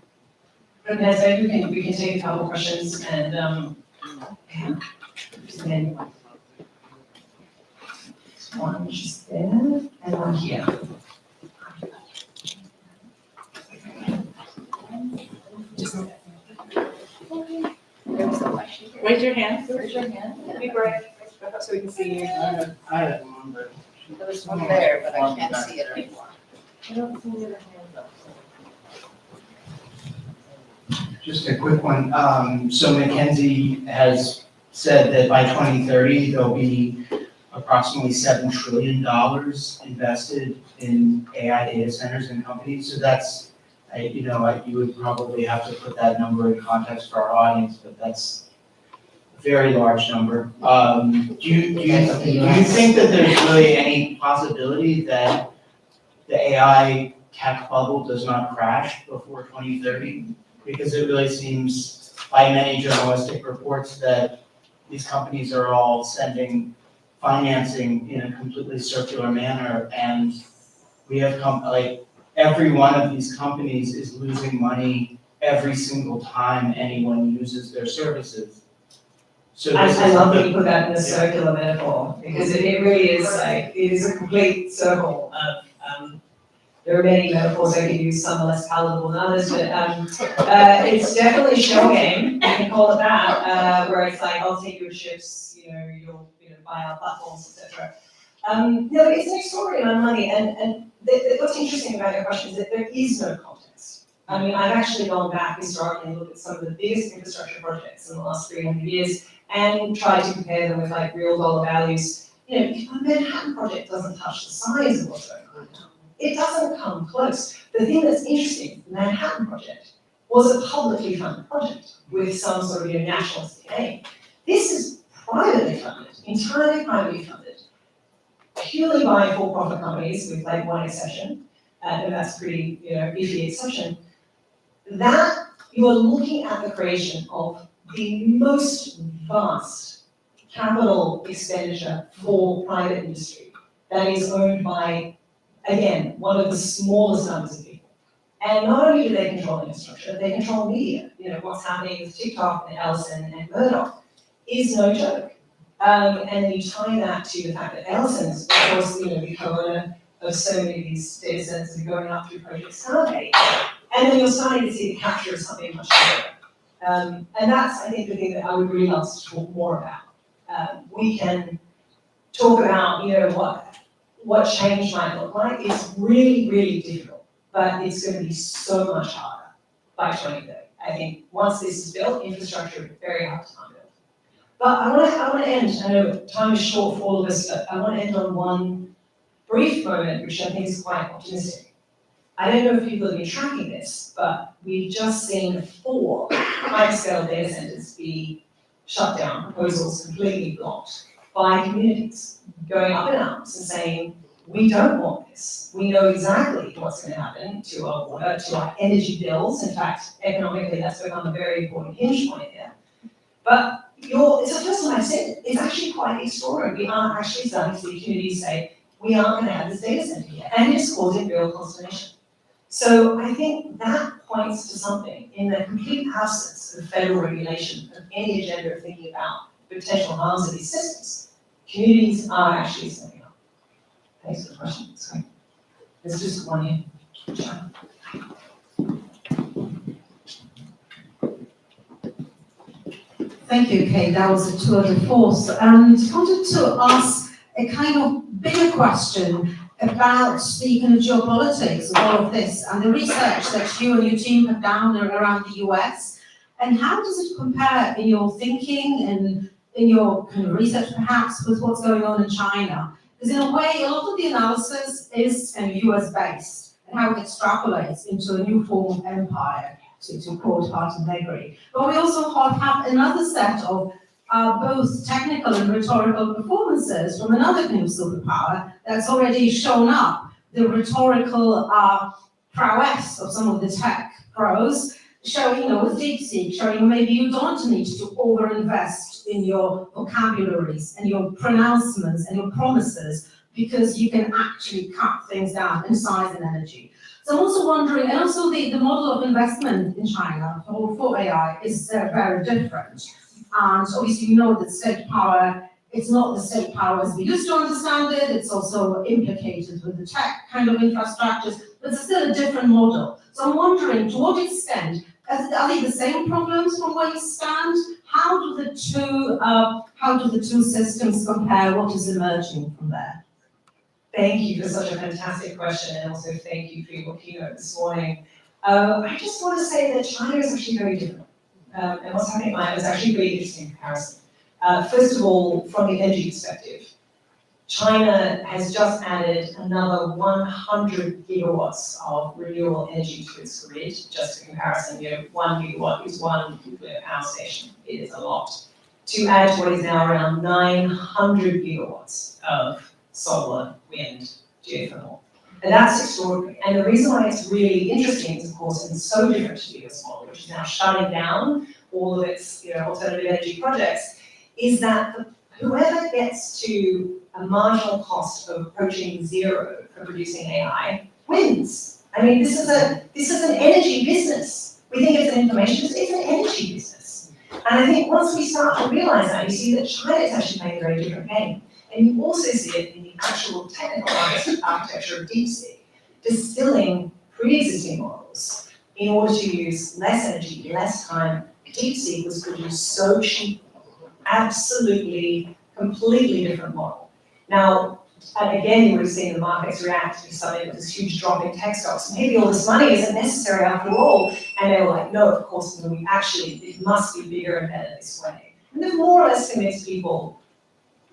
But maybe we can take a couple questions and then one just there and one here. Raise your hand. Raise your hand. Be brave, so we can see you. I had one, but. There was one there, but I can't see it anymore. I don't see your hand up. Just a quick one. So McKinsey has said that by 2030, there'll be approximately $7 trillion invested in AI data centers and companies. So that's, you would probably have to put that number in context for our audience, but that's a very large number. Do you think that there's really any possibility that the AI tech bubble does not crash before 2030? Because it really seems by many journalistic reports that these companies are all sending financing in a completely circular manner, and we have every one of these companies is losing money every single time anyone uses their services. So I love that you put that in a circular metaphor, because it really is it is a complete circle of, there are many metaphors I could use, some are less palatable than others, but it's definitely a shell game, you can call it that, where it's I'll take your ships, you'll buy our platforms, etc. No, it's an extraordinary amount of money, and what's interesting about your question is that there is no context. I mean, I've actually gone back historically and looked at some of the biggest infrastructure projects in the last 300 years and tried to compare them with real dollar values. If a Manhattan project doesn't touch the size of what's going on now, it doesn't come close. The thing that's interesting, the Manhattan project was a publicly funded project with some sort of nationalistic aim. This is privately funded, entirely privately funded, purely by for-profit companies with one exception, and that's pretty iffy exception. That you are looking at the creation of the most vast capital expenditure for private industry that is owned by, again, one of the smallest numbers of people. And not only do they control infrastructure, they control media. What's happening with TikTok and Ellison and Murdoch is no joke. And then you tie that to the fact that Ellison is, of course, the co-owner of so many of these data centers and going up through Project Stargate. And then you're starting to see the capture of something much bigger. And that's, I think, the thing that I would really love to talk more about. We can talk about, what change might look like. It's really, really difficult, but it's going to be so much harder by 2030. I think once this is built, infrastructure is very hard to build. But I want to end, I know time is short for all of us, but I want to end on one brief moment, which I think is quite optimistic. I don't know if people have been tracking this, but we've just seen 4 hyperscale data centers be shut down, proposals completely blocked by communities, going up in arms and saying, we don't want this. We know exactly what's going to happen to our water, to our energy bills. In fact, economically, that's become a very important hinge point here. But it's the first time I've said it. It's actually quite extraordinary. We are actually starting to see communities say, we aren't going to have this data center here. And it's causing real consternation. So I think that points to something in the complete absence of federal regulation of any agenda of thinking about the potential harms of these systems. Communities are actually stepping up. Thanks for the question. Sorry. There's just one here. Thank you, Kate. That was a tour de force. And I wanted to ask a kind of bigger question about the kind of geopolitics of all of this and the research that you and your team have done around the US. And how does it compare in your thinking and in your kind of research perhaps with what's going on in China? Because in a way, a lot of the analysis is kind of US based and how it extrapolates into a new form of empire, to quote Martin Negri. But we also have another set of both technical and rhetorical performances from another kind of superpower that's already shown up, the rhetorical prowess of some of the tech pros, showing, with DeepSeek, showing maybe you don't need to overinvest in your vocabularies and your pronouncements and your promises because you can actually cut things down in size and energy. So I'm also wondering, and also the model of investment in China for AI is very different. And obviously you know that state power, it's not the state power as we used to understand it, it's also implicated with the tech kind of infrastructures, but it's still a different model. So I'm wondering, to what extent, are they the same problems from where you stand? How do the two systems compare? What is emerging from there? Thank you for such a fantastic question, and also thank you for your keynote this morning. I just want to say that China is actually very different. And what's happening now is actually a really interesting comparison. First of all, from the energy perspective, China has just added another 100 gigawatts of renewable energy to its grid. Just a comparison, 1 gigawatt is 1 nuclear power station. It is a lot. To add to what is now around 900 gigawatts of solar, wind, geothermal. And that's extraordinary. And the reason why it's really interesting is, of course, and so different to the US model, which is now shutting down all of its alternative energy projects, is that whoever gets to a marginal cost of approaching zero for producing AI wins. I mean, this is an energy business. We think it's an information business, it's an energy business. And I think once we start to realize that, you see that China is actually playing a very different game. And you also see it in the actual technical architecture of DeepSeek, distilling pre-existing models in order to use less energy, less time. DeepSeek was produced so cheap, absolutely, completely different model. Now, again, you would have seen the markets react to something with this huge drop in tech stocks. Maybe all this money isn't necessary after all. And they were like, no, of course, it must be bigger and better this way. And they've more or less convinced people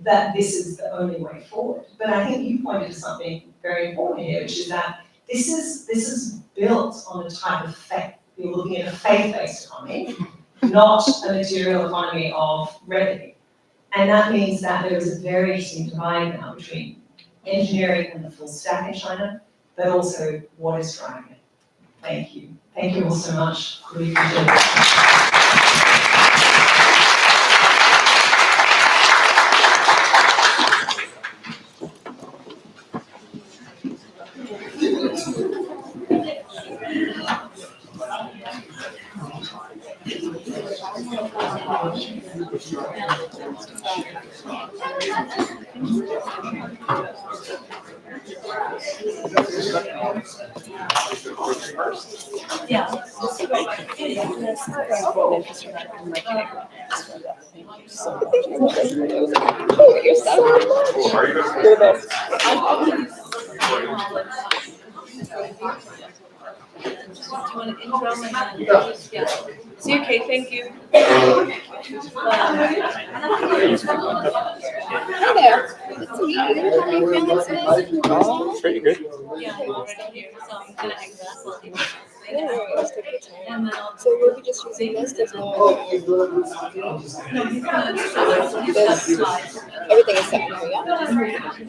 that this is the only way forward. But I think you pointed to something very important here, which is that this is built on a type of faith. You're looking at a faith-based economy, not a material economy of revenue. And that means that there is a very interesting divide now between engineering and the full stack in China, but also what is driving it. Thank you. Thank you all so much. Really appreciate it. want to intro and then, yeah. See you, Kate, thank you. Hi there. Good to meet you. How are you feeling today? Pretty good. Yeah, I'm already here, so I'm gonna exit slightly. No worries, take your time. So we'll be just using this, there's no everything is set here, yeah? Okay, perfect.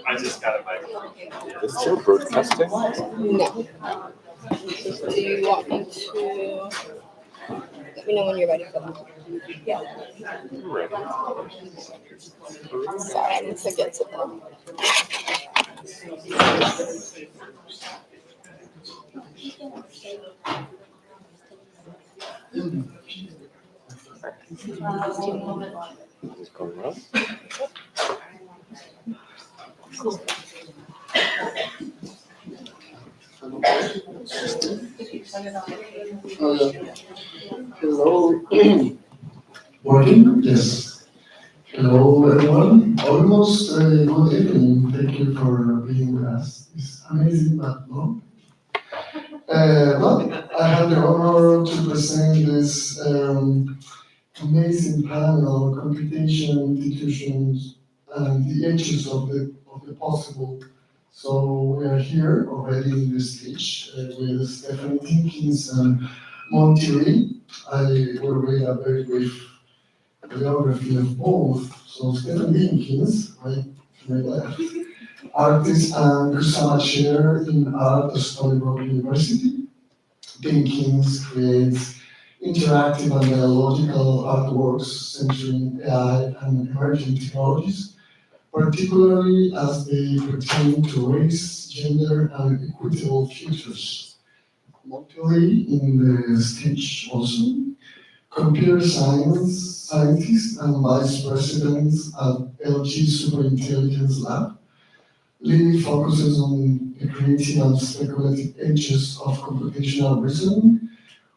I just got a microphone. Is this still broadcasting? No. Do you want me to let me know when you're ready for that? Yeah. Right. Sorry, I need to get to them. Is it going well? Cool. Hello. Working? Yes. Hello, everyone. Almost good evening. Thank you for being with us. It's amazing, but no. Well, I have the honor to present this amazing panel, computation, institutions, and the edges of the possible. So we are here already in the stage with Stephanie Tinkins and Monty Lee. I will read a very brief biography of both. So Stephanie Tinkins, right to my left, artist and Kusama Chair in Art at Stony Brook University. Tinkins creates interactive and dialogical artworks centering AI and emerging technologies, particularly as they pertain to race, gender, and equitable futures. Locally in the stage also, computer scientist and vice president at LG Superintelligence Lab. Lee focuses on the creative and speculative edges of computational reasoning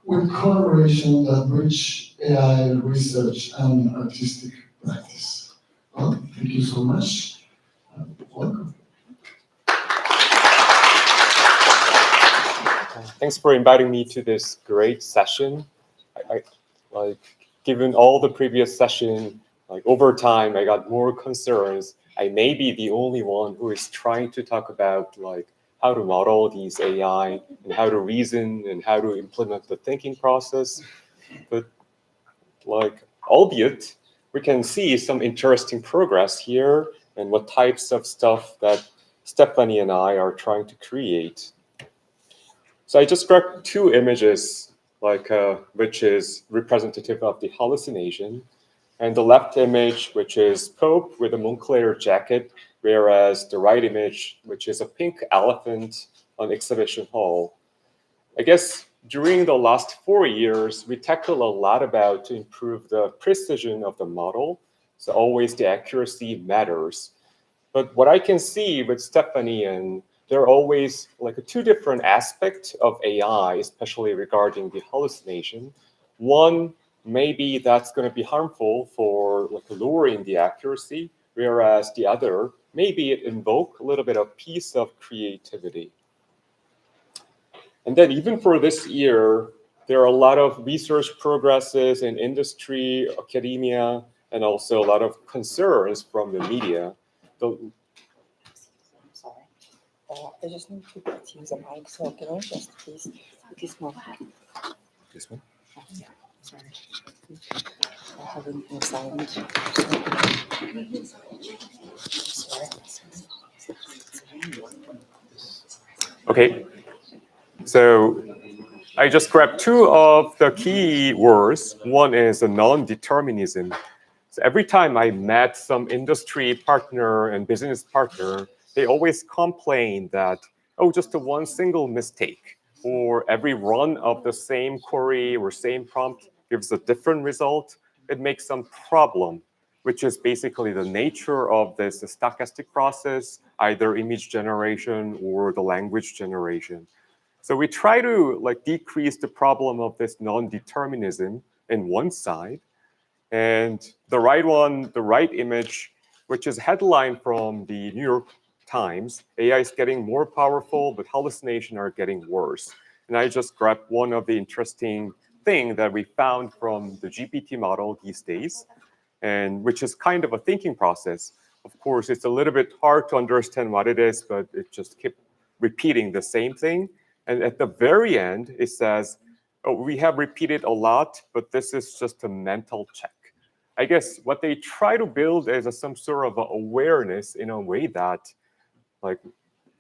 with collaboration that bridge AI research and artistic practice. Well, thank you so much. Welcome. Thanks for inviting me to this great session. I like, given all the previous session, like over time, I got more concerns. I may be the only one who is trying to talk about like how to model these AI and how to reason and how to implement the thinking process. But like, albeit, we can see some interesting progress here and what types of stuff that Stephanie and I are trying to create. So I just grabbed two images, like which is representative of the hallucination, and the left image, which is Pope with a Moncler jacket, whereas the right image, which is a pink elephant on exhibition hall. I guess during the last 4 years, we tackled a lot about to improve the precision of the model. So always the accuracy matters. But what I can see with Stephanie, and there are always like two different aspects of AI, especially regarding the hallucination. One, maybe that's going to be harmful for like lowering the accuracy, whereas the other, maybe it invoke a little bit of piece of creativity. And then even for this year, there are a lot of research progresses in industry, academia, and also a lot of concerns from the media. I just need people to use a mic, so can I just please move? This one? Oh, yeah, sorry. I haven't no sound. Sorry. Okay, so I just grabbed two of the key words. One is a non-determinism. So every time I met some industry partner and business partner, they always complain that, oh, just one single mistake or every run of the same query or same prompt gives a different result. It makes some problem, which is basically the nature of this stochastic process, either image generation or the language generation. So we try to like decrease the problem of this non-determinism in one side. And the right one, the right image, which is a headline from the New York Times. AI is getting more powerful, but hallucinations are getting worse. And I just grabbed one of the interesting things that we found from the GPT model these days, and which is kind of a thinking process. Of course, it's a little bit hard to understand what it is, but it just keeps repeating the same thing. And at the very end, it says, oh, we have repeated a lot, but this is just a mental check. I guess what they try to build is some sort of awareness in a way that, like,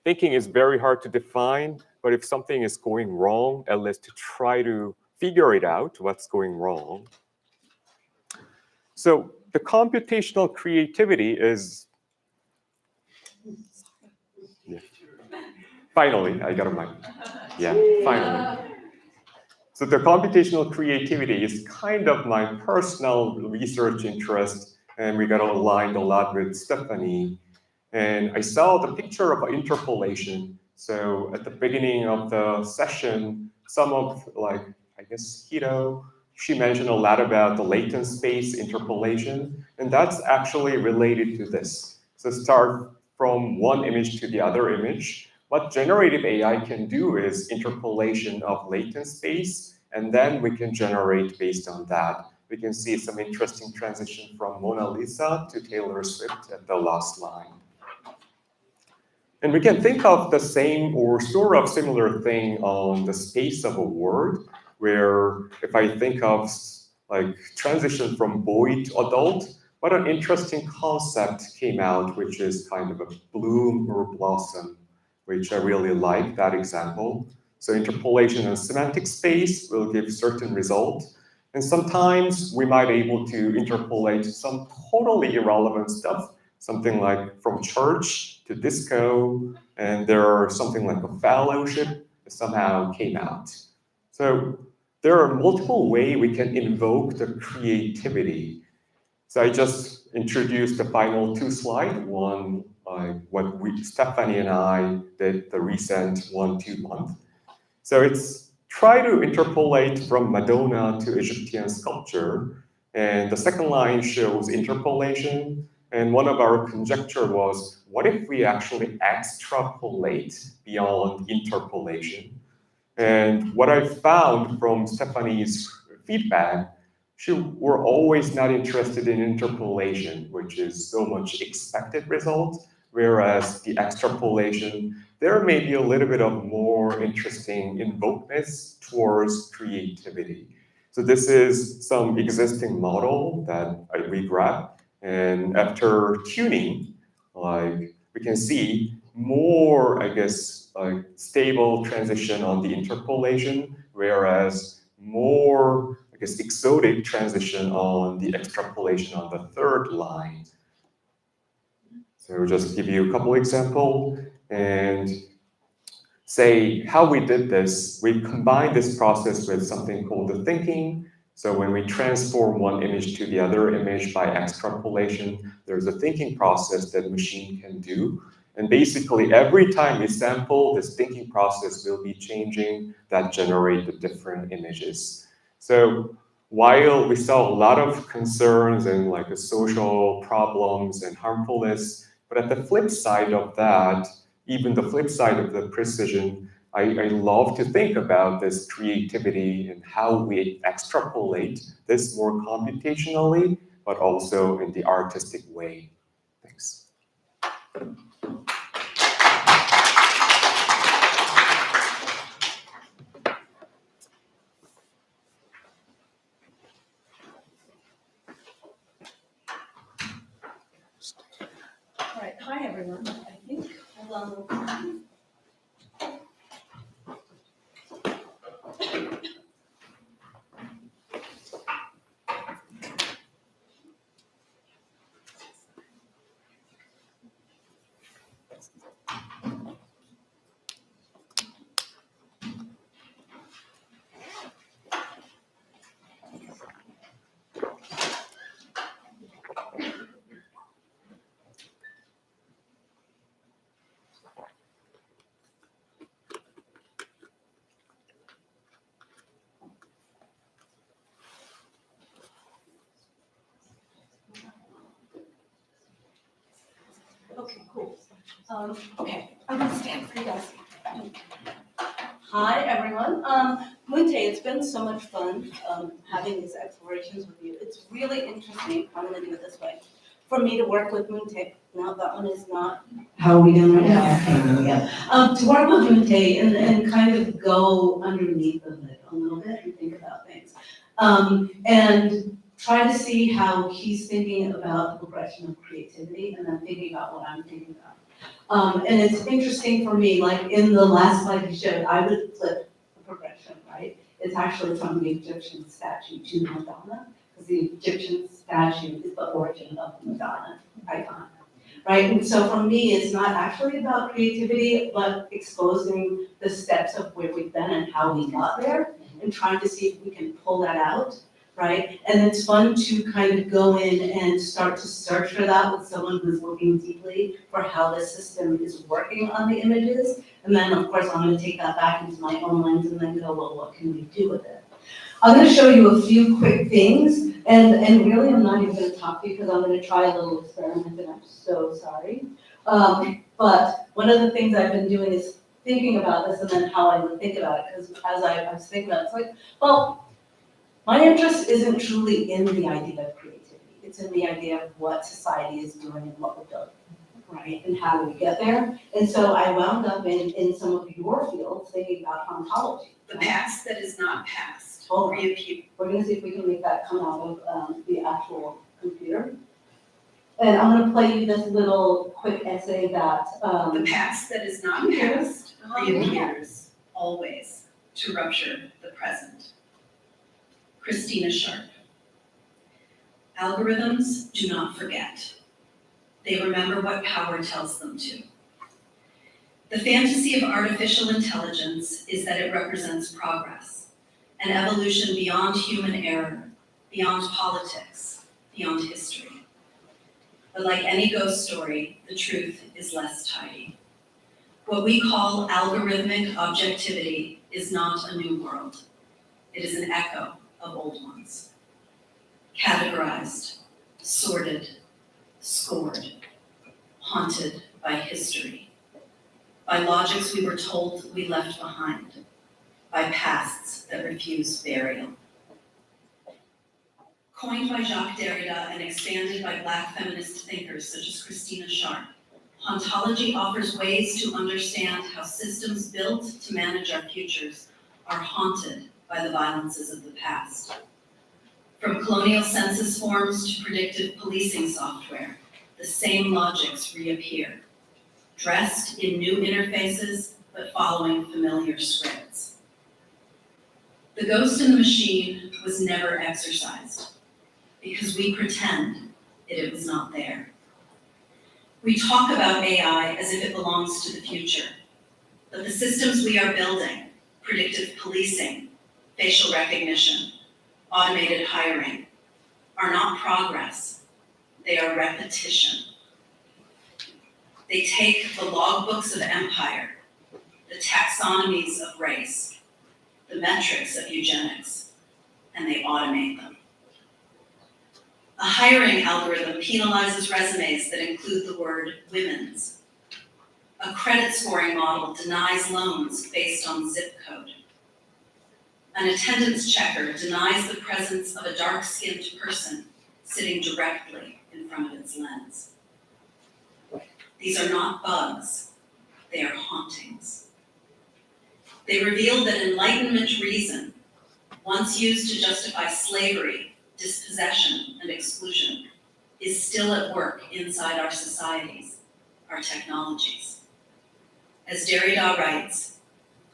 thinking is very hard to define, but if something is going wrong, at least to try to figure it out, what's going wrong. So the computational creativity is, yeah. Finally, I got a mic. Yeah, finally. So the computational creativity is kind of my personal research interest, and we got aligned a lot with Stephanie. And I saw the picture of interpolation. So at the beginning of the session, some of, like, I guess Hito, she mentioned a lot about the latent space interpolation, and that's actually related to this. So start from one image to the other image. What generative AI can do is interpolation of latent space, and then we can generate based on that. We can see some interesting transition from Mona Lisa to Taylor Swift at the last line. And we can think of the same or sort of similar thing on the space of a word, where if I think of like transition from boy to adult, what an interesting concept came out, which is kind of a bloom or blossom, which I really like that example. So interpolation and semantic space will give certain result. And sometimes we might be able to interpolate some totally irrelevant stuff, something like from church to disco, and there are something like a fellowship that somehow came out. So there are multiple ways we can invoke the creativity. So I just introduced the final two slides, one what Stephanie and I did the recent 1-2 month. So it's try to interpolate from Madonna to Egyptian sculpture, and the second line shows interpolation. And one of our conjecture was, what if we actually extrapolate beyond interpolation? And what I found from Stephanie's feedback, she were always not interested in interpolation, which is so much expected result, whereas the extrapolation, there may be a little bit of more interesting invokeness towards creativity. So this is some existing model that we grabbed, and after tuning, like we can see more, I guess, stable transition on the interpolation, whereas more, I guess, exotic transition on the extrapolation on the third line. So just give you a couple examples and say how we did this. We combined this process with something called the thinking. So when we transform one image to the other image by extrapolation, there's a thinking process that machine can do. And basically, every time we sample, this thinking process will be changing that generate the different images. So while we saw a lot of concerns and like the social problems and harmfulness, but at the flip side of that, even the flip side of the precision, I love to think about this creativity and how we extrapolate this more computationally, but also in the artistic way. Thanks. All right, hi everyone, I think. Hold on. Okay, cool. Okay, I'm gonna stand for you guys. Hi, everyone. Munte, it's been so much fun having these explorations with you. It's really interesting. I'm gonna do it this way. For me to work with Munte. Now that one is not. How are we doing right now? Okay, yeah. To work with Munte and kind of go underneath the hood a little bit and think about things. And try to see how he's thinking about the progression of creativity and then thinking about what I'm thinking about. And it's interesting for me, like in the last slide you showed, I would flip the progression, right? It's actually from the Egyptian statue to Madonna, because the Egyptian statue is the origin of the Madonna icon, right? And so for me, it's not actually about creativity, but exposing the steps of where we've been and how we got there, and trying to see if we can pull that out, right? And it's fun to kind of go in and start to search for that with someone who's looking deeply for how the system is working on the images. And then, of course, I'm gonna take that back into my own lens and then go, well, what can we do with it? I'm gonna show you a few quick things, and really I'm not even gonna talk to you because I'm gonna try a little experiment and I'm so sorry. But one of the things I've been doing is thinking about this and then how I would think about it, because as I was thinking about it, it's like, well, my interest isn't truly in the idea of creativity. It's in the idea of what society is doing and what we're building, right? And how do we get there? And so I wound up in some of your fields thinking about ontology. The past that is not past. Reappear. We're gonna see if we can make that come out of the actual computer. And I'm gonna play you this little quick essay that. The past that is not past reappears always to rupture the present. Christina Sharp. Algorithms do not forget. They remember what power tells them to. The fantasy of artificial intelligence is that it represents progress, an evolution beyond human error, beyond politics, beyond history. But like any ghost story, the truth is less tidy. What we call algorithmic objectivity is not a new world. It is an echo of old ones. Categorized, sorted, scored, haunted by history, by logics we were told we left behind, by pasts that refuse burial. Coined by Jacques Derrida and expanded by Black feminist thinkers such as Christina Sharp, ontology offers ways to understand how systems built to manage our futures are haunted by the violences of the past. From colonial census forms to predictive policing software, the same logics reappear, dressed in new interfaces, but following familiar scripts. The ghost in the machine was never exercised, because we pretend that it was not there. We talk about AI as if it belongs to the future, but the systems we are building, predictive policing, facial recognition, automated hiring, are not progress, they are repetition. They take the logbooks of empire, the taxonomies of race, the metrics of eugenics, and they automate them. A hiring algorithm penalizes resumes that include the word women's. A credit scoring model denies loans based on zip code. An attendance checker denies the presence of a dark-skinned person sitting directly in front of its lens. These are not bugs, they are hauntings. They reveal that Enlightenment reason, once used to justify slavery, dispossession, and exclusion, is still at work inside our societies, our technologies. As Derrida writes,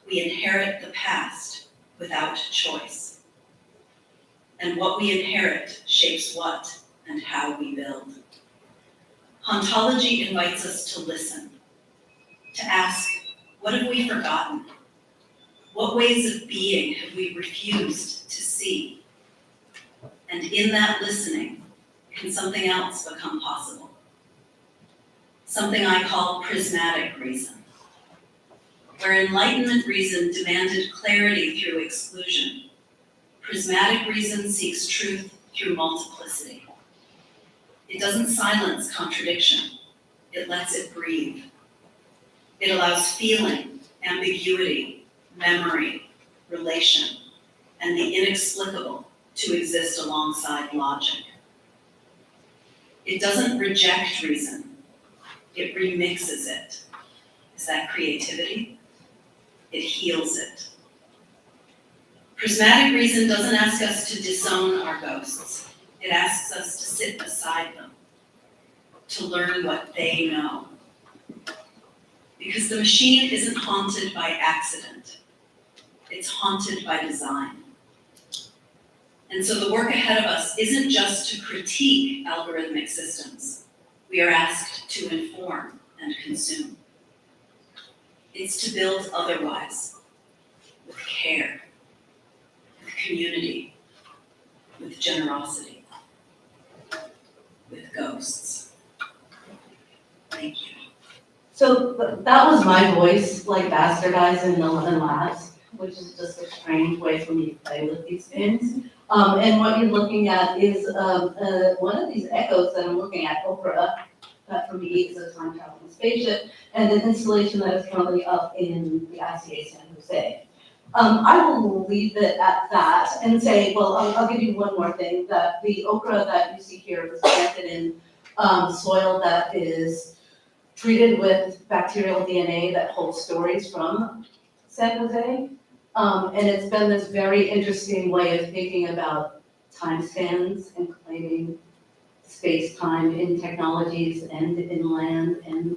we inherit the past without choice. And what we inherit shapes what and how we build. Ontology invites us to listen, to ask, what have we forgotten? What ways of being have we refused to see? And in that listening, can something else become possible? Something I call prismatic reason, where Enlightenment reason demanded clarity through exclusion. Prismatic reason seeks truth through multiplicity. It doesn't silence contradiction, It lets it breathe. It allows feeling, ambiguity, memory, relation, and the inexplicable to exist alongside logic. It doesn't reject reason, it remixes it. Is that creativity? It heals it. Prismatic reason doesn't ask us to disown our ghosts. It asks us to sit beside them, to learn what they know. Because the machine isn't haunted by accident. It's haunted by design. And so the work ahead of us isn't just to critique algorithmic systems. We are asked to inform and consume. It's to build otherwise, with care, with community, with generosity, with ghosts. Thank you. So that was my voice, like bastardized in the labs, which is just a strange way for me to play with these things. And what you're looking at is one of these echoes that I'm looking at, Oprah, that for me is a time traveling spaceship, and an installation that is currently up in the ICA San Jose. I will leave it at that and say, well, I'll give you one more thing, that the okra that you see here was planted in soil that is treated with bacterial DNA that holds stories from San Jose. And it's been this very interesting way of thinking about time spans and claiming space-time in technologies and in land, and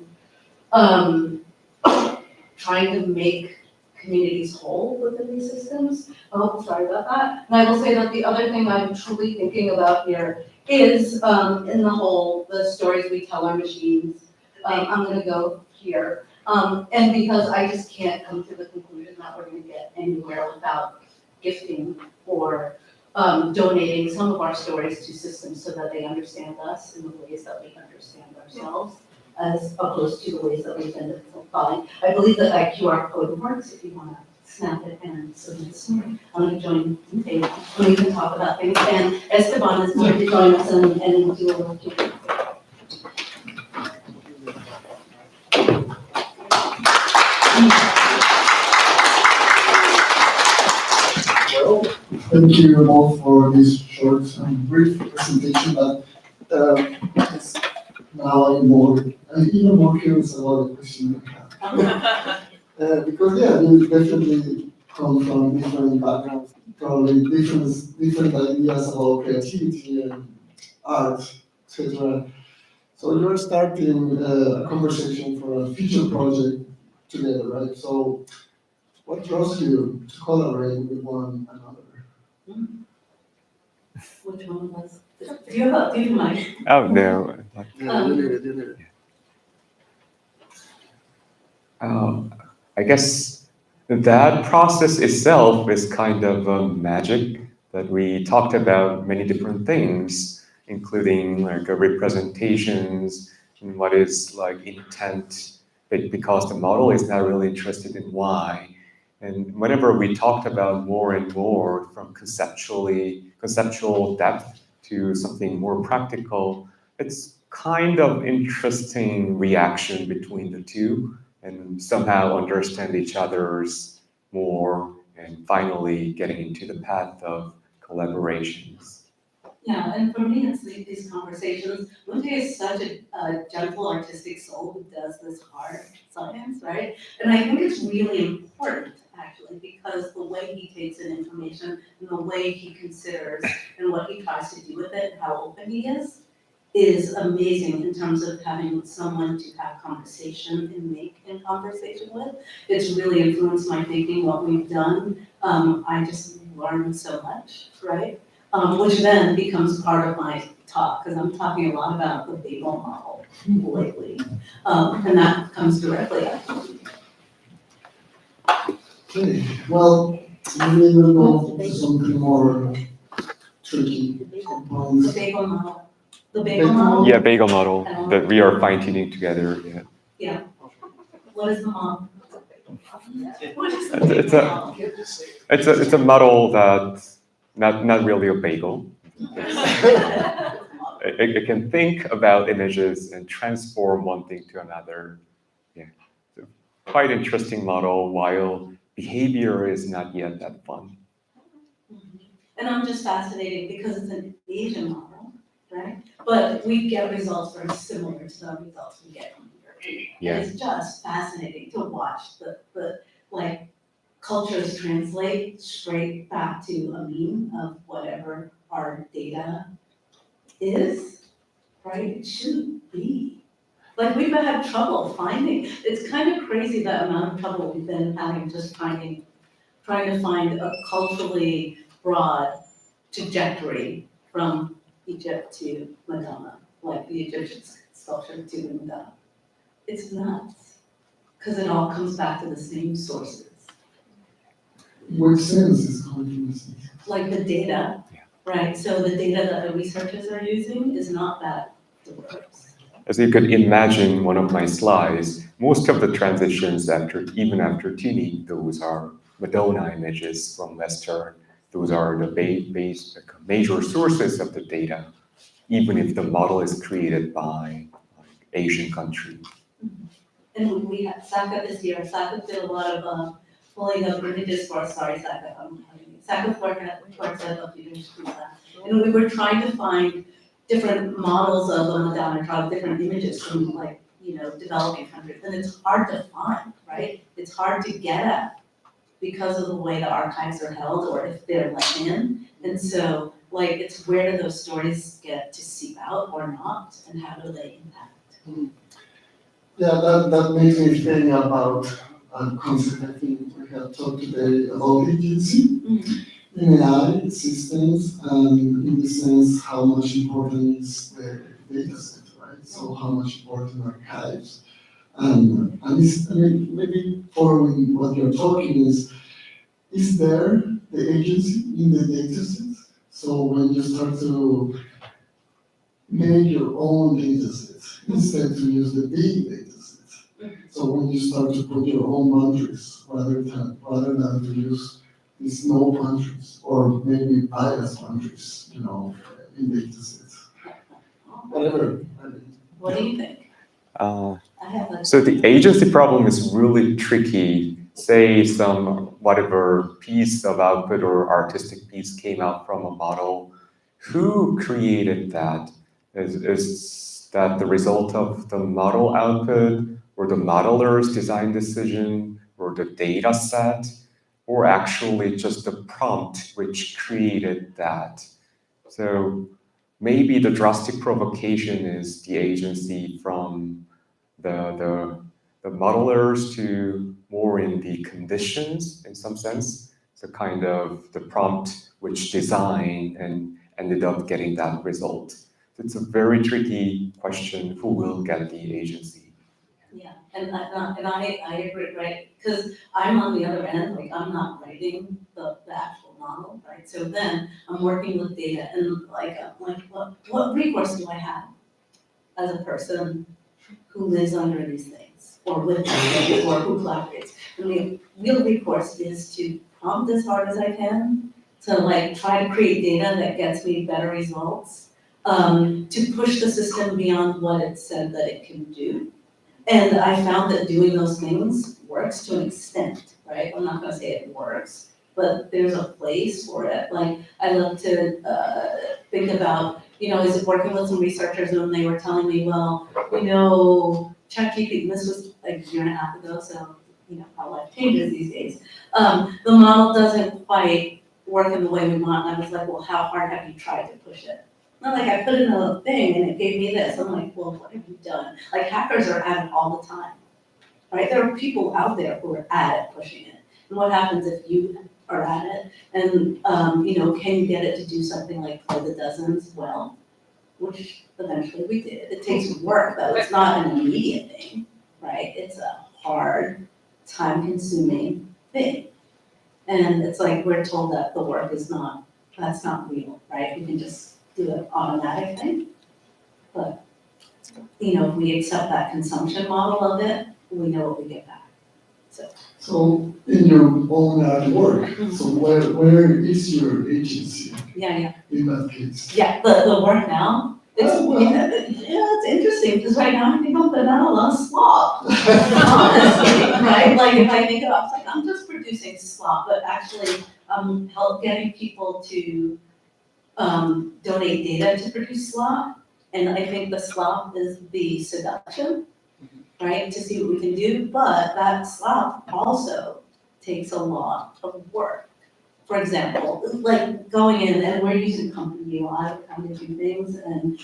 trying to make communities whole within these systems. Oh, sorry about that. And I will say that the other thing I'm truly thinking about here is in the stories we tell our machines. I'm gonna go here. And because I just can't come to the conclusion that we're gonna get anywhere without gifting or donating some of our stories to systems so that they understand us in the ways that we understand ourselves, as opposed to the ways that we've been following. I believe that that QR code works if you wanna snap it and submit some. I'm gonna join the table and we can talk about things. And Esteban is going to join us and do a little Q&A. Well, thank you all for this short and brief presentation, but it's now I'm even more curious about the question I have. Because yeah, you definitely come from different backgrounds, probably different ideas about creativity and art, etc. So you're starting a conversation for a future project together, right? So what draws you to collaborate with one another? Which one of us? Do you have a mic? Oh, no. I guess that process itself is kind of magic, that we talked about many different things, including like representations and what is like intent, because the model is not really interested in why. And whenever we talked about more and more from conceptual depth to something more practical, it's kind of interesting reaction between the two, and somehow understand each other's more, and finally getting into the path of collaborations. Yeah, and for me, it's these conversations. Lunde is such a gentle artistic soul who does this hard science, right? And I think it's really important, actually, because the way he takes in information and the way he considers and what he tries to do with it, and how open he is amazing in terms of having someone to have conversation and make in conversation with. It's really influenced my thinking, what we've done. I just learned so much, right? Which then becomes part of my talk, because I'm talking a lot about the bagel model lately. And that comes directly after. Okay, well, maybe we'll go to something more tricky. The bagel model. The bagel model? Yeah, bagel model that we are fine-tuning together. Yeah. Yeah. What is the model? What is the It's bagel model? it's a model that's not really a bagel. it can think about images and transform one thing to another. Yeah, so quite interesting model, while behavior is not yet that fun. And I'm just fascinated because it's an Asian model, right? But we get results very similar to the results we get from here. Yeah. And it's just fascinating to watch the like cultures translate straight back to a mean of whatever our data is, right? It shouldn't be. Like we've had trouble finding, it's kind of crazy the amount of trouble we've been having just trying to find a culturally broad trajectory from Egypt to Madonna, like the Egyptian sculpture to the Madonna. It's nuts, because it all comes back to the same sources. What sense is coming from? Like the data, right? So the data that the researchers are using is not that diverse. As you could imagine, one of my slides, most of the transitions even after Tini, those are Madonna images from Western. Those are the major sources of the data, even if the model is created by Asian country. And we had Saka this year. Saka did a lot of pulling up images for us. Sorry, Saka. Saka's work at the Future Histories Studio. And we were trying to find different models of the Madonna trial, different images from developing countries. And it's hard to find, right? It's hard to get at because of the way the archives are held or if they're let in. And so it's where do those stories get to seep out or not, and how do they impact? Yeah, that makes me think about a concept I think we have talked today about agency in AI systems, and in the sense how much important is the data set, right? So how much important archives. And maybe following what you're talking is there the agency in the data set? So when you start to make your own data set, instead to use the big data set. So when you start to put your own boundaries, rather than to use these no boundaries, or maybe bias boundaries, in data sets. Whatever. What do you think? So the agency problem is really tricky. Say whatever piece of output or artistic piece came out from a model. Who created that? Is that the result of the model output, or the modeler's design decision, or the data set, or actually just the prompt which created that? So maybe the drastic provocation is the agency from the modelers to more in the conditions in some sense. So kind of the prompt which designed and ended up getting that result. It's a very tricky question, who will get the agency? Yeah, and I agree, right? Because I'm on the other end, I'm not writing the actual model, right? So then I'm working with data and what recourse do I have as a person who lives under these things or with these things or who collaborates? And the real recourse is to prompt as hard as I can to try to create data that gets me better results. To push the system beyond what it said that it can do. And I found that doing those things works to an extent, right? I'm not gonna say it works, but there's a place for it. I love to think about, is it working with some researchers and they were telling me, well, ChatGPT, this was a year and a half ago, so how life changes these days. The model doesn't quite work in the way we want. And I was like, well, how hard have you tried to push it? Not I put in a thing and it gave me this. I'm like, well, what have you done? Hackers are at it all the time, right? There are people out there who are at it, pushing it. And what happens if you are at it? And, can you get it to do something like play the dozens well? Which eventually we did. It takes work, though. It's not an immediate thing, right? It's a hard, time-consuming thing. And it's we're told that the work is that's not real, right? We can just do an automatic thing. But, if we accept that consumption model of it, we know what we get back. So in your own artwork, so where is your agency Yeah. in that case? Yeah, the work now it's interesting, because right now I think I'm putting out a lot of slop. Honestly, right? Like if I think about, it's like, I'm just producing slop, but actually I'm getting people to donate data to produce slop. And I think the slop is the seduction, right? To see what we can do, but that slop also takes a lot of work. For example, like going in, and we're using Company UI to kind of do things and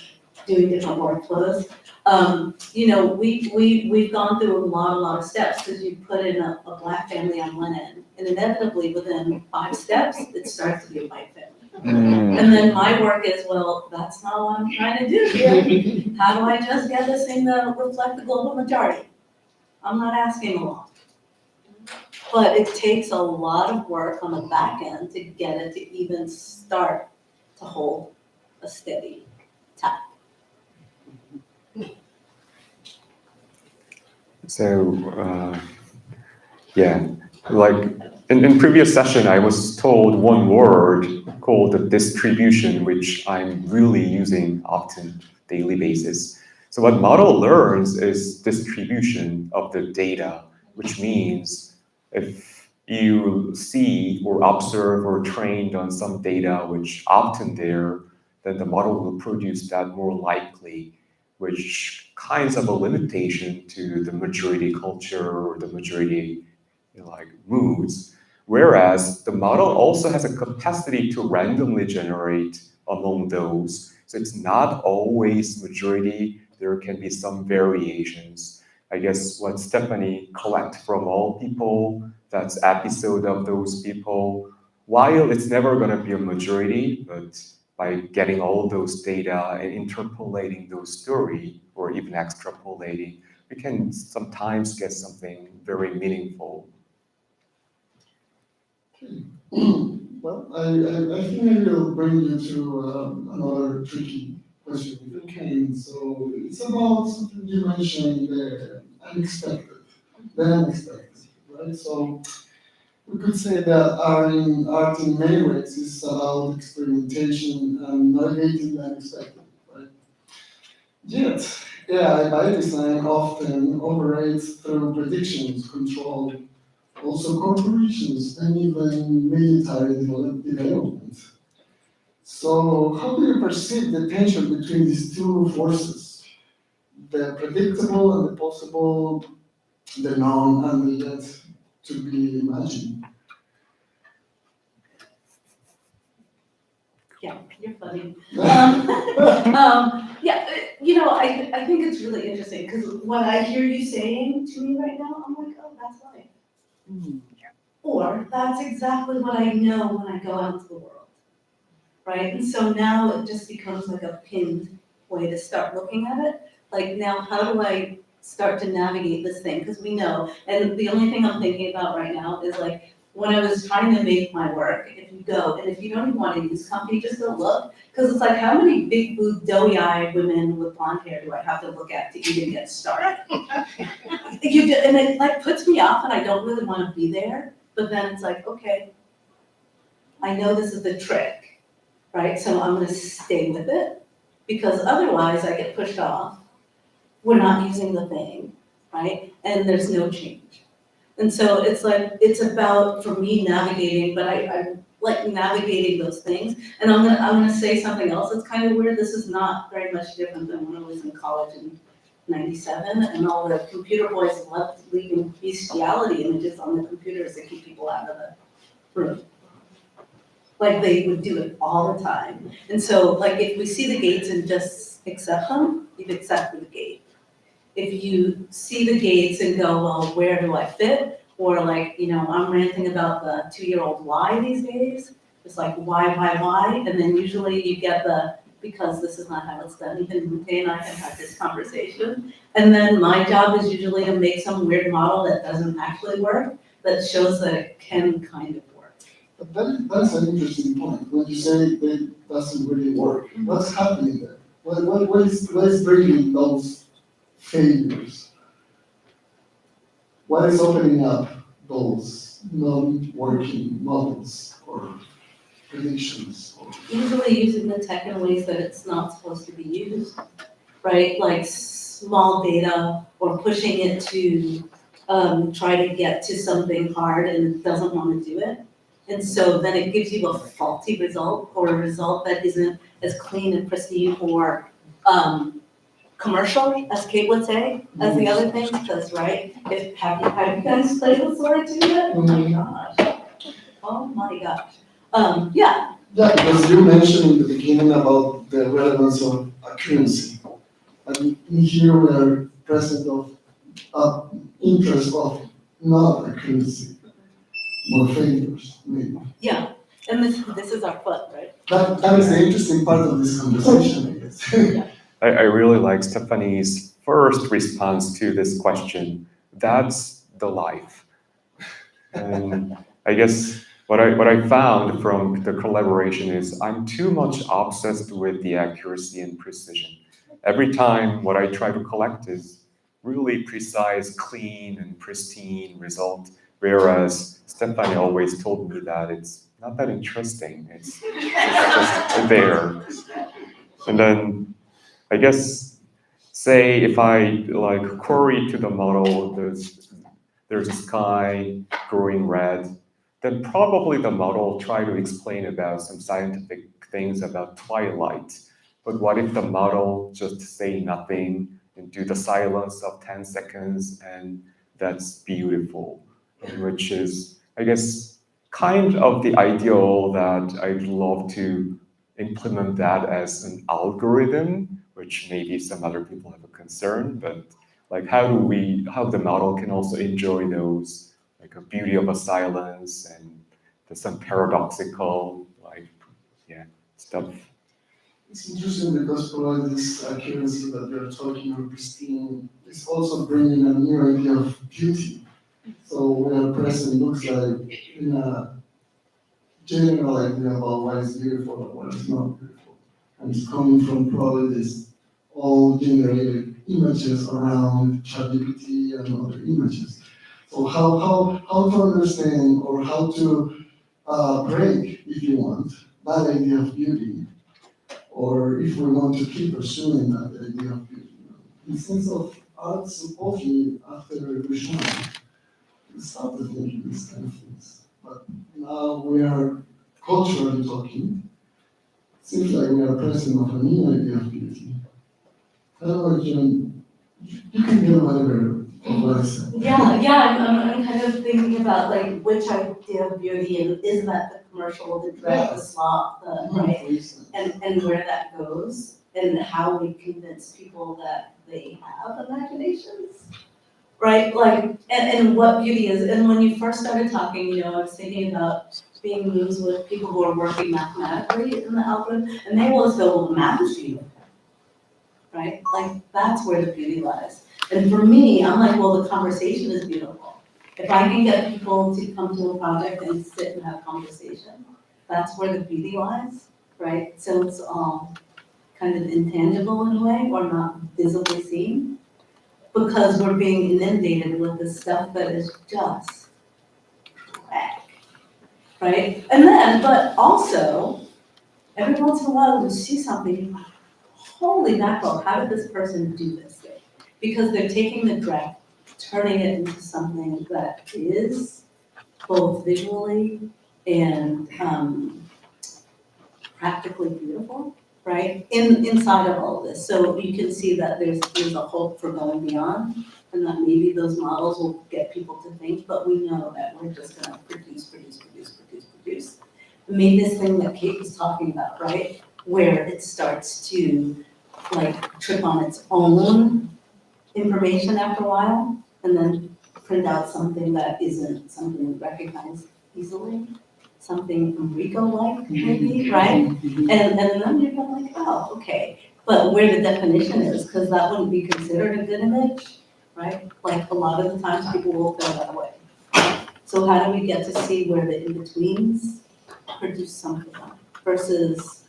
doing different workflows. You know, we've gone through a lot of steps, because you put in a black family on one end, and inevitably within 5 steps, it starts to be a white family. And then my work is, well, that's not what I'm trying to do here. How do I just get this thing to reflect the global majority? I'm not asking a lot. But it takes a lot of work on the back end to get it to even start to hold a steady tap. So, yeah, like in previous session, I was told one word called the distribution, which I'm really using often daily basis. So what model learns is distribution of the data, which means if you see or observe or trained on some data which often there, then the model will produce that more likely, which kinds of a limitation to the majority culture or the majority like moods. Whereas the model also has a capacity to randomly generate among those. So it's not always majority, there can be some variations. I guess what Stephanie collect from all people, that's episode of those people, while it's never gonna be a majority, but by getting all those data and interpolating those story or even extrapolating, we can sometimes get something very meaningful. Well, I think I will bring you to another tricky question if you can. So it's about something you mentioned, the unexpected, right? So we could say that art in many ways is about experimentation and navigating the unexpected, right? Yet, AI by design often operates through predictions, control, also corporations, and even military development. So how do you perceive the tension between these two forces? The predictable and the possible, the known and the yet to be imagined? Yeah, you're funny. Yeah, you know, I think it's really interesting, because what I hear you saying to me right now, I'm like, oh, that's life. Or that's exactly what I know when I go out into the world, right? And so now it just becomes like a pinned way to start looking at it. Like now, how do I start to navigate this thing? Because we know, and the only thing I'm thinking about right now is like, when I was trying to make my work, if you go, and if you don't even want to use company, just go look. Because it's like, how many big boob, doughy-eyed women with blonde hair do I have to look at to even get started? And it like puts me off, and I don't really want to be there. But then it's like, okay, I know this is the trick, right? So I'm going to stay with it, because otherwise I get pushed off. We're not using the thing, right? And there's no change. And so it's like, it's about, for me, navigating, but I like navigating those things. And I'm gonna say something else that's kind of weird. This is not very much different than when I was in college in '97, and all the computer boys loved leaving bestiality images on the computers to keep people out of the room. Like they would do it all the time. And so like if we see the gates and just accept them, you've accepted the gate. If you see the gates and go, well, where do I fit? Or like, you know, I'm ranting about the 2-year-old why these days. It's like, why? And then usually you get the, because this is not how it's done. Even Mute and I have had this conversation. And then my job is usually to make some weird model that doesn't actually work, that shows that it can kind of work. But that's an interesting point. When you say it doesn't really work, what's happening there? What is bringing those failures? What is opening up those non-working models or predictions? Easily using the tech in ways that it's not supposed to be used, right? Like small data or pushing it to try to get to something hard and it doesn't want to do it. And so then it gives you a faulty result or a result that isn't as clean and pristine or commercial, as Kate would say, as the other things, because, right, have you guys played with Sora 2 yet? Oh my gosh. Oh my gosh. Yeah. Yeah, because you mentioned in the beginning about the relevance of accuracy. And in here we are present of interest of not accuracy, more failures, maybe. Yeah, and this is our foot, right? That is the interesting part of this conversation, I guess. I really like Stephanie's first response to this question. That's the life. And I guess what I found from the collaboration is I'm too much obsessed with the accuracy and precision. Every time what I try to collect is really precise, clean, and pristine result, whereas Stephanie always told me that it's not that interesting. It's just there. And then I guess, say if I like query to the model, there's a sky growing red, then probably the model try to explain about some scientific things about twilight. But what if the model just say nothing and do the silence of 10 seconds and that's beautiful, which is, I guess, kind of the ideal that I'd love to implement that as an algorithm, which maybe some other people have a concern, but like how the model can also enjoy those, like a beauty of a silence and there's some paradoxical, like, stuff. It's interesting because probably this accuracy that we are talking about, pristine, is also bringing a new idea of beauty. So where present looks like in a general idea about what is beautiful and what is not beautiful. And it's coming from probably this all generated images around ChatGPT and other images. So how to understand or how to break, if you want, that idea of beauty, or if we want to keep pursuing that idea of beauty. In the sense of art, supposedly after the revolution, we started thinking these kind of things. But now we are culturally talking. Seems like we are present of a new idea of beauty. I don't know, you can get whatever of what I said. Yeah, I'm kind of thinking about like which idea of beauty and is that the commercial, the dress, the slop, the right, and where that goes and how we convince people that they have imaginations, right? Like and what beauty is. And when you first started talking, I was thinking about being moves with people who are working mathematically in the algorithm, and they will go, well, the math is beautiful, right? Like that's where the beauty lies. And for me, I'm like, well, the conversation is beautiful. If I can get people to come to a project and sit and have conversation, that's where the beauty lies, right? So it's all kind of intangible in a way, or not visibly seen, because we're being inundated with this stuff that is just whack, right? And then, but also, every once in a while you see something, holy mackerel, how did this person do this thing? Because they're taking the dreck, turning it into something that is both visually and practically beautiful, right? Inside of all of this. So you can see that there's a hope for going beyond, and that maybe those models will get people to think, but we know that we're just gonna produce. Maybe this thing that Kate was talking about, right? Where it starts to like trip on its own information after a while, and then print out something that isn't something we recognize easily, something Enrico-like maybe, right? And then you're like, oh, okay. But where the definition is, because that wouldn't be considered a good image, right? Like a lot of the times people will feel that way. So how do we get to see where the in-betweens produce something versus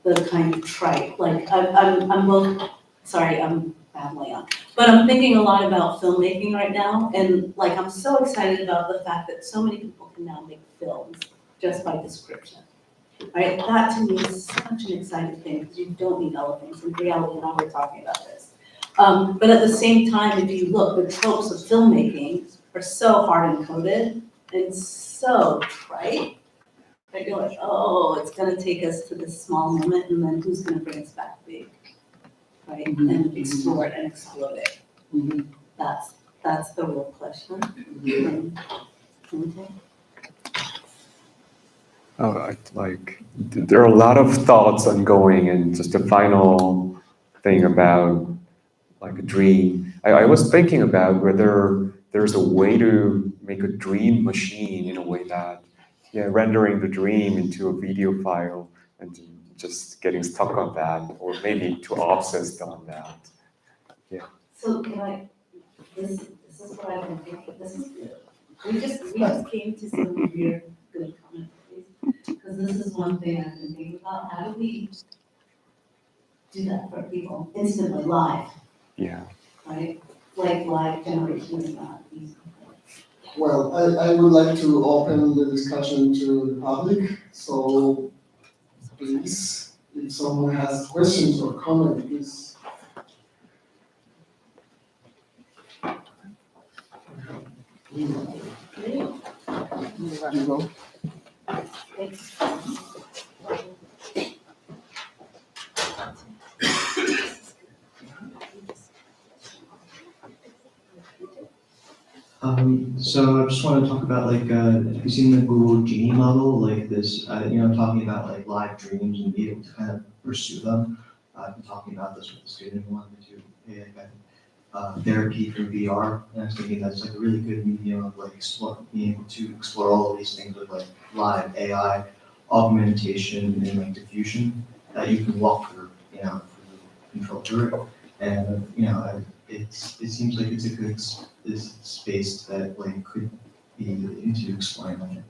the kind of trite, like I'm both, sorry, I'm babbling on, but I'm thinking a lot about filmmaking right now, and like I'm so excited about the fact that so many people can now make films just by description. right? That to me is such an exciting thing, because you don't need elephants, in reality, now we're talking about this. But at the same time, if you look, the tropes of filmmaking are so hard encoded and so trite, that you're like, oh, it's gonna take us to this small moment, and then who's gonna bring us back big, right? And explore it and explode it. That's the real question. There are a lot of thoughts ongoing, and just a final thing about like a dream. I was thinking about whether there's a way to make a dream machine in a way that, rendering the dream into a video file and just getting stuck on that, or maybe too obsessed on that. Yeah. So can I, this is what I've been thinking, this is good. We just came to some weird good comments, because this is one thing I've been thinking about, how do we do that for people instantly, live, Yeah. right? Like live generation is not easy. Well, I would like to open the discussion to the public, so please, if someone has questions or comments, please. You go. So I just want to talk about like, have you seen the Google Genie model, like this, talking about like live dreams and being able to kind of pursue them. I've been talking about this with the student who wanted to do therapy through VR, and I was thinking that's like a really good medium of like being able to explore all of these things with like live AI, augmentation, and like diffusion that you can walk through, control through it. And, it seems like it's a good space that like could be into exploring like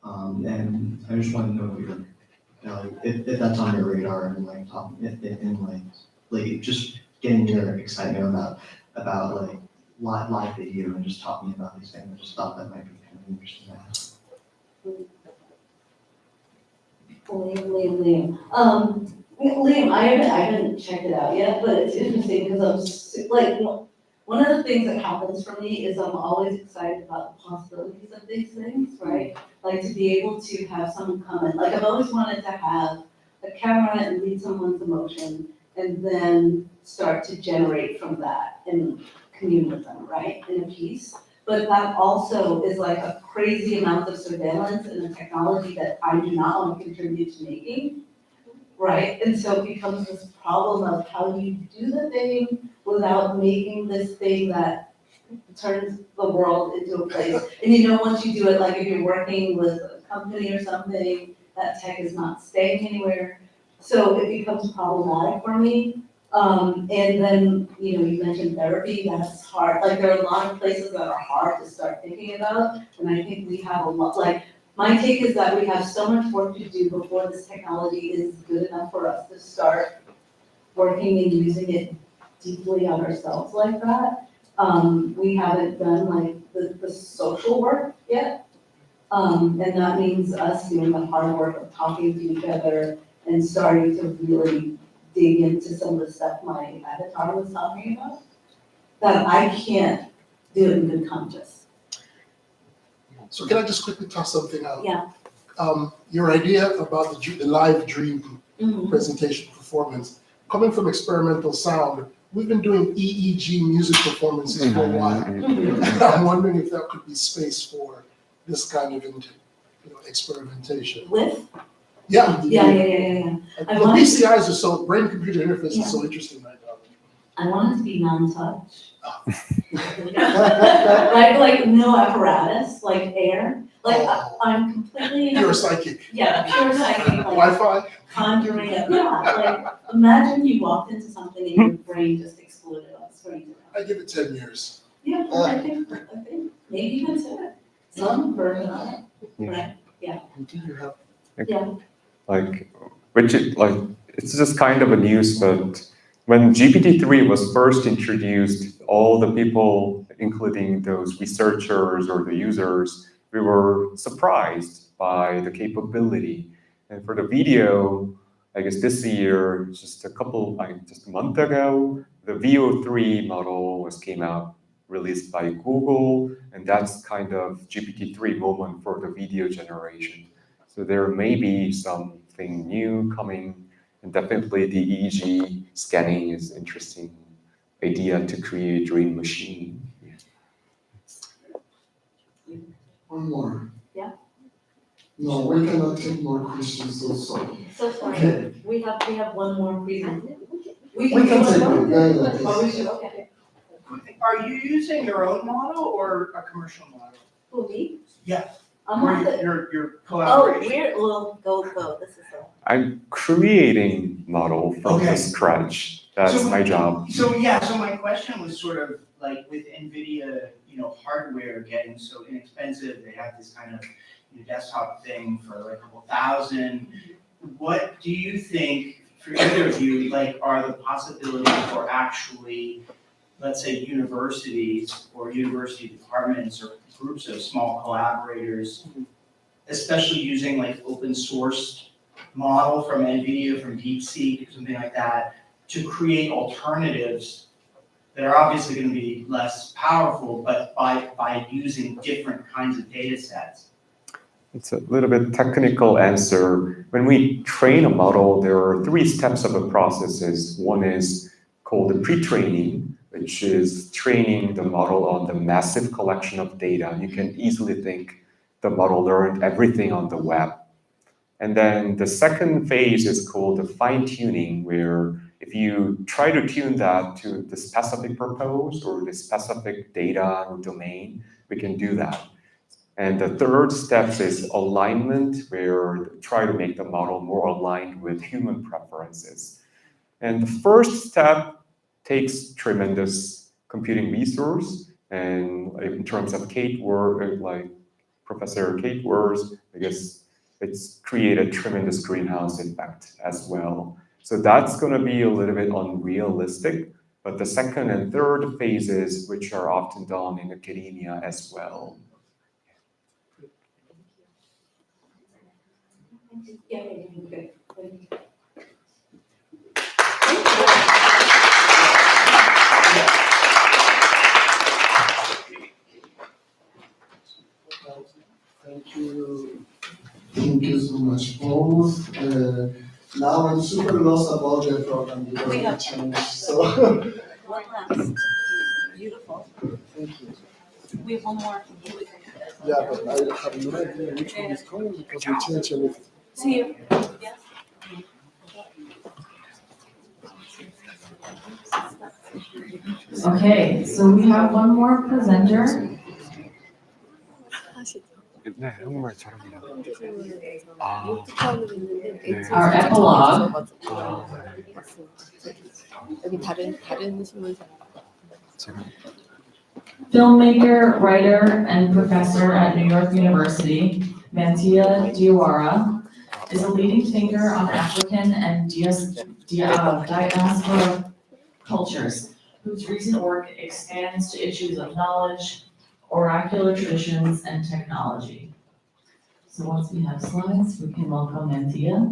and I just want to know if if that's on your radar and like talking and like just getting your excitement about like live video and just talking about these things. I just thought that might be kind of interesting to ask. Liam, I haven't checked it out yet, but it's interesting because I'm like, one of the things that happens for me is I'm always excited about the possibilities of these things, right? Like to be able to have someone come in, like I've always wanted to have a camera and read someone's emotion and then start to generate from that and commune with them, right, in a piece. But that also is like a crazy amount of surveillance and a technology that I do not want to contribute to making. Right, and so it becomes this problem of how do you do the thing without making this thing that turns the world into a place. And once you do it, like if you're working with a company or something, that tech is not staying anywhere. So it becomes problematic for me. And then, you mentioned therapy, that's hard. Like there are a lot of places that are hard to start thinking about. And I think we have a lot, like, my take is that we have so much work to do before this technology is good enough for us to start working and using it deeply on ourselves like that. We haven't done like the social work yet. And that means us doing the hard work of talking to each other and starting to really dig into some of the stuff my avatar was talking about, that I can't do it in good conscience. So can I just quickly toss something out? Yeah. Your idea about the live dream presentation performance, coming from experimental sound, we've been doing EEG music performances for a while. I'm wondering if there could be space for this kind of experimentation. With? Yeah. Yeah. The BCIs are so, brain-computer interface is so interesting right now. I want it to be non-touch. Right, like no apparatus, like air. Like I'm completely pure psychic. Yeah, pure psychic. Like Wi-Fi. Conjuring it. Yeah, like imagine you walked into something and your brain just exploded on the screen. I give it 10 years. Yeah, I think maybe even 7. Some version of it. Right? Yeah. Yeah. It's just kind of a news, but when GPT-3 was first introduced, all the people, including those researchers or the users, we were surprised by the capability. And for the video, I guess this year, just a month ago, the VO3 model came out, released by Google, and that's kind of GPT-3 moment for the video generation. So there may be something new coming, and definitely the EEG scanning is interesting idea to create dream machine. One more. Yeah. No, we cannot take more questions, so sorry. So sorry, Okay. we have one more presenter. We can take it, Oh, we should, okay. Are you using your own model or a commercial model? Who, me? Yes. I'm on the, Your oh, collaboration. go, this is the. I'm creating model from Okay. scratch. That's So- my job. So my question was sort of like with NVIDIA, hardware getting so inexpensive, they have this kind of desktop thing for like a couple thousand. What do you think, for either of you, are the possibilities for actually, let's say, universities or university departments or groups of small collaborators, especially using open source model from NVIDIA, from DeepSeek, something like that, to create alternatives that are obviously going to be less powerful, but by using different kinds of data sets? It's a little bit technical answer. When we train a model, there are 3 steps of the processes. One is called the pre-training, which is training the model on the massive collection of data. You can easily think the model learned everything on the web. And then the second phase is called the fine-tuning, where if you try to tune that to the specific purpose or the specific data or domain, we can do that. And the third step is alignment, where try to make the model more aligned with human preferences. And the first step takes tremendous computing resource, and in terms of Kate work, like Professor Kate works, I guess it's created tremendous greenhouse effect as well. So that's going to be a little bit unrealistic, but the second and third phases, which are often done in academia as well. Yeah, good. Thank you. Thank you so much, both. Now I'm super lost about the program because We we have- changed, so. One last, beautiful. Thank you. We have one more. Yeah, but I have no idea which one is coming because we changed everything. See you. Yes. Okay, so we have one more presenter. 네, 한국말 잘합니다. Our epilogue. 여기 다른 신문사. Filmmaker, writer, and professor at New York University, Mantia Diawara, is a leading thinker on African and diaspora cultures, whose recent work expands to issues of knowledge, oracular traditions, and technology. So once we have slides, we can welcome Mantia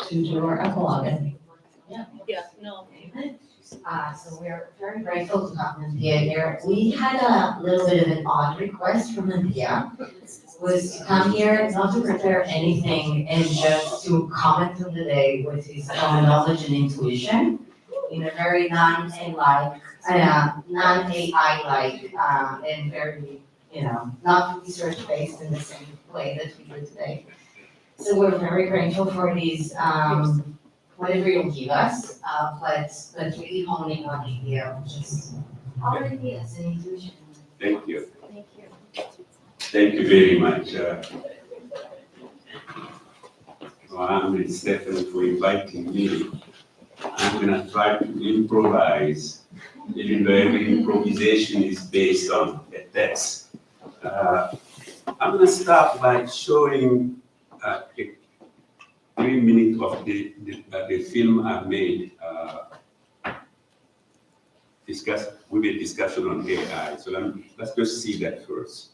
to do our epilogue. Yeah, no. So we're very grateful to have Nandhya here. We had a little bit of an odd request from Nandhya, was to come here, not to prepare anything, and just to comment on the day with his own knowledge and intuition in a very non-AI-like, and very, not research-based in the same way that we do today. So we're very grateful for these, whatever you'll give us, but really honing one idea, which is our ideas and intuition. Thank you. Thank you. Thank you very much. Noam and Stephanie for inviting me. I'm gonna try to improvise, even though every improvisation is based on a text. I'm gonna start by showing a 3 minutes of the film I made. With a discussion on AI. So let's just see that first.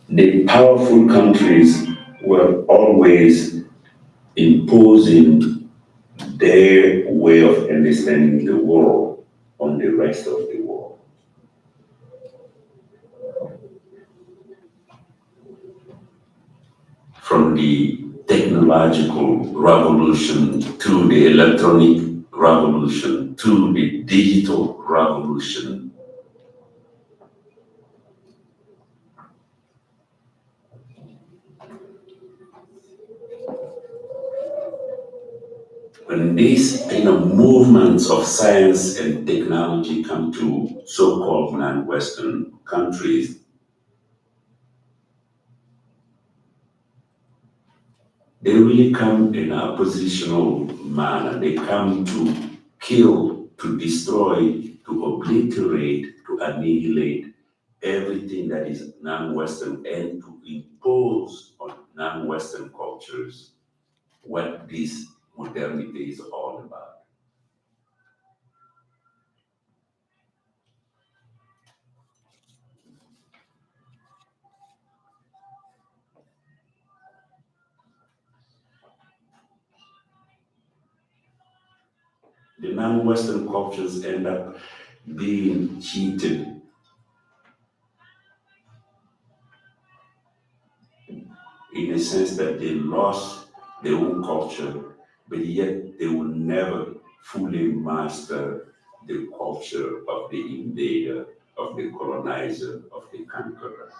the powerful countries were always imposing their way of understanding the world on the rest of the world. From the technological revolution to the electronic revolution to the digital revolution, when these kind of movements of science and technology come to so-called non-Western countries, they really come in a positional manner. They come to kill, to destroy, to obliterate, to annihilate everything that is non-Western and to impose on non-Western cultures what this modernity is all about. The non-Western cultures end up being cheated in a sense that they lost their own culture, but yet they will never fully master the culture of the invader, of the colonizer, of the conqueror.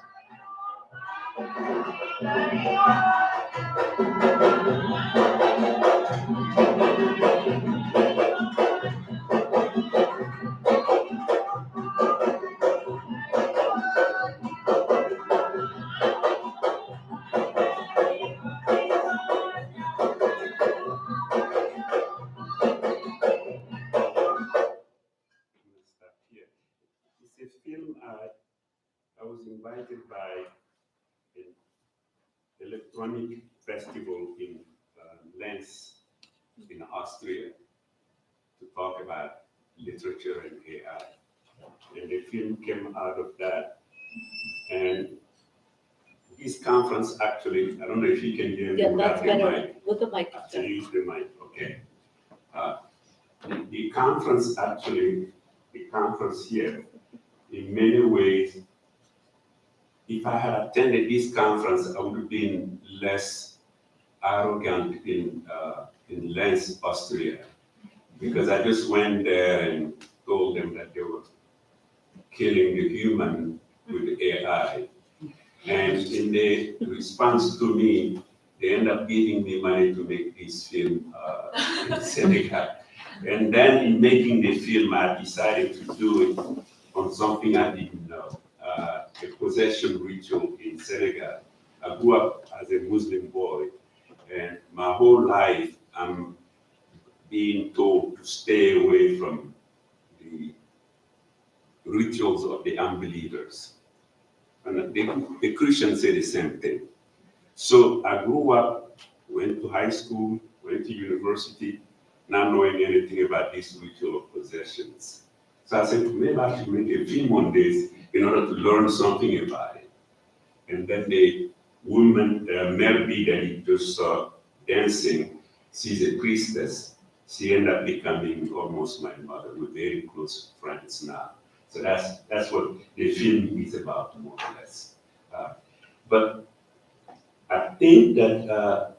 It's a film I was invited by an electronic festival in Lens in Austria to talk about literature and AI. And the film came out of that. And this conference actually, I don't know if you can hear me without the mic. With the mic. To use the mic, okay. The conference actually, the conference here, in many ways, if I had attended this conference, I would have been less arrogant in Lens, Austria, because I just went there and told them that they were killing the human with AI. And in the response to me, they end up giving me money to make this film in Senegal. And then in making the film, I decided to do it on something I didn't know, a possession ritual in Senegal. I grew up as a Muslim boy, and my whole life I'm being told to stay away from the rituals of the unbelievers. And the Christians say the same thing. So I grew up, went to high school, went to university, not knowing anything about this ritual of possessions. So I said, maybe I should make a film on this in order to learn something about it. And then the woman, Melby, that he just saw dancing, she's a priestess. She ended up becoming almost my mother. We're very close friends now. So that's what the film is about, more or less. But I think that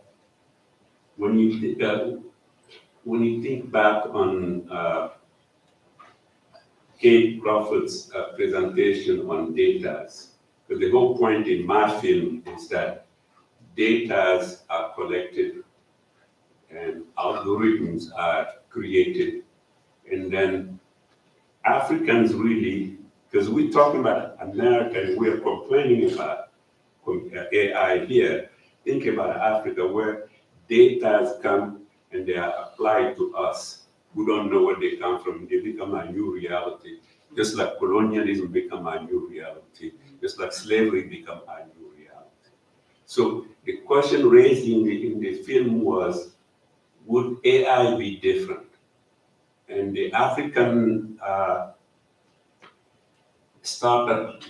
when you think back on Kate Crawford's presentation on data, because the whole point in my film is that data are collected and algorithms are created, and then Africans really, because we're talking about America and we're complaining about AI here, think about Africa where data come and they are applied to us. We don't know where they come from. They become a new reality. Just like colonialism become a new reality. Just like slavery become a new reality. So the question raised in the film was, would AI be different? And the African startup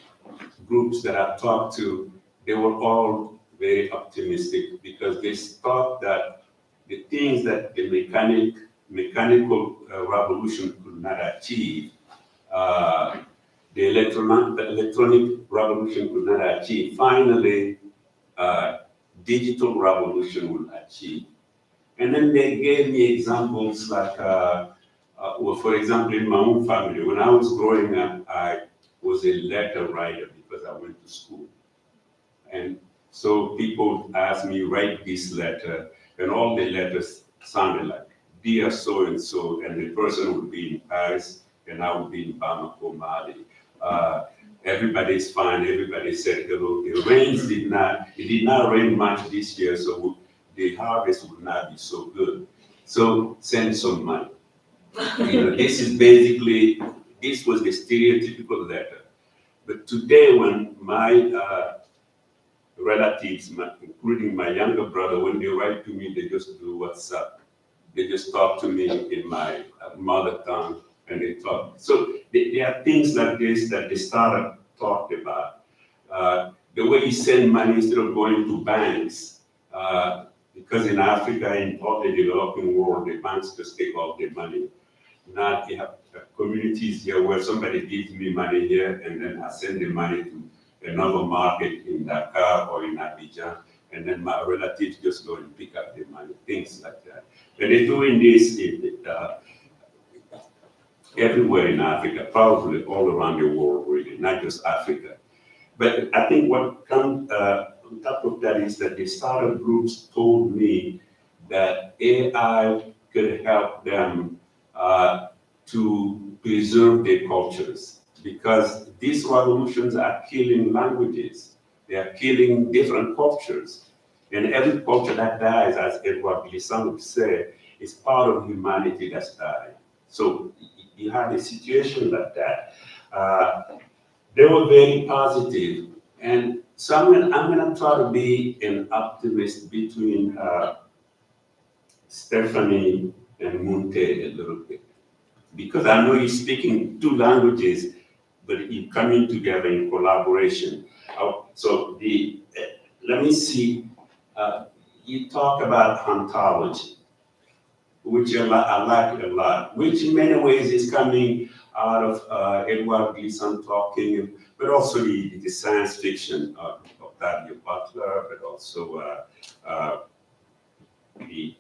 groups that I've talked to, they were all very optimistic because they thought that the things that the mechanical revolution could not achieve, the electronic revolution could not achieve, finally, digital revolution will achieve. And then they gave me examples like, well, for example, in my own family, when I was growing up, I was a letter writer because I went to school. And so people asked me, write this letter, and all the letters sounded like, dear so-and-so, and the person would be in Paris, and I would be in Bamako, Mali. Everybody's fine, everybody said hello. It did not rain much this year, so the harvest would not be so good. So send some money. This was the stereotypical letter. But today, when my relatives, including my younger brother, when they write to me, they just do WhatsApp. They just talk to me in my mother tongue, and they talk. So there are things like this that they started talking about. The way you send money instead of going to banks, because in Africa, in all the developing world, the banks just take all the money. Now you have communities here where somebody gives me money here, and then I send the money to another market in Dakar or in Abidjan, and then my relatives just go and pick up the money, things like that. And they're doing this everywhere in Africa, probably all around the world, really, not just Africa. But I think what comes on top of that is that the startup groups told me that AI could help them to preserve their cultures, because these revolutions are killing languages. They are killing different cultures. And every culture that dies, as Edward Glissant would say, is part of humanity that's dying. So you have a situation like that. They were very positive. And so I'm going to try to be an optimist between Stephanie and Munte a little bit. Because I know you're speaking two languages, but you're coming together in collaboration. So let me see, you talk about ontology, which I like a lot, which in many ways is coming out of Edward Glissant talking, but also the science fiction of Octavia Butler, but also the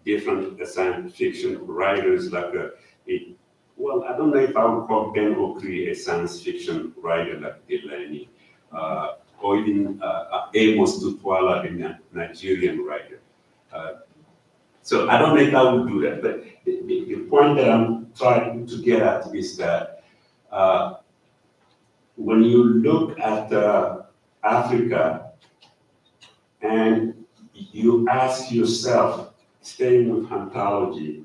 different science fiction writers like well, I don't know if I would call Ben Okri a science fiction writer like Delaney, or even Amos Tutwala, the Nigerian writer. So I don't know if I would do that, but the point that I'm trying to get at is that when you look at Africa and you ask yourself, staying with ontology,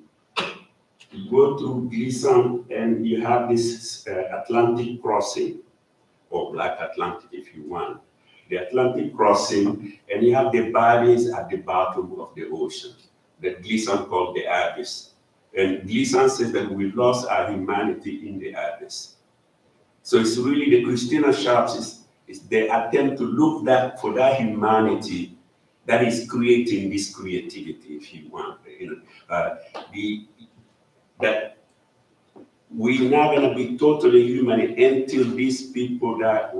you go to Glissant and you have this Atlantic crossing, or Black Atlantic if you want. The Atlantic crossing, and you have the bodies at the bottom of the ocean that Glissant called the abyss. And Glissant says that we lost our humanity in the abyss. So it's really the Christina Sharps is the attempt to look for that humanity that is creating this creativity, if you want. That we're not going to be totally human until these people that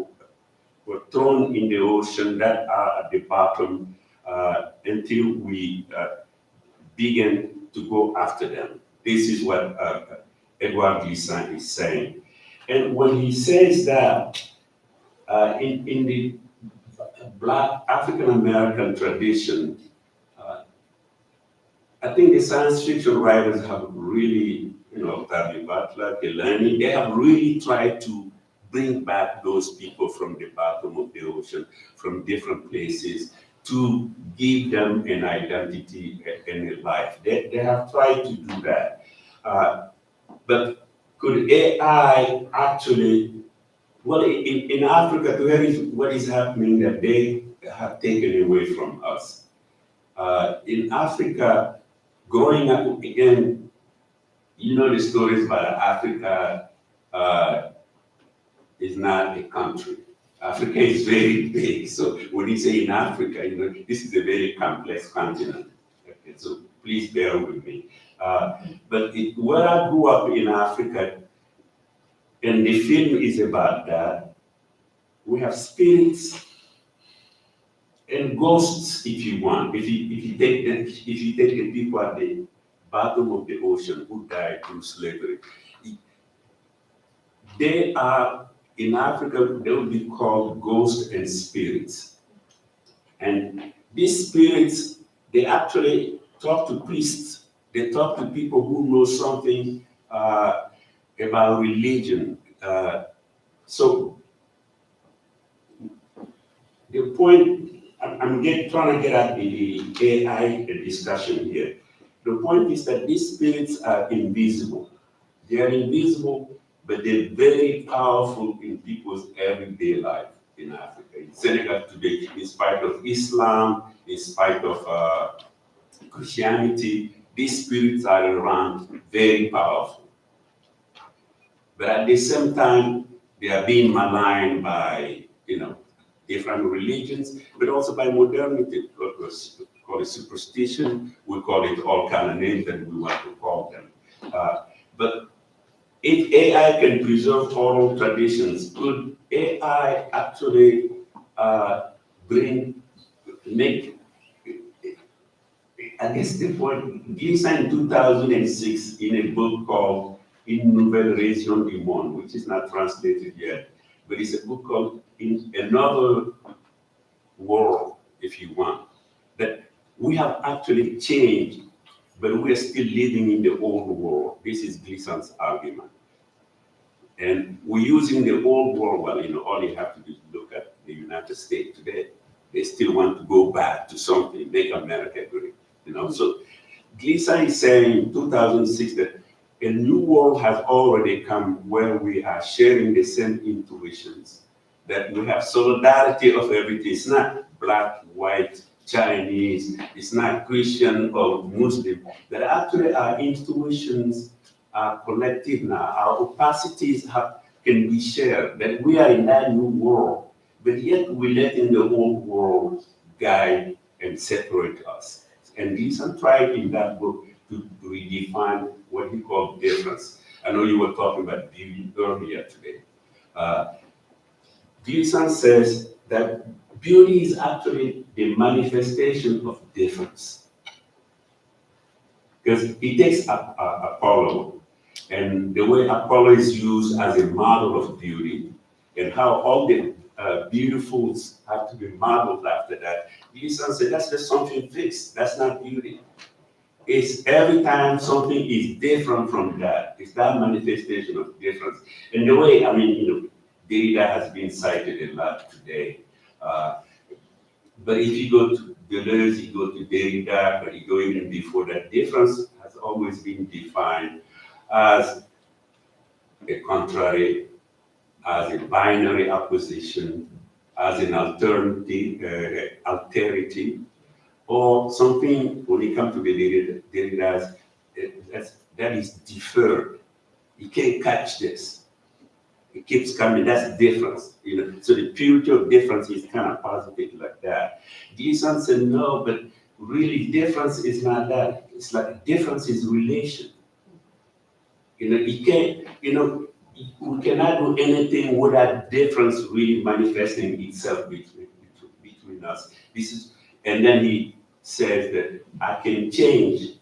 were thrown in the ocean that are at the bottom, until we begin to go after them. This is what Edward Glissant is saying. And when he says that, in the Black African-American tradition, I think the science fiction writers have really, Octavia Butler, Delaney, they have really tried to bring back those people from the bottom of the ocean, from different places, to give them an identity and a life. They have tried to do that. But could AI actually, well, in Africa, what is happening that they have taken away from us. In Africa, growing up, again, the stories about Africa is not a country. Africa is very big, so when you say in Africa, this is a very complex continent. Okay, so please bear with me. But where I grew up in Africa, and the film is about that, we have spirits and ghosts, if you want. If you take the people at the bottom of the ocean who died through slavery, they are, in Africa, they will be called ghosts and spirits. And these spirits, they actually talk to priests. They talk to people who know something about religion. So the point, I'm trying to get at the AI discussion here. The point is that these spirits are invisible. They are invisible, but they're very powerful in people's everyday life in Africa. In Senegal today, in spite of Islam, in spite of Christianity, these spirits are around, very powerful. But at the same time, they are being maligned by, different religions, but also by modernity. We call it superstition, we call it all kind of names that we want to call them. But if AI can preserve oral traditions, could AI actually make, I guess the point, Gleason in 2006 in a book called Une Nouvelle Région du Monde, which is not translated yet, but it's a book called In Another World, if you want, that we have actually changed, but we are still living in the old world. This is Gleason's argument. And we're using the old world, well, all you have to do is look at the United States today. They still want to go back to something, make America great. So Gleason is saying in 2006 that a new world has already come where we are sharing the same intuitions, that we have solidarity of everything. It's not black, white, Chinese, it's not Christian or Muslim, that actually our intuitions are collective now. Our opacities can be shared, that we are in that new world, but yet we let in the old world guide and separate us. And Gleason tried in that book to redefine what he called difference. I know you were talking about beauty earlier today. Gleason says that beauty is actually the manifestation of difference. Because he takes Apollo, and the way Apollo is used as a model of beauty, and how all the beautifuls have to be modeled after that. Gleason said that's just something fixed. That's not beauty. It's every time something is different from that. It's that manifestation of difference. And the way, Derrida has been cited a lot today. But if you go to Deleuze, you go to Derrida, but you go even before that, difference has always been defined as a contrary, as a binary opposition, as an alternative, alterity, or something, when it comes to the Derrida's, that is deferred. You can't catch this. It keeps coming, that's difference. So the purity of difference is kind of positive like that. Gleason said, no, but really difference is not that. It's like difference is relation. You can't, we cannot do anything without difference really manifesting itself between us. And then he says that I can change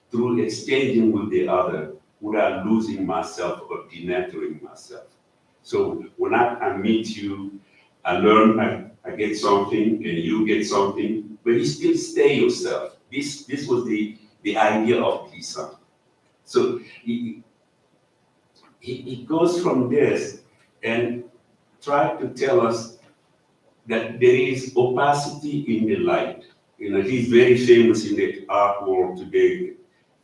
through exchanging with the other without losing myself or denaturing myself. So when I meet you, I learn, I get something, and you get something, but you still stay yourself. This was the idea of Gleason. So he goes from this and tries to tell us that there is opacity in the light. He's very famous in the art world today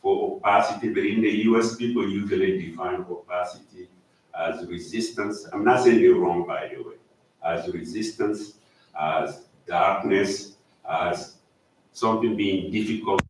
for opacity, but in the US, people usually define opacity as resistance. I'm not saying they're wrong, by the way. As resistance, as darkness, as something being difficult